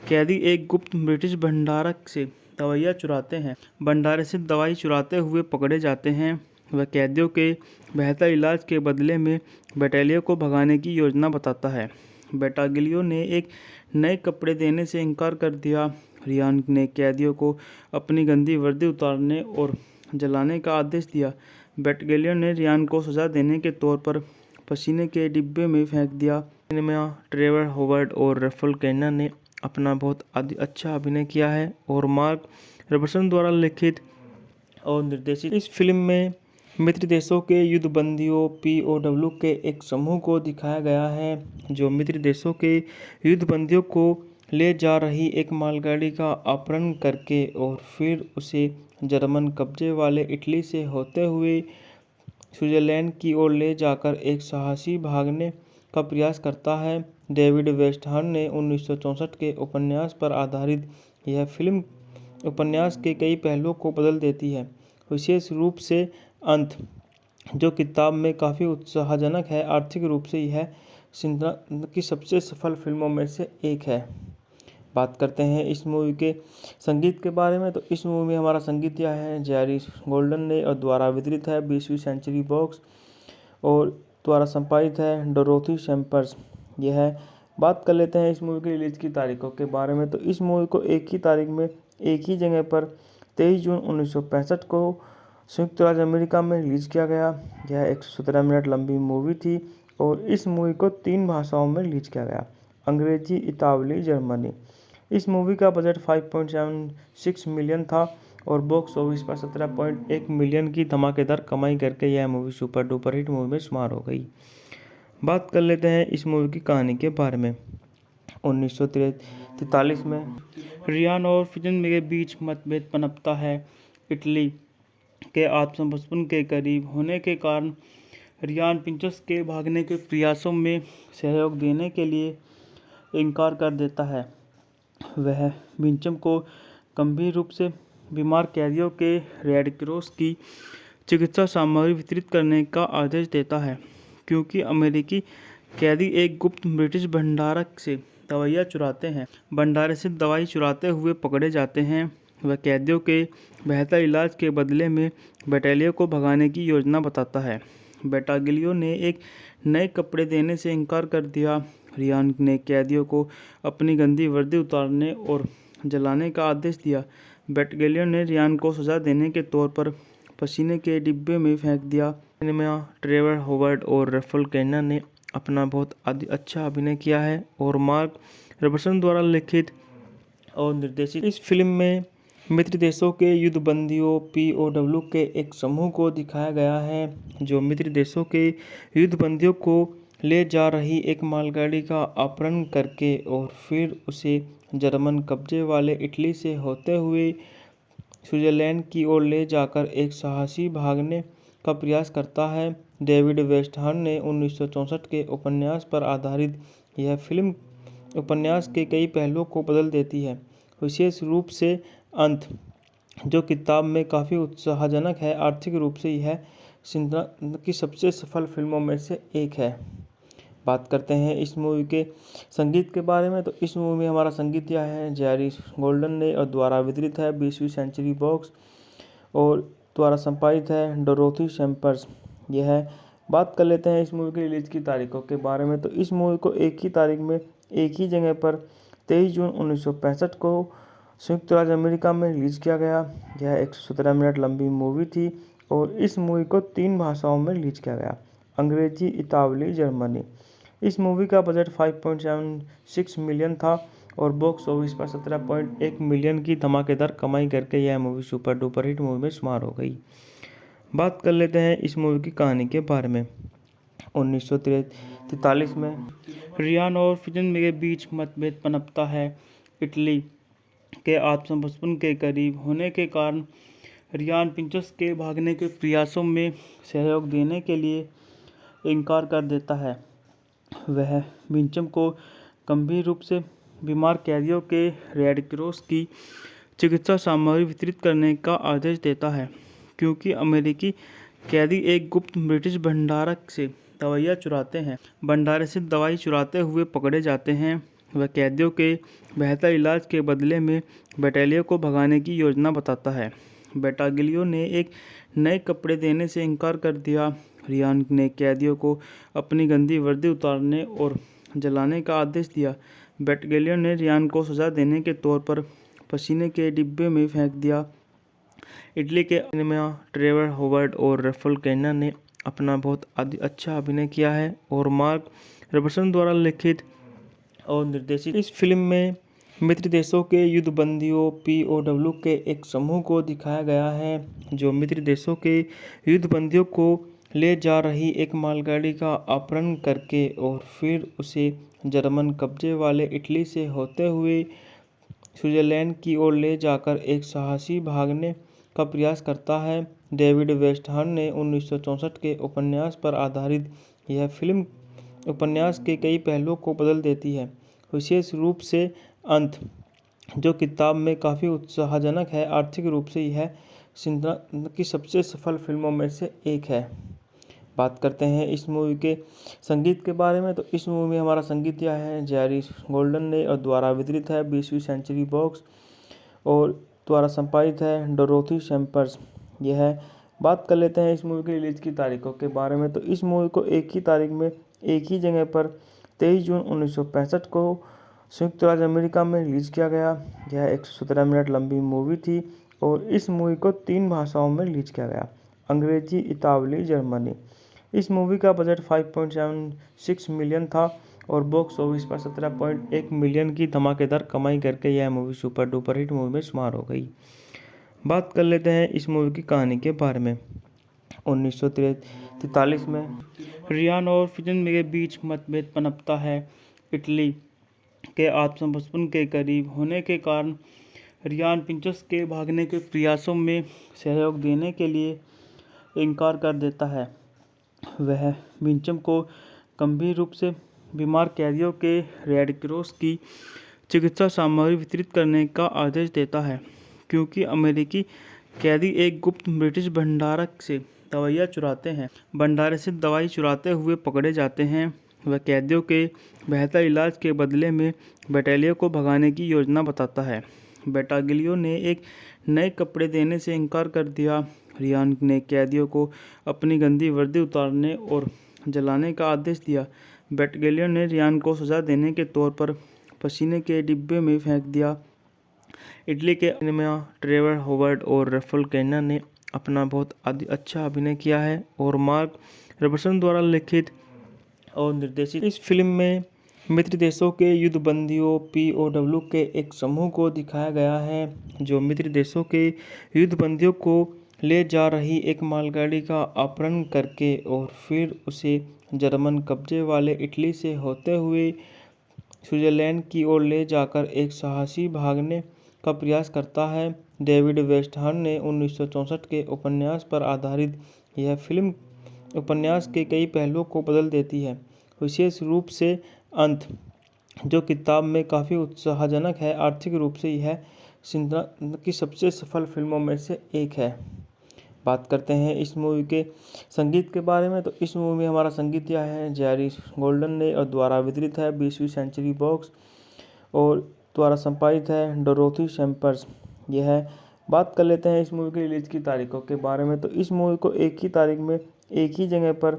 कैदी एक गुप्त ब्रिटिश भंडारक से दवाइयाँ चुराते हैं। भंडारे से दवाई चुराते हुए पकड़े जाते हैं। वह कैदियों के बेहतर इलाज के बदले में बटालियन को भगाने की योजना बताता है। बटालियन ने एक नए कपड़े देने से इनकार कर दिया। रियान ने कैदियों को अपनी गंदी वर्दी उतारने और जलाने का आदेश दिया। बटालियन ने रियान को सजा देने के तौर पर पसीने के डिब्बे में फेंक दिया। में ट्रेवर हॉवर्ड और रफल कैना ने अपना बहुत अच्छा अभिनय किया है और मार्क रॉबर्टसन द्वारा लिखित और निर्देशित इस फिल्म में मित्र देशों के युद्धबंदियों POW के एक समूह को दिखाया गया है जो मित्र देशों के युद्धबंदियों को ले जा रही एक मालगाड़ी का अपहरण करके और फिर उसे जर्मन कब्जे वाले इटली से होते हुए स्विट्जरलैंड की ओर ले जाकर एक साहसी भागने का प्रयास करता है। डेविड वेस्टहर्न ने 1964 के उपन्यास पर आधारित यह फिल्म उपन्यास के कई पहलुओं को बदल देती है, विशेष रूप से अंत, जो किताब में काफ़ी उत्साहजनक है। आर्थिक रूप से यह सिंड्रा की सबसे सफल फिल्मों में से एक है। बात करते हैं इस मूवी के संगीत के बारे में, तो इस मूवी में हमारा संगीत दिया है जेरी गोल्डन ने और द्वारा वितरित है 20वीं सेंचुरी बॉक्स और द्वारा संपादित है डोरोथी सैम्पर्स। यह है। बात कर लेते हैं इस मूवी की रिलीज की तारीखों के बारे में, तो इस मूवी को एक ही तारीख में एक ही जगह पर 23 जून 1965 को संयुक्त राज्य अमेरिका में रिलीज किया गया। यह 117 मिनट लंबी मूवी थी और इस मूवी को 3 भाषाओं में रिलीज किया गया, अंग्रेजी, इतालवी, जर्मनी। इस मूवी का बजट 5.76 मिलियन था और बॉक्स ऑफिस पर 17.1 मिलियन की धमाकेदार कमाई करके यह movie super duper hit movie में शुमार हो गई। बात कर लेते हैं इस मूवी की कहानी के बारे में। 1943 में रियान और फिजन के बीच मतभेद पनपता है। इटली के आत्मसमर्पण के करीब होने के कारण रियान प्रिंसेस के भागने के प्रयासों में सहयोग देने के लिए इनकार कर देता है। वह विंचम को गंभीर रूप से बीमार कैदियों के रेड क्रॉस की चिकित्सा सामग्री वितरित करने का आदेश देता है, क्योंकि अमेरिकी कैदी एक गुप्त ब्रिटिश भंडारक से दवाइयाँ चुराते हैं। भंडारे से दवाई चुराते हुए पकड़े जाते हैं। वह कैदियों के बेहतर इलाज के बदले में बटालियन को भगाने की योजना बताता है। बटालियन ने एक नए कपड़े देने से इनकार कर दिया। रियान ने कैदियों को अपनी गंदी वर्दी उतारने और जलाने का आदेश दिया। बटालियन ने रियान को सजा देने के तौर पर पसीने के डिब्बे में फेंक दिया। में ट्रेवर हॉवर्ड और रफल कैना ने अपना बहुत अच्छा अभिनय किया है और मार्क रॉबर्टसन द्वारा लिखित और निर्देशित। इस फिल्म में मित्र देशों के युद्धबंदियों (POW) के एक समूह को दिखाया गया है जो मित्र देशों के युद्धबंदियों को ले जा रही एक मालगाड़ी का अपहरण करके और फिर उसे जर्मन कब्जे वाले इटली से होते हुए स्विट्जरलैंड की ओर ले जाकर एक साहसी भागने का प्रयास करता है। डेविड वेस्टहर्न ने 1964 के उपन्यास पर आधारित यह फिल्म उपन्यास के कई पहलुओं को बदल देती है, विशेष रूप से अंत, जो किताब में काफ़ी उत्साहजनक है। आर्थिक रूप से यह सिंड्रा की सबसे सफल फिल्मों में से एक है। बात करते हैं इस मूवी के संगीत के बारे में, तो इस मूवी में हमारा संगीत दिया है जेरी गोल्डन ने और द्वारा वितरित है 20वीं सेंचुरी बॉक्स और द्वारा संपादित है डोरोथी सैम्पर्स। यह है। बात कर लेते हैं इस मूवी की रिलीज की तारीखों के बारे में, तो इस मूवी को एक ही तारीख में एक ही जगह पर 23 जून 1965 को संयुक्त राज्य अमेरिका में रिलीज किया गया। यह 117 मिनट लंबी मूवी थी और इस मूवी को 3 भाषाओं में रिलीज किया गया: अंग्रेजी, इतालवी, जर्मनी। इस मूवी का बजट 5.76 मिलियन था और बॉक्स ऑफिस पर 17.1 मिलियन की धमाकेदार कमाई करके यह movie super duper hit movie में शुमार हो गई। बात कर लेते हैं इस मूवी की कहानी के बारे में। 1943 में रियान और फिजन के बीच मतभेद पनपता है। इटली के आत्मसमर्पण के करीब होने के कारण रियान पिंचस के भागने के प्रयासों में सहयोग देने के लिए इनकार कर देता है। वह विंचम को गंभीर रूप से बीमार कैदियों के रेड क्रॉस की चिकित्सा सामग्री वितरित करने का आदेश देता है, क्योंकि अमेरिकी कैदी एक गुप्त ब्रिटिश भंडारक से दवाइयाँ चुराते हैं। भंडारे से दवाई चुराते हुए पकड़े जाते हैं। वह कैदियों के बेहतर इलाज के बदले में बटालियन को भगाने की योजना बताता है। बेटागिलियो ने एक नए कपड़े देने से इनकार कर दिया। रियान ने कैदियों को अपनी गंदी वर्दी उतारने और जलाने का आदेश दिया। बेटागिलियो ने रियान को सजा देने के तौर पर पसीने के डिब्बे में फेंक दिया। इटली के सिनेमा ट्रेवर हॉवर्ड और रफल कैना ने अपना बहुत अच्छा अभिनय किया है और मार्क रॉबर्टसन द्वारा लिखित और निर्देशित। इस फिल्म में मित्र देशों के युद्धबंदियों (POW) के एक समूह को दिखाया गया है जो मित्र देशों के युद्धबंदियों को ले जा रही एक मालगाड़ी का अपहरण करके और फिर उसे जर्मन कब्जे वाले इटली से होते हुए स्विट्जरलैंड की ओर ले जाकर एक साहसी भागने का प्रयास करता है। डेविड वेस्टहर्न ने 1964 के उपन्यास पर आधारित यह फिल्म उपन्यास के कई पहलुओं को बदल देती है, विशेष रूप से अंत, जो किताब में काफ़ी उत्साहजनक है। आर्थिक रूप से यह सिंड्रा की सबसे सफल फिल्मों में से एक है। बात करते हैं इस मूवी के संगीत के बारे में, तो इस मूवी में हमारा संगीत दिया है जेरी गोल्डन ने और द्वारा वितरित है 20वीं सेंचुरी बॉक्स और द्वारा संपादित है डोरोथी सैम्पर्स। यह है। बात कर लेते हैं इस मूवी की रिलीज की तारीखों के बारे में, तो इस मूवी को एक ही तारीख में एक ही जगह पर 23 जून 1965 को संयुक्त राज्य अमेरिका में रिलीज किया गया। यह 117 मिनट लंबी मूवी थी और इस मूवी को 3 भाषाओं में रिलीज किया गया: अंग्रेजी, इतालवी, जर्मनी। इस मूवी का बजट 5.76 मिलियन था और बॉक्स ऑफिस पर 17.1 मिलियन की धमाकेदार कमाई करके यह movie super duper hit movie में शुमार हो गई। बात कर लेते हैं इस मूवी की कहानी के बारे में। 1943 में रियान और फिजन के बीच मतभेद पनपता है। इटली के आत्मसमर्पण के करीब होने के कारण रियान पिंचस के भागने के प्रयासों में सहयोग देने के लिए इनकार कर देता है। वह विंचम को गंभीर रूप से बीमार कैदियों के रेड क्रॉस की चिकित्सा सामग्री वितरित करने का आदेश देता है, क्योंकि अमेरिकी कैदी एक गुप्त ब्रिटिश भंडारक से दवाइयाँ चुराते हैं। भंडारे से दवाई चुराते हुए पकड़े जाते हैं। वह कैदियों के बेहतर इलाज के बदले में बटालियन को भगाने की योजना बताता है। बेटागिलियो ने एक नए कपड़े देने से इनकार कर दिया। रियान ने कैदियों को अपनी गंदी वर्दी उतारने और जलाने का आदेश दिया। बेटागिलियो ने रियान को सजा देने के तौर पर पसीने के डिब्बे में फेंक दिया। इटली के सिनेमा ट्रेवर हॉवर्ड और रफल कैना ने अपना बहुत अच्छा अभिनय किया है और मार्क रॉबर्टसन द्वारा लिखित और निर्देशित। इस फिल्म में मित्र देशों के युद्धबंदियों (पीओडब्ल्यू) के एक समूह को दिखाया गया है जो मित्र देशों के युद्धबंदियों को ले जा रही एक मालगाड़ी का अपहरण करके और फिर उसे जर्मन कब्जे वाले इटली से होते हुए स्विट्जरलैंड की ओर ले जाकर एक साहसी भागने का प्रयास करता है। डेविड वेस्टहर्न ने 1964 के उपन्यास पर आधारित यह फिल्म उपन्यास के कई पहलुओं को बदल देती है, विशेष रूप से अंत, जो किताब में काफ़ी उत्साहजनक है। आर्थिक रूप से यह सिंड्रा की सबसे सफल फिल्मों में से एक है। बात करते हैं इस मूवी के संगीत के बारे में, तो इस मूवी में हमारा संगीत दिया है जेरी गोल्डन ने और द्वारा वितरित है 20वीं सेंचुरी बॉक्स और द्वारा संपादित है डोरोथी सैम्पर्स। यह है। बात कर लेते हैं इस मूवी की रिलीज की तारीखों के बारे में, तो इस मूवी को एक ही तारीख में एक ही जगह पर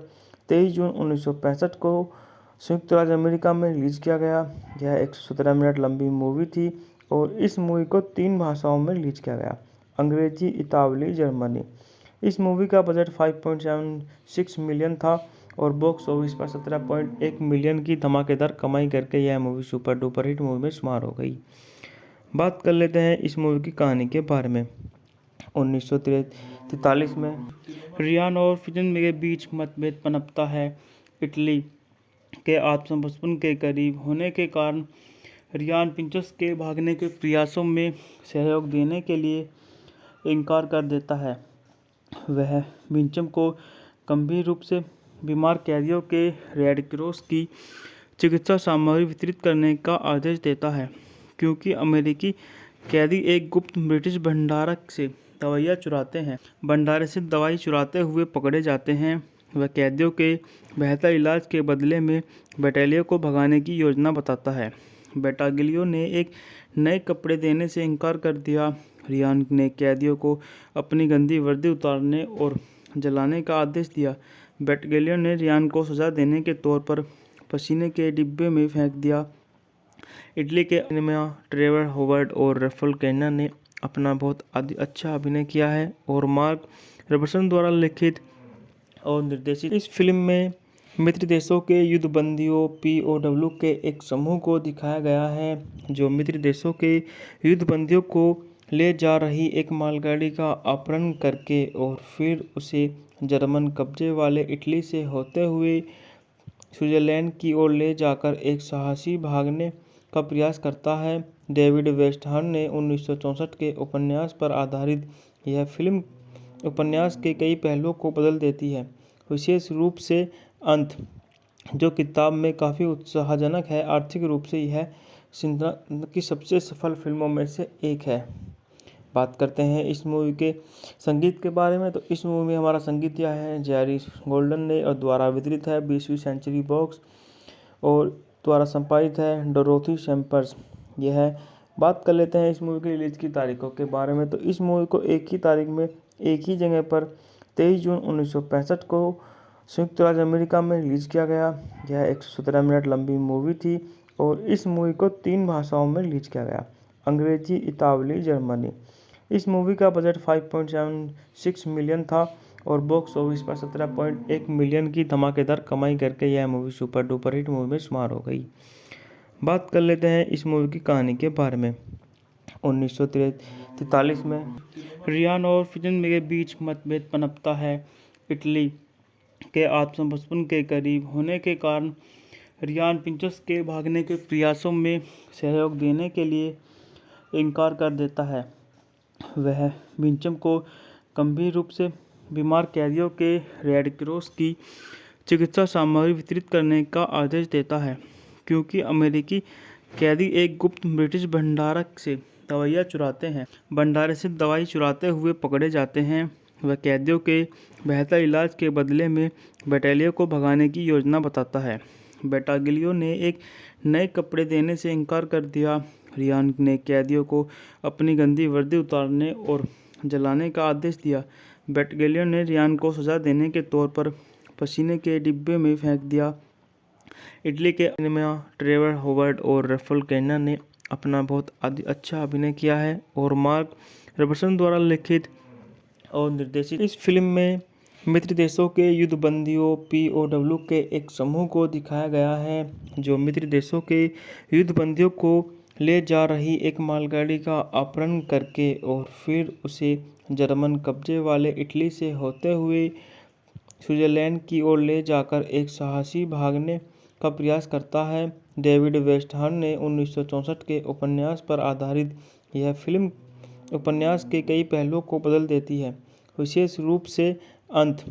23 जून 1965 को संयुक्त राज्य अमेरिका में रिलीज किया गया। यह 117 मिनट लंबी मूवी थी और इस मूवी को 3 भाषाओं में रिलीज किया गया, अंग्रेजी, इतालवी, जर्मनी। इस मूवी का बजट 5.76 मिलियन था और बॉक्स ऑफिस पर 17.1 मिलियन की धमाकेदार कमाई करके यह movie super duper hit movie में शुमार हो गई। बात कर लेते हैं इस मूवी की कहानी के बारे में। 1943 में रियान और फिजन के बीच मतभेद पनपता है। इटली के आत्मसमर्पण के करीब होने के कारण रियान पिंचस के भागने के प्रयासों में सहयोग देने के लिए इनकार कर देता है। वह विंचम को गंभीर रूप से बीमार कैदियों के रेड क्रॉस की चिकित्सा सामग्री वितरित करने का आदेश देता है, क्योंकि अमेरिकी कैदी एक गुप्त ब्रिटिश भंडारक से दवाइयाँ चुराते हैं। भंडारे से दवाई चुराते हुए पकड़े जाते हैं। वह कैदियों के बेहतर इलाज के बदले में बटालियन को भगाने की योजना बताता है। बटालियन ने एक नए कपड़े देने से इनकार कर दिया। रियान ने कैदियों को अपनी गंदी वर्दी उतारने और जलाने का आदेश दिया। बटालियन ने रियान को सजा देने के तौर पर पसीने के डिब्बे में फेंक दिया। इटली के सिनेमा ट्रेवर हॉवर्ड और रफल कैना ने अपना बहुत अच्छा अभिनय किया है और मार्क रॉबर्टसन द्वारा लिखित और निर्देशित इस फिल्म में मित्र देशों के युद्धबंदियों (पीओडब्ल्यू) के एक समूह को दिखाया गया है जो मित्र देशों के युद्धबंदियों को ले जा रही एक मालगाड़ी का अपहरण करके और फिर उसे जर्मन कब्जे वाले इटली से होते हुए स्विट्जरलैंड की ओर ले जाकर एक साहसी भागने का प्रयास करता है। डेविड वेस्टहर्न ने 1964 के उपन्यास पर आधारित यह फिल्म उपन्यास के कई पहलुओं को बदल देती है, विशेष रूप से अंत, जो किताब में काफ़ी उत्साहजनक है। आर्थिक रूप से यह सिंड्रा की सबसे सफल फिल्मों में से एक है। बात करते हैं इस मूवी के संगीत के बारे में, तो इस मूवी में हमारा संगीत दिया है जेरी गोल्डन ने और द्वारा वितरित है 20वीं सेंचुरी बॉक्स और द्वारा संपादित है डोरोथी सैम्पर्स। यह है। बात कर लेते हैं इस मूवी की रिलीज की तारीखों के बारे में, तो इस मूवी को एक ही तारीख में एक ही जगह पर 23 जून 1965 को संयुक्त राज्य अमेरिका में रिलीज किया गया। यह 117 मिनट लंबी मूवी थी और इस मूवी को 3 भाषाओं में रिलीज किया गया, अंग्रेजी, इतालवी, जर्मनी। इस मूवी का बजट 5.76 मिलियन था और बॉक्स ऑफिस पर 17.1 मिलियन की धमाकेदार कमाई करके यह movie super duper hit movie में शुमार हो गई। बात कर लेते हैं इस मूवी की कहानी के बारे में। 1943 में रियान और फिजन के बीच मतभेद पनपता है। इटली के आत्मसमर्पण के करीब होने के कारण रियान पिंचस के भागने के प्रयासों में सहयोग देने के लिए इनकार कर देता है। वह विंचम को गंभीर रूप से बीमार कैदियों के रेड क्रॉस की चिकित्सा सामग्री वितरित करने का आदेश देता है, क्योंकि अमेरिकी कैदी एक गुप्त ब्रिटिश भंडारक से दवाइयाँ चुराते हैं। भंडारे से दवाई चुराते हुए पकड़े जाते हैं। वह कैदियों के बेहतर इलाज के बदले में बटालियन को भगाने की योजना बताता है। बटालियन ने एक नए कपड़े देने से इनकार कर दिया। रियान ने कैदियों को अपनी गंदी वर्दी उतारने और जलाने का आदेश दिया। बटालियन ने रियान को सजा देने के तौर पर पसीने के डिब्बे में फेंक दिया। इटली के सिनेमा ट्रेवर हॉवर्ड और रफल कैना ने अपना बहुत अच्छा अभिनय किया है और मार्क रॉबर्टसन द्वारा लिखित और निर्देशित इस फिल्म में मित्र देशों के युद्धबंदियों (पीओडब्ल्यू) के एक समूह को दिखाया गया है, जो मित्र देशों के युद्धबंदियों को ले जा रही एक मालगाड़ी का अपहरण करके और फिर उसे जर्मन कब्जे वाले इटली से होते हुए स्विट्जरलैंड की ओर ले जाकर एक साहसी भागने का प्रयास करता है। डेविड वेस्टहर्न ने 1964 के उपन्यास पर आधारित यह फिल्म उपन्यास के कई पहलुओं को बदल देती है, विशेष रूप से अंत,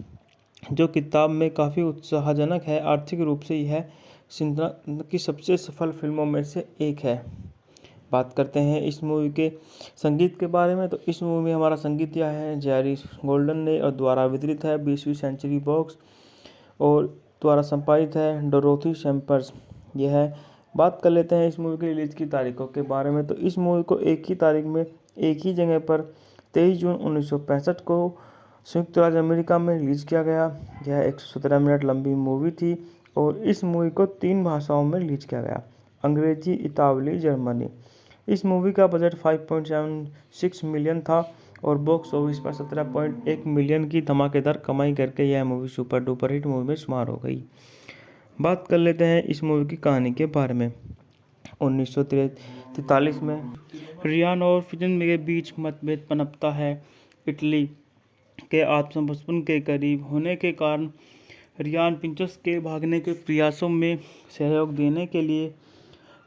जो किताब में काफ़ी उत्साहजनक है। आर्थिक रूप से यह सिंड्रा की सबसे सफल फिल्मों में से एक है। बात करते हैं इस मूवी के संगीत के बारे में, तो इस मूवी में हमारा संगीत दिया है जेरी गोल्डन ने और द्वारा वितरित है 20वीं सेंचुरी बॉक्स और द्वारा संपादित है डोरोथी सैम्पर्स। यह है। बात कर लेते हैं इस मूवी की रिलीज की तारीखों के बारे में, तो इस मूवी को एक ही तारीख में एक ही जगह पर 23 जून 1965 को संयुक्त राज्य अमेरिका में रिलीज किया गया। यह 117 मिनट लंबी मूवी थी और इस मूवी को 3 भाषाओं में रिलीज किया गया, अंग्रेजी, इतालवी, जर्मनी। इस मूवी का बजट 5.76 मिलियन था और बॉक्स ऑफिस पर 17.1 मिलियन की धमाकेदार कमाई करके यह movie super duper hit movie में शुमार हो गई। बात कर लेते हैं इस मूवी की कहानी के बारे में। 1943 में रियान और फिजन के बीच मतभेद पनपता है। इटली के आत्मसमर्पण के करीब होने के कारण रियान प्रिंसेस के भागने के प्रयासों में सहयोग देने के लिए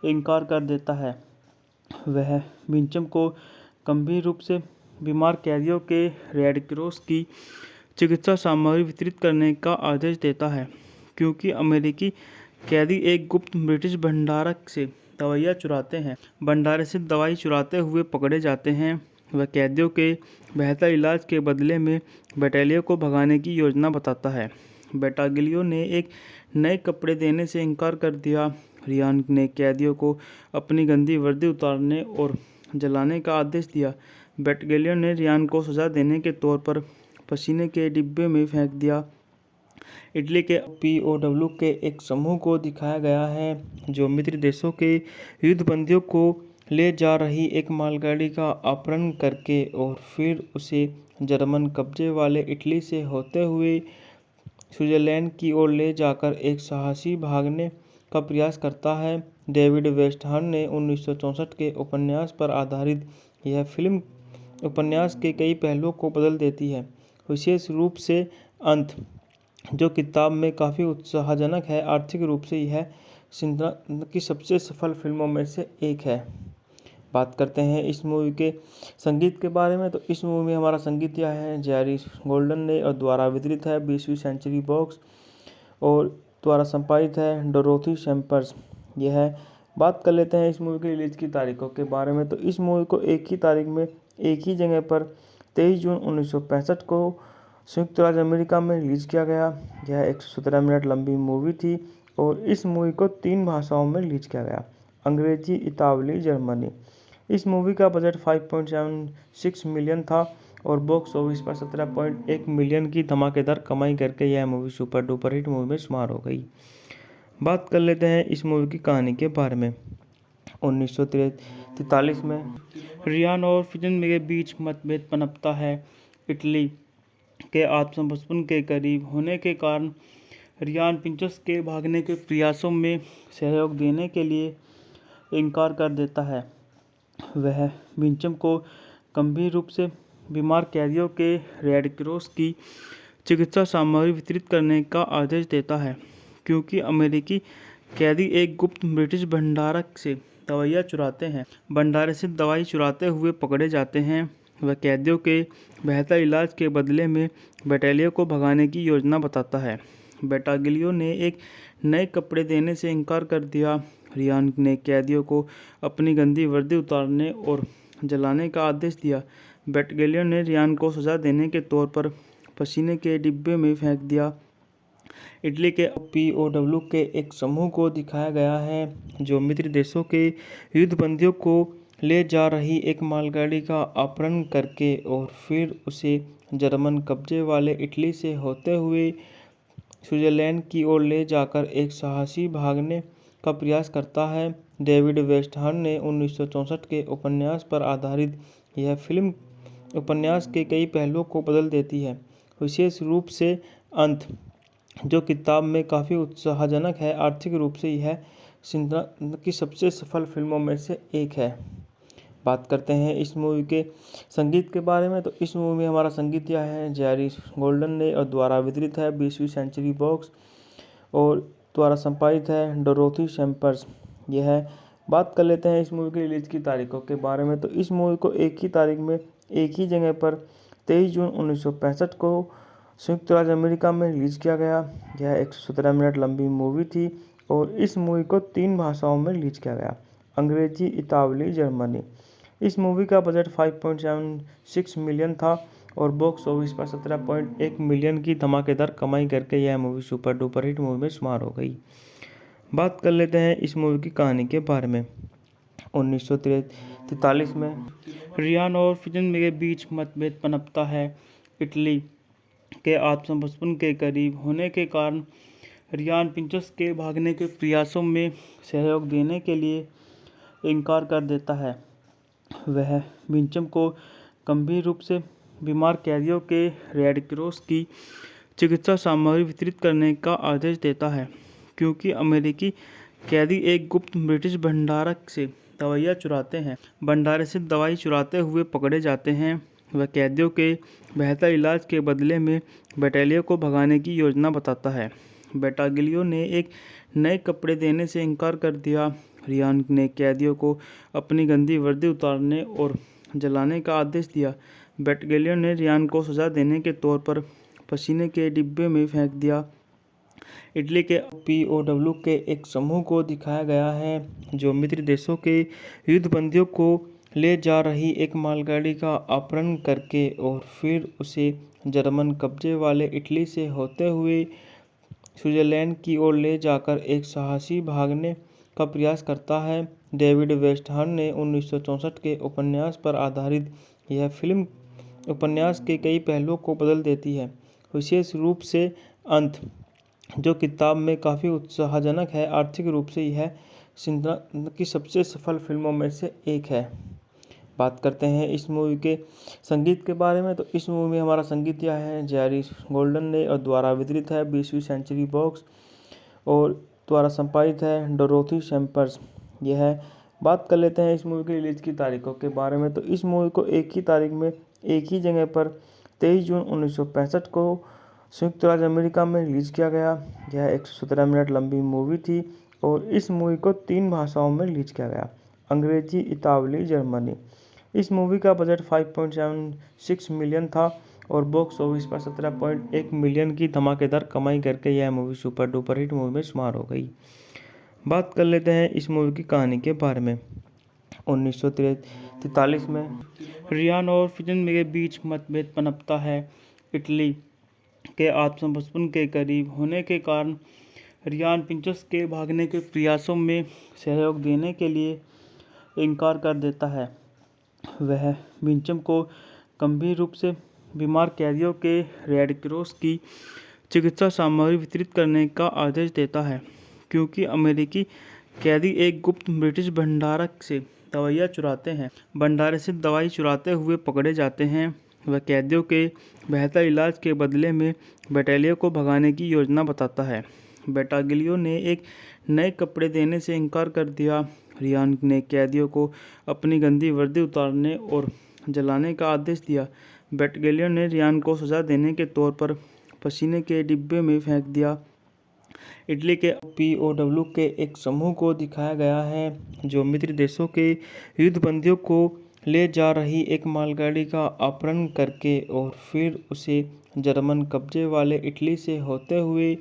इनकार कर देता है। वह विंचम को गंभीर रूप से बीमार कैदियों के रेड क्रॉस की चिकित्सा सामग्री वितरित करने का आदेश देता है, क्योंकि अमेरिकी कैदी एक गुप्त ब्रिटिश भंडारक से दवाइयाँ चुराते हैं। भंडारे से दवाई चुराते हुए पकड़े जाते हैं। वह कैदियों के बेहतर इलाज के बदले में बटालियन को भगाने की योजना बताता है। बटालियन ने एक नए कपड़े देने से इनकार कर दिया। रियान ने कैदियों को अपनी गंदी वर्दी उतारने और जलाने का आदेश दिया। बटालियन ने रियान को सजा देने के तौर पर पसीने के डिब्बे में फेंक दिया। इटली के पीओडब्ल्यू के एक समूह को दिखाया गया है, जो मित्र देशों के युद्धबंदियों को ले जा रही एक मालगाड़ी का अपहरण करके और फिर उसे जर्मन कब्जे वाले इटली से होते हुए स्विट्जरलैंड की ओर ले जाकर एक साहसी भागने का प्रयास करता है। डेविड वेस्टहर्न ने 1964 के उपन्यास पर आधारित यह फिल्म उपन्यास के कई पहलुओं को बदल देती है, विशेष रूप से अंत, जो किताब में काफ़ी उत्साहजनक है। आर्थिक रूप से यह सिंड्रा की सबसे सफल फिल्मों में से एक है। बात करते हैं इस मूवी के संगीत के बारे में, तो इस मूवी में हमारा संगीत दिया है जेरी गोल्डन ने और द्वारा वितरित है 20वीं सेंचुरी बॉक्स और द्वारा संपादित है डोरोथी सैम्पर्स। यह है। बात कर लेते हैं इस मूवी की रिलीज की तारीखों के बारे में, तो इस मूवी को एक ही तारीख में एक ही जगह पर 23 जून 1965 को संयुक्त राज्य अमेरिका में रिलीज किया गया। यह 117 मिनट लंबी मूवी थी और इस मूवी को 3 भाषाओं में रिलीज किया गया, अंग्रेजी, इतालवी, जर्मनी। इस मूवी का बजट 5.76 मिलियन था और बॉक्स ऑफिस पर 17.1 मिलियन की धमाकेदार कमाई करके यह movie super duper hit movie में शुमार हो गई। बात कर लेते हैं इस मूवी की कहानी के बारे में। 1943 में रियान और फिजन के बीच मतभेद पनपता है। इटली के आत्मसमर्पण के करीब होने के कारण रियान प्रिंसेस के भागने के प्रयासों में सहयोग देने के लिए इनकार कर देता है। वह विंचम को गंभीर रूप से बीमार कैदियों के रेड क्रॉस की चिकित्सा सामग्री वितरित करने का आदेश देता है, क्योंकि अमेरिकी कैदी एक गुप्त ब्रिटिश भंडारक से दवाइयाँ चुराते हैं। भंडारे से दवाई चुराते हुए पकड़े जाते हैं। वह कैदियों के बेहतर इलाज के बदले में बटालियन को भगाने की योजना बताता है। बटालियन ने एक नए कपड़े देने से इनकार कर दिया। रियान ने कैदियों को अपनी गंदी वर्दी उतारने और जलाने का आदेश दिया। बटालियन ने रियान को सजा देने के तौर पर पसीने के डिब्बे में फेंक दिया। इटली के पीओडब्ल्यू के एक समूह को दिखाया गया है, जो मित्र देशों के युद्धबंदियों को ले जा रही एक मालगाड़ी का अपहरण करके और फिर उसे जर्मन कब्जे वाले इटली से होते हुए स्विट्जरलैंड की ओर ले जाकर एक साहसी भागने का प्रयास करता है। डेविड वेस्टहर्न ने 1964 के उपन्यास पर आधारित यह फिल्म उपन्यास के कई पहलुओं को बदल देती है, विशेष रूप से अंत, जो किताब में काफ़ी उत्साहजनक है। आर्थिक रूप से यह सिंड्रा की सबसे सफल फिल्मों में से एक है। बात करते हैं इस मूवी के संगीत के बारे में, तो इस मूवी में हमारा संगीत दिया है जेरी गोल्डन ने और द्वारा वितरित है 20वीं सेंचुरी बॉक्स और द्वारा संपादित है डोरोथी शैम्पर्स। यह है। बात कर लेते हैं इस मूवी की रिलीज की तारीखों के बारे में, तो इस मूवी को एक ही तारीख में एक ही जगह पर 23 जून 1965 को संयुक्त राज्य अमेरिका में रिलीज किया गया। यह 117 मिनट लंबी मूवी थी और इस मूवी को 3 भाषाओं में रिलीज किया गया, अंग्रेजी, इतालवी, जर्मनी। इस मूवी का बजट 5.76 मिलियन था और बॉक्स ऑफिस पर 17.1 मिलियन की धमाकेदार कमाई करके यह movie super duper hit movie में शुमार हो गई। बात कर लेते हैं इस मूवी की कहानी के बारे में। 1943 में रियान और फिजन के बीच मतभेद पनपता है। इटली के आत्मसमर्पण के करीब होने के कारण रियान पिंचस के भागने के प्रयासों में सहयोग देने के लिए इनकार कर देता है। वह विंचम को गंभीर रूप से बीमार कैदियों के रेड क्रॉस की चिकित्सा सामग्री वितरित करने का आदेश देता है, क्योंकि अमेरिकी कैदी एक गुप्त ब्रिटिश भंडारक से दवाइयाँ चुराते हैं। भंडारे से दवाई चुराते हुए पकड़े जाते हैं। वह कैदियों के बेहतर इलाज के बदले में बटालियन को भगाने की योजना बताता है। बटालियन ने एक नए कपड़े देने से इनकार कर दिया। रियान ने कैदियों को अपनी गंदी वर्दी उतारने और जलाने का आदेश दिया। बटालियन ने रियान को सजा देने के तौर पर पसीने के डिब्बे में फेंक दिया। इटली के पीओडब्ल्यू के एक समूह को दिखाया गया है जो मित्र देशों के युद्धबंदियों को ले जा रही एक मालगाड़ी का अपहरण करके और फिर उसे जर्मन कब्जे वाले इटली से होते हुए स्विट्जरलैंड की ओर ले जाकर एक साहसी भागने का प्रयास करता है। डेविड वेस्टहर्न ने 1964 के उपन्यास पर आधारित यह फिल्म उपन्यास के कई पहलुओं को बदल देती है, विशेष रूप से अंत, जो किताब में काफ़ी उत्साहजनक है। आर्थिक रूप से यह सिंड्रा की सबसे सफल फिल्मों में से एक है। बात करते हैं इस मूवी के संगीत के बारे में, तो इस मूवी में हमारा संगीत दिया है जेरी गोल्डन ने और द्वारा वितरित है 20वीं सेंचुरी बॉक्स और द्वारा संपादित है डोरोथी शैम्पर्स। यह है। बात कर लेते हैं इस मूवी की रिलीज की तारीखों के बारे में, तो इस मूवी को एक ही तारीख में एक ही जगह पर 23 जून 1965 को संयुक्त राज्य अमेरिका में रिलीज किया गया। यह 117 मिनट लंबी मूवी थी और इस मूवी को 3 भाषाओं में रिलीज किया गया, अंग्रेजी, इतालवी, जर्मनी। इस मूवी का बजट 5.76 मिलियन था और बॉक्स ऑफिस पर 17.1 मिलियन की धमाकेदार कमाई करके यह movie super duper hit movie में शुमार हो गई। बात कर लेते हैं इस मूवी की कहानी के बारे में। 1943 में रियान और फिजन के बीच मतभेद पनपता है। इटली के आत्मसमर्पण के करीब होने के कारण रियान पिंचस के भागने के प्रयासों में सहयोग देने के लिए इनकार कर देता है। वह विंचम को गंभीर रूप से बीमार कैदियों के रेड क्रॉस की चिकित्सा सामग्री वितरित करने का आदेश देता है, क्योंकि अमेरिकी कैदी एक गुप्त ब्रिटिश भंडारक से दवाइयाँ चुराते हैं। भंडारे से दवाई चुराते हुए पकड़े जाते हैं। वह कैदियों के बेहतर इलाज के बदले में बटालियन को भगाने की योजना बताता है। बटालियन ने एक नए कपड़े देने से इनकार कर दिया। रियान ने कैदियों को अपनी गंदी वर्दी उतारने और जलाने का आदेश दिया। बटालियन ने रियान को सजा देने के तौर पर पसीने के डिब्बे में फेंक दिया। इटली के पीओडब्ल्यू के एक समूह को दिखाया गया है जो मित्र देशों के युद्धबंदियों को ले जा रही एक मालगाड़ी का अपहरण करके और फिर उसे जर्मन कब्जे वाले इटली से होते हुए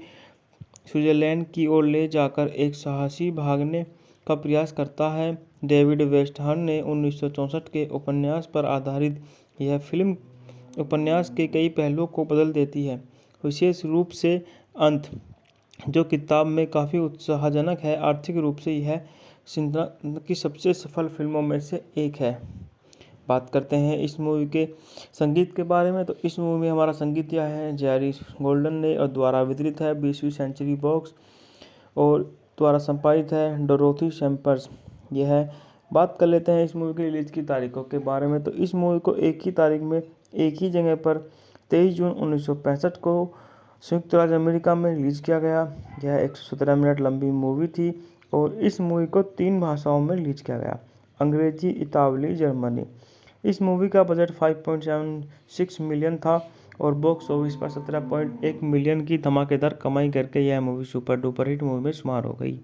स्विट्जरलैंड की ओर ले जाकर एक साहसी भागने का प्रयास करता है। डेविड वेस्टहर्न ने 1964 के उपन्यास पर आधारित यह फिल्म उपन्यास के कई पहलुओं को बदल देती है, विशेष रूप से अंत, जो किताब में काफ़ी उत्साहजनक है। आर्थिक रूप से यह सिंड्रा की सबसे सफल फिल्मों में से एक है। बात करते हैं इस मूवी के संगीत के बारे में, तो इस मूवी में हमारा संगीत दिया है जेरी गोल्डन ने और द्वारा वितरित है 20वीं सेंचुरी बॉक्स और द्वारा संपादित है डोरोथी शैम्पर्स। यह है। बात कर लेते हैं इस मूवी की रिलीज की तारीखों के बारे में, तो इस मूवी को एक ही तारीख में एक ही जगह पर 23 जून 1965 को संयुक्त राज्य अमेरिका में रिलीज किया गया। यह 117 मिनट लंबी मूवी थी और इस मूवी को 3 भाषाओं में रिलीज किया गया, अंग्रेजी, इतालवी, जर्मनी। इस मूवी का बजट 5.76 मिलियन था और बॉक्स ऑफिस पर 17.1 मिलियन की धमाकेदार कमाई करके यह movie super duper hit movie में शुमार हो गई।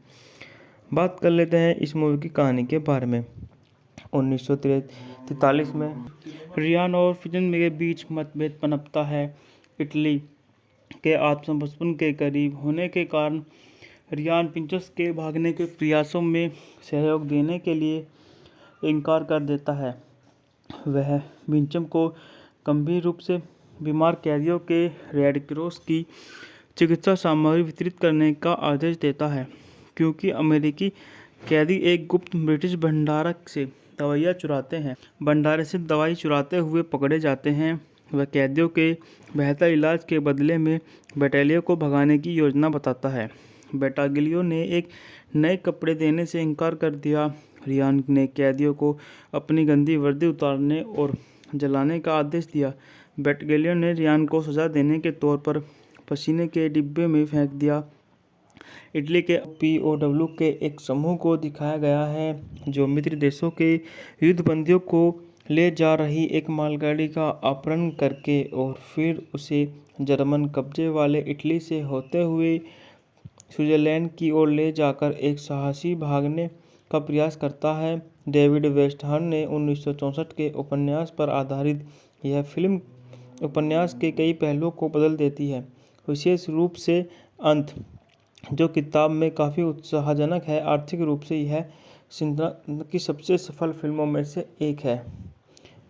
बात कर लेते हैं इस मूवी की कहानी के बारे में। 1943 में रियान और फिजन के बीच मतभेद पनपता है। इटली के आत्मसमर्पण के करीब होने के कारण रियान पिंचस के भागने के प्रयासों में सहयोग देने के लिए इनकार कर देता है। वह विंचम को गंभीर रूप से बीमार कैदियों के रेड क्रॉस की चिकित्सा सामग्री वितरित करने का आदेश देता है, क्योंकि अमेरिकी कैदी एक गुप्त ब्रिटिश भंडारक से दवाइयाँ चुराते हैं। भंडारे से दवाई चुराते हुए पकड़े जाते हैं। वह कैदियों के बेहतर इलाज के बदले में बटालियन को भगाने की योजना बताता है। बटालियन ने एक नए कपड़े देने से इनकार कर दिया। रियान ने कैदियों को अपनी गंदी वर्दी उतारने और जलाने का आदेश दिया। बटालियन ने रियान को सजा देने के तौर पर पसीने के डिब्बे में फेंक दिया। इटली के POW के एक समूह को दिखाया गया है जो मित्र देशों के युद्धबंदियों को ले जा रही एक मालगाड़ी का अपहरण करके और फिर उसे जर्मन कब्जे वाले इटली से होते हुए स्विट्जरलैंड की ओर ले जाकर एक साहसी भागने का प्रयास करता है। डेविड वेस्टहर्न ने 1964 के उपन्यास पर आधारित यह फिल्म उपन्यास के कई पहलुओं को बदल देती है, विशेष रूप से अंत, जो किताब में काफ़ी उत्साहजनक है। आर्थिक रूप से यह सिंड्रा की सबसे सफल फिल्मों में से एक है।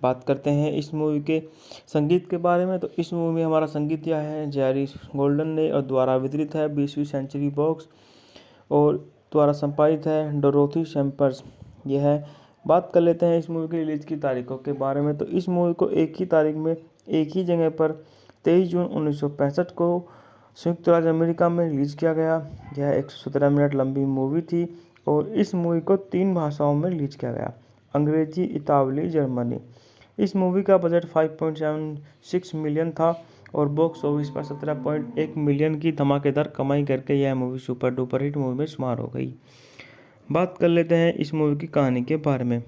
बात करते हैं इस मूवी के संगीत के बारे में, तो इस मूवी में हमारा संगीत दिया है जेरी गोल्डन ने और द्वारा वितरित है 20वीं सेंचुरी बॉक्स और द्वारा संपादित है डोरोथी सैम्पर्स। यह है। बात कर लेते हैं इस मूवी की रिलीज की तारीखों के बारे में, तो इस मूवी को एक ही तारीख में एक ही जगह पर 23 जून 1965 को संयुक्त राज्य अमेरिका में रिलीज किया गया। यह 117 मिनट लंबी मूवी थी और इस मूवी को 3 भाषाओं में रिलीज किया गया, अंग्रेजी, इतालवी, जर्मनी। इस मूवी का बजट 5.76 मिलियन था और बॉक्स ऑफिस पर 17.1 मिलियन की धमाकेदार कमाई करके यह movie super duper hit movie में शुमार हो गई। बात कर लेते हैं इस मूवी की कहानी के बारे में।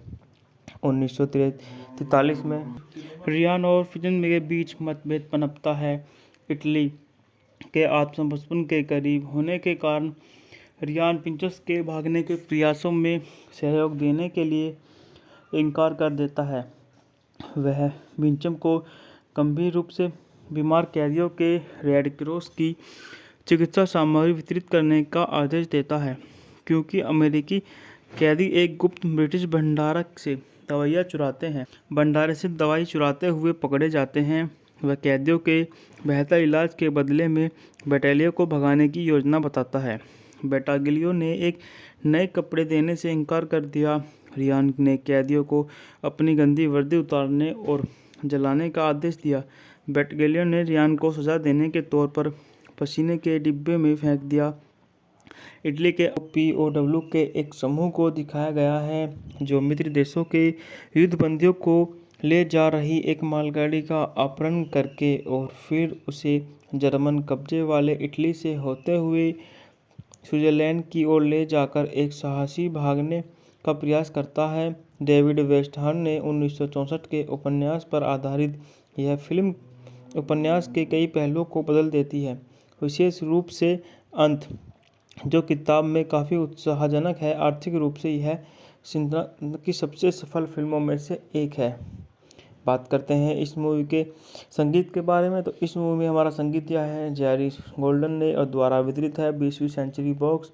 1943 में रियान और फिजन के बीच मतभेद पनपता है। इटली के आत्मसमर्पण के करीब होने के कारण रियान पिंचस के भागने के प्रयासों में सहयोग देने के लिए इनकार कर देता है। वह विंचम को गंभीर रूप से बीमार कैदियों के रेड क्रॉस की चिकित्सा सामग्री वितरित करने का आदेश देता है, क्योंकि अमेरिकी कैदी एक गुप्त ब्रिटिश भंडारक से दवाइयाँ चुराते हैं। भंडारे से दवाई चुराते हुए पकड़े जाते हैं। वह कैदियों के बेहतर इलाज के बदले में बटालियन को भगाने की योजना बताता है। बटालियन ने एक नए कपड़े देने से इनकार कर दिया। रियान ने कैदियों को अपनी गंदी वर्दी उतारने और जलाने का आदेश दिया। बटालियन ने रियान को सजा देने के तौर पर पसीने के डिब्बे में फेंक दिया। इटली के POW के एक समूह को दिखाया गया है जो मित्र देशों के युद्धबंदियों को ले जा रही एक मालगाड़ी का अपहरण करके और फिर उसे जर्मन कब्जे वाले इटली से होते हुए स्विट्जरलैंड की ओर ले जाकर एक साहसी भागने का प्रयास करता है। डेविड वेस्टहर्न ने 1964 के उपन्यास पर आधारित यह फिल्म उपन्यास के कई पहलुओं को बदल देती है, विशेष रूप से अंत, जो किताब में काफ़ी उत्साहजनक है। आर्थिक रूप से यह सिंड्रा की सबसे सफल फिल्मों में से एक है। बात करते हैं इस मूवी के संगीत के बारे में, तो इस मूवी में हमारा संगीत दिया है जेरी गोल्डन ने और द्वारा वितरित है 20वीं सेंचुरी बॉक्स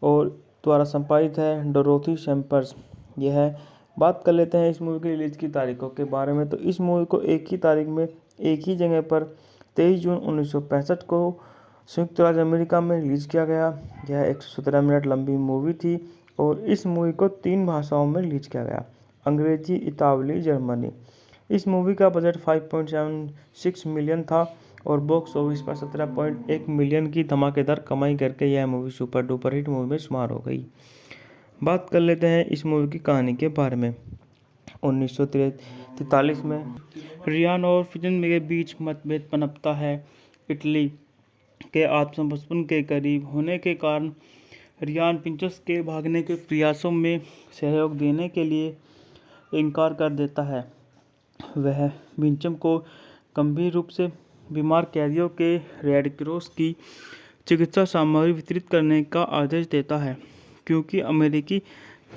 और द्वारा संपादित है डोरोथी सैम्पर्स। यह है। बात कर लेते हैं इस मूवी की रिलीज की तारीखों के बारे में, तो इस मूवी को एक ही तारीख में एक ही जगह पर 23 जून 1965 को संयुक्त राज्य अमेरिका में रिलीज किया गया। यह 117 मिनट लंबी मूवी थी और इस मूवी को 3 भाषाओं में रिलीज किया गया, अंग्रेजी, इतालवी, जर्मनी। इस मूवी का बजट 5.76 मिलियन था और बॉक्स ऑफिस पर 17.1 मिलियन की धमाकेदार कमाई करके यह movie super duper hit movie में शुमार हो गई। बात कर लेते हैं इस मूवी की कहानी के बारे में। 1943 में रियान और फिजन के बीच मतभेद पनपता है। इटली के आत्मसमर्पण के करीब होने के कारण रियान पिंचस के भागने के प्रयासों में सहयोग देने के लिए इनकार कर देता है। वह बिंचम को गंभीर रूप से बीमार कैदियों के रेड क्रॉस की चिकित्सा सामग्री वितरित करने का आदेश देता है, क्योंकि अमेरिकी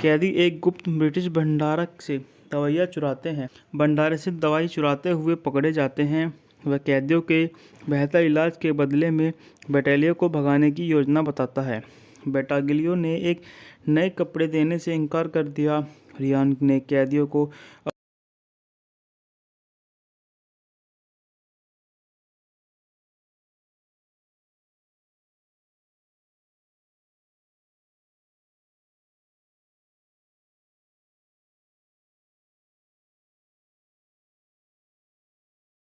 कैदी एक गुप्त ब्रिटिश भंडारक से दवाइयाँ चुराते हैं। भंडारे से दवाई चुराते हुए पकड़े जाते हैं। वह कैदियों के बेहतर इलाज के बदले में बटालियन को भगाने की योजना बताता है। बटालियन ने एक नए कपड़े देने से इनकार कर दिया। रियान ने कैदियों को